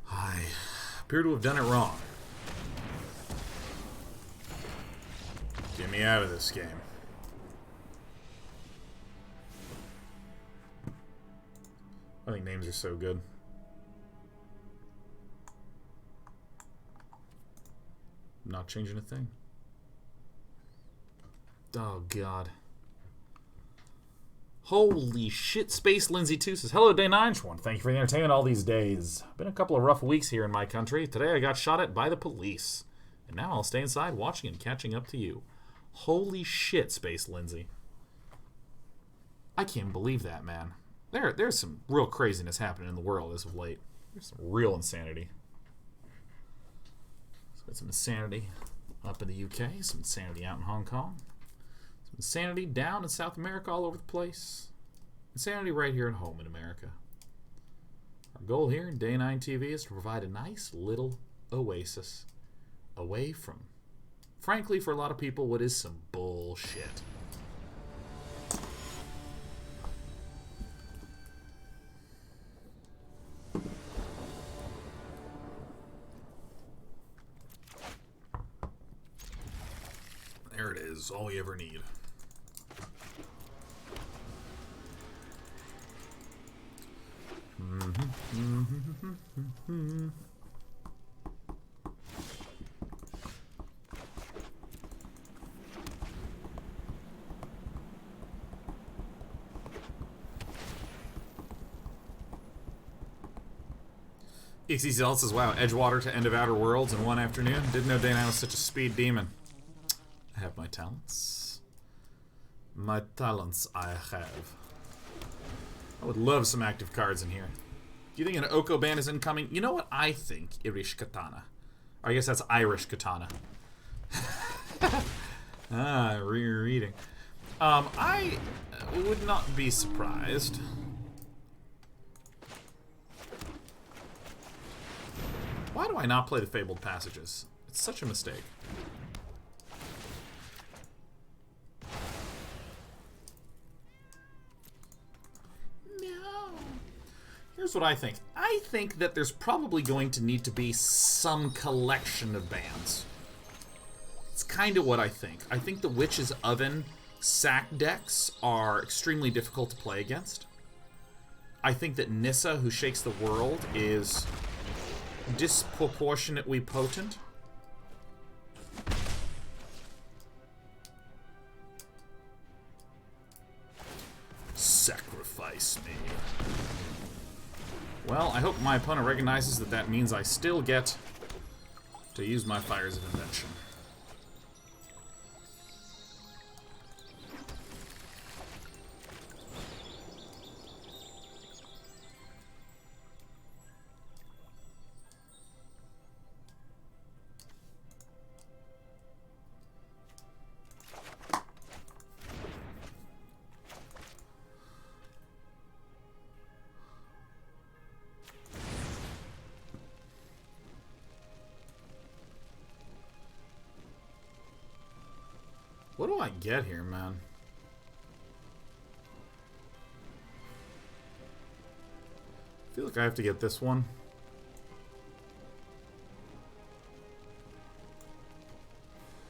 I appear to have done it wrong. Get me out of this game. I think names are so good. Not changing a thing. Oh, God. Holy shit. Space Lindsay 2 says, hello, Day 9. Thank you for the entertainment all these days. Been a couple of rough weeks here in my country. Today I got shot at by the police. And now I'll stay inside watching and catching up to you. Holy shit, Space Lindsay. I can't believe that, man. There's some real craziness happening in the world as of late. There's some real insanity. So got some insanity up in the UK, some insanity out in Hong Kong, some insanity down in South America all over the place, insanity right here at home in America. Our goal here in Day 9 TV is to provide a nice little oasis away from, frankly, for a lot of people, what is some bullshit. There it is, all we ever need. XCZL says, wow, Edgewater to End of Outer Worlds in one afternoon. Didn't know Dana was such a speed demon. I have my talents. My talents I have. I would love some active cards in here. Do you think an Oko ban is incoming? You know what I think? Irish Katana. Or I guess that's Irish Katana. Rereading. I would not be surprised. Why do I not play the Fabled Passages? It's such a mistake. No. Here's what I think. I think that there's probably going to need to be some collection of bans. It's kind of what I think. I think the Witch's Oven sack decks are extremely difficult to play against. I think that Nissa, who shakes the world, is disproportionately potent. Sacrifice me. Well, I hope my opponent recognizes that that means I still get to use my Fires of Invention. What do I get here, man? I feel like I have to get this one.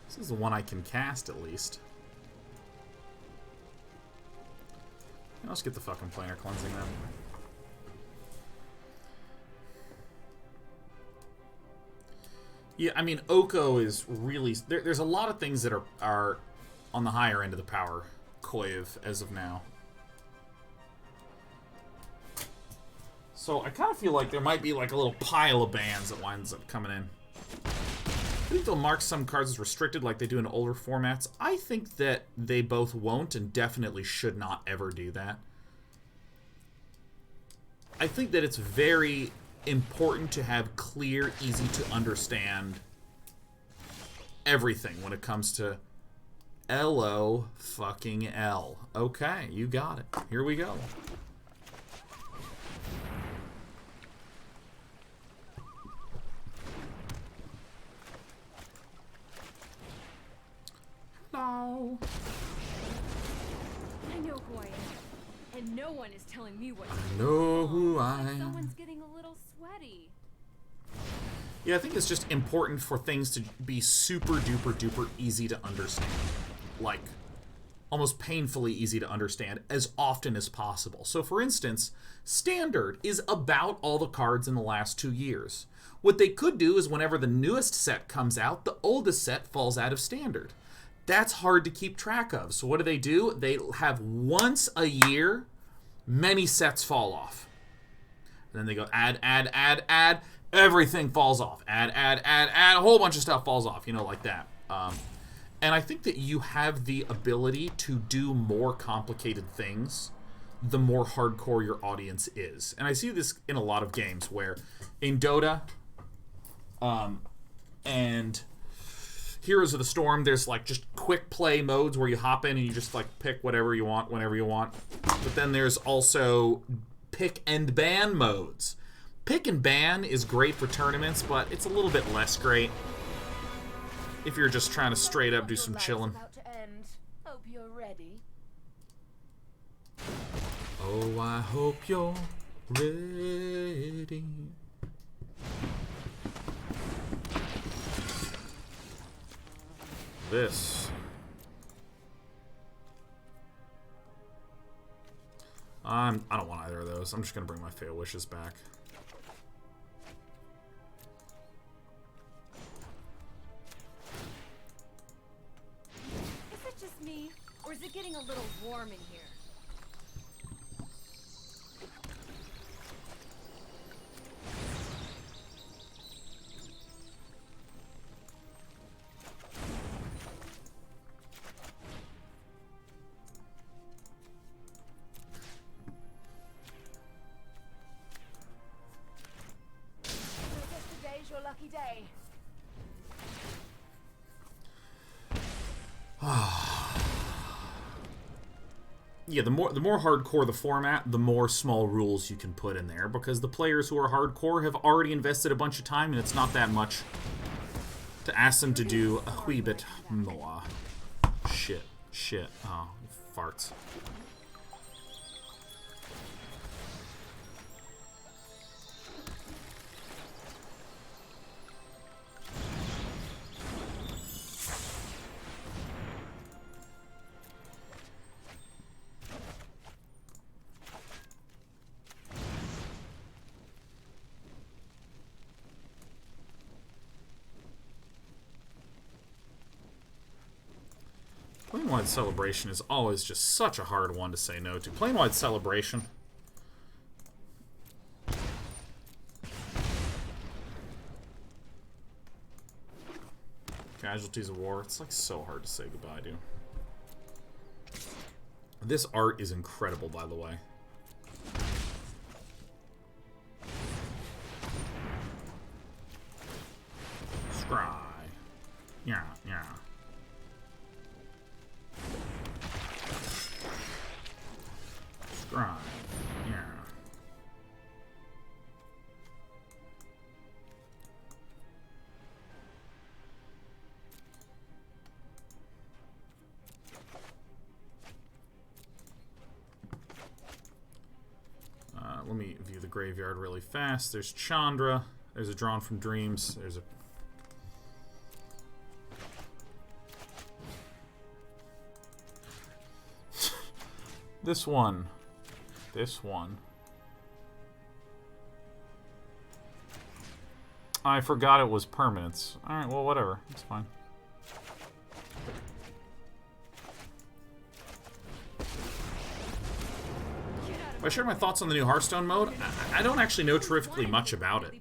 This is the one I can cast, at least. I'll just get the fucking planar cleansing then. Yeah, I mean, Oko is really... There's a lot of things that are on the higher end of the power coiv as of now. So I kind of feel like there might be like a little pile of bans that winds up coming in. I think they'll mark some cards as restricted like they do in older formats. I think that they both won't and definitely should not ever do that. I think that it's very important to have clear, easy to understand everything when it comes to L-O-fucking-L. Okay, you got it. Here we go. Hello. I know who I am. And no one is telling me what to I do. know who I am. Someone's getting a little sweaty. Yeah, I think it's just important for things to be super duper duper easy to understand. Like, almost painfully easy to understand as often as possible. So for instance, Standard is about all the cards in the last 2 years. What they could do is whenever the newest set comes out, the oldest set falls out of Standard. That's hard to keep track of. So what do? They have once a year, many sets fall off. And then they go add, everything falls off. Add, a whole bunch of stuff falls off, you know, like that. And I think that you have the ability to do more complicated things the more hardcore your audience is. And I see this in a lot of games where in Dota and Heroes of the Storm, there's like just quick play modes where you hop in and you just like pick whatever you want whenever you want. But then there's also pick and ban modes. Pick and ban is great for tournaments, but it's a little bit less great if you're just trying to straight up do some chilling. Hope you're ready. Oh, I hope you're ready. This. I don't want either of those. I'm just gonna bring my Fae of Wishes back. Is it just me, or is it getting a little warm in here? Your lucky day. Yeah, the more hardcore the format, the more small rules you can put in there, because the players who are hardcore have already invested a bunch of time, and it's not that much to ask them to do a wee bit more. Shit. Oh, farts. Planewide Celebration is always just such a hard one to say no to. Planewide Celebration. Casualties of War. It's like so hard to say goodbye to. This art is incredible, by the way. Scry. Yeah. Scry. Yeah. graveyard really fast. There's Chandra. There's a Drawn from Dreams. There's a... This one. This one. I forgot it was permanents. Alright, well, whatever. It's fine. I shared my thoughts on the new Hearthstone mode. I don't actually know terrifically much about it.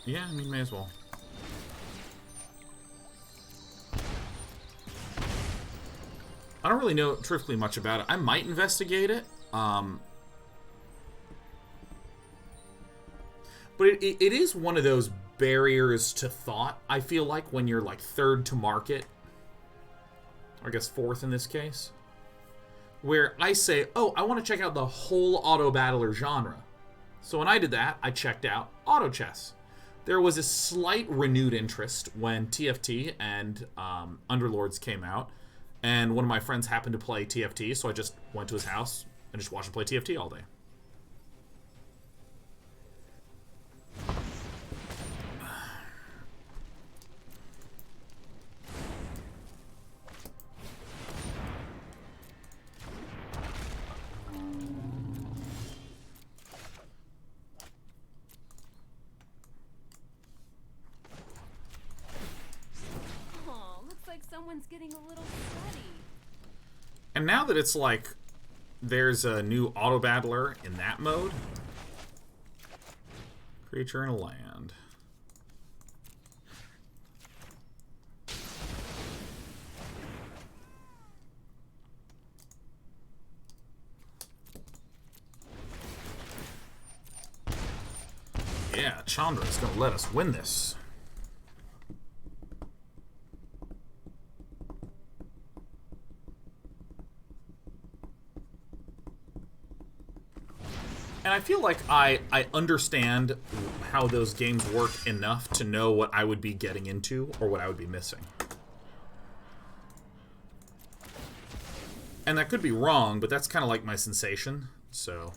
Yeah, I mean, may as well. I don't really know terrifically much about it. I might investigate it. But it is one of those barriers to thought, I feel like, when you're like third to market, or I guess fourth in this case, where I say, oh, I want to check out the whole auto battler genre. So when I did that, I checked out auto chess. There was a slight renewed interest when TFT and Underlords came out, and one of my friends happened to play TFT, so I just went to his house and just watched him play TFT all day. Someone's getting a little sweaty. And now that it's like there's a new auto battler in that mode, creature in a land. Yeah, Chandra is going to let us win this. And I feel like I understand how those games work enough to know what I would be getting into or what I would be missing. And that could be wrong, but that's kind of like my sensation, so...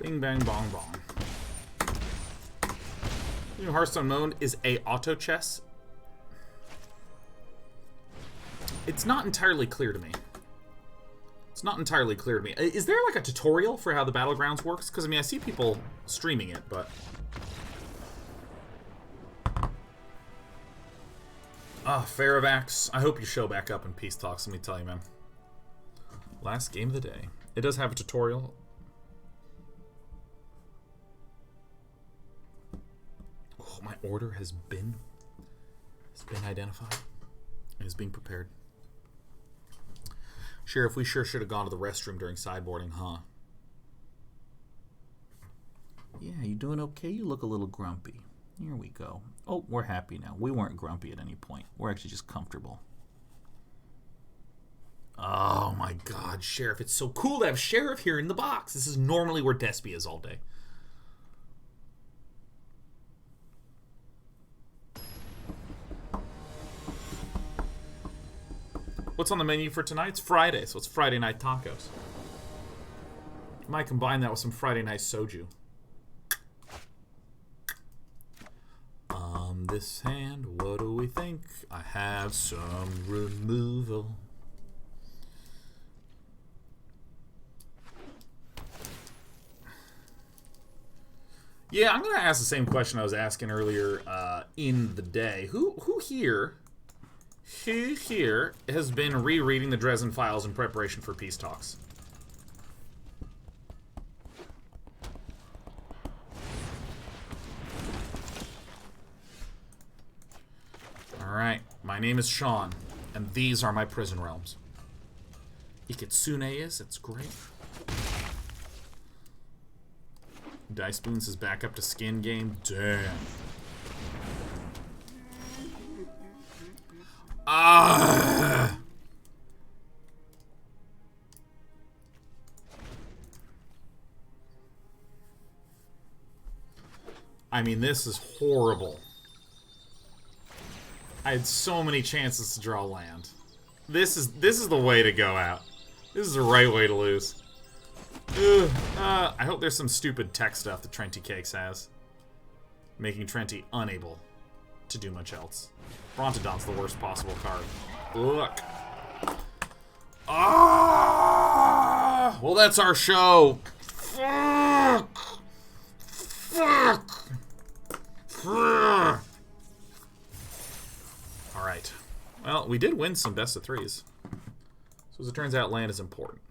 Bing, bang, bong, bong. New Hearthstone mode is a auto chess. It's not entirely clear to me. It's not entirely clear to me. Is there like a tutorial for how the Battlegrounds works? Because I mean, I see people streaming it, but... Ah, Faravax. I hope you show back up in Peace Talks, let me tell you, man. Last game of the day. It does have a tutorial. Oh, my order has been identified. It is being prepared. Sheriff, we sure should have gone to the restroom during sideboarding, huh? Yeah, you doing okay? You look a little grumpy. Here we go. Oh, we're happy now. We weren't grumpy at any point. We're actually just comfortable. Oh my god, Sheriff. It's so cool to have Sheriff here in the box. This is normally where Despy is all day. What's on the menu for tonight? It's Friday, so it's Friday night tacos. Might combine that with some Friday night soju. This hand, what do we think? I have some removal. Yeah, I'm gonna ask the same question I was asking earlier in the day. Who here has been rereading the Dresden Files in preparation for Peace Talks? Alright, my name is Sean, and these are my prison realms. Ikitsune is, it's great. Dice Spoons is back up to skin game. Damn. Ah! I mean, this is horrible. I had so many chances to draw land. This is the way to go out. This is the right way to lose. Ugh. I hope there's some stupid tech stuff that Trenty Cakes has, making Trenty unable to do much else. Brontodon's the worst possible card. Look. Ah! Well, that's our show. Fuck. Fuck. Fuck. All right. Well, we did win some best of threes. So as it turns out, land is important.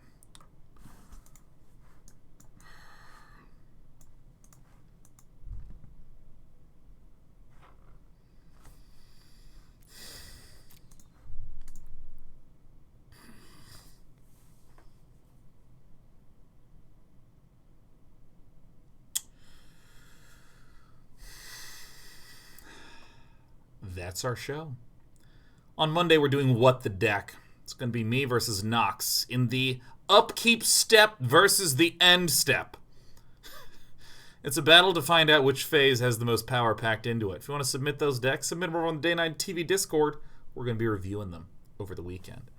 That's our show. On Monday, we're doing What the Deck. It's going to be me versus Nox in the upkeep step versus the end step. It's a battle to find out which phase has the most power packed into it. If you want to submit those decks, submit them over on the Day 9 TV Discord. We're going to be reviewing them over the weekend.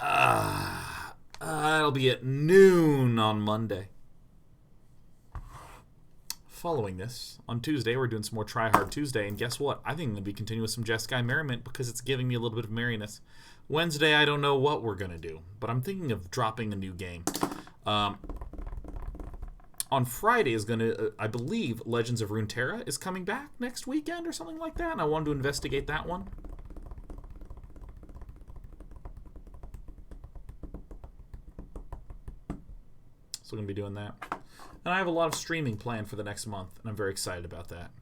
It'll be at noon on Monday. Following this, on Tuesday, we're doing some more Try Hard Tuesday, and guess what? I think I'm going to be continuing with some Jeskai Merriment because it's giving me a little bit of merriness. Wednesday, I don't know what we're going to do, but I'm thinking of dropping a new game. On Friday is going to, I believe, Legends of Runeterra is coming back next weekend or something like that, and I wanted to investigate that one. So we're going to be doing that. And I have a lot of streaming planned for the next month, and I'm very excited about that.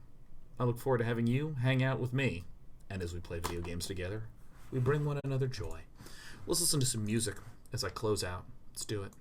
I look forward to having you hang out with me. And as we play video games together, we bring one another joy. Let's listen to some music as I close out. Let's do it.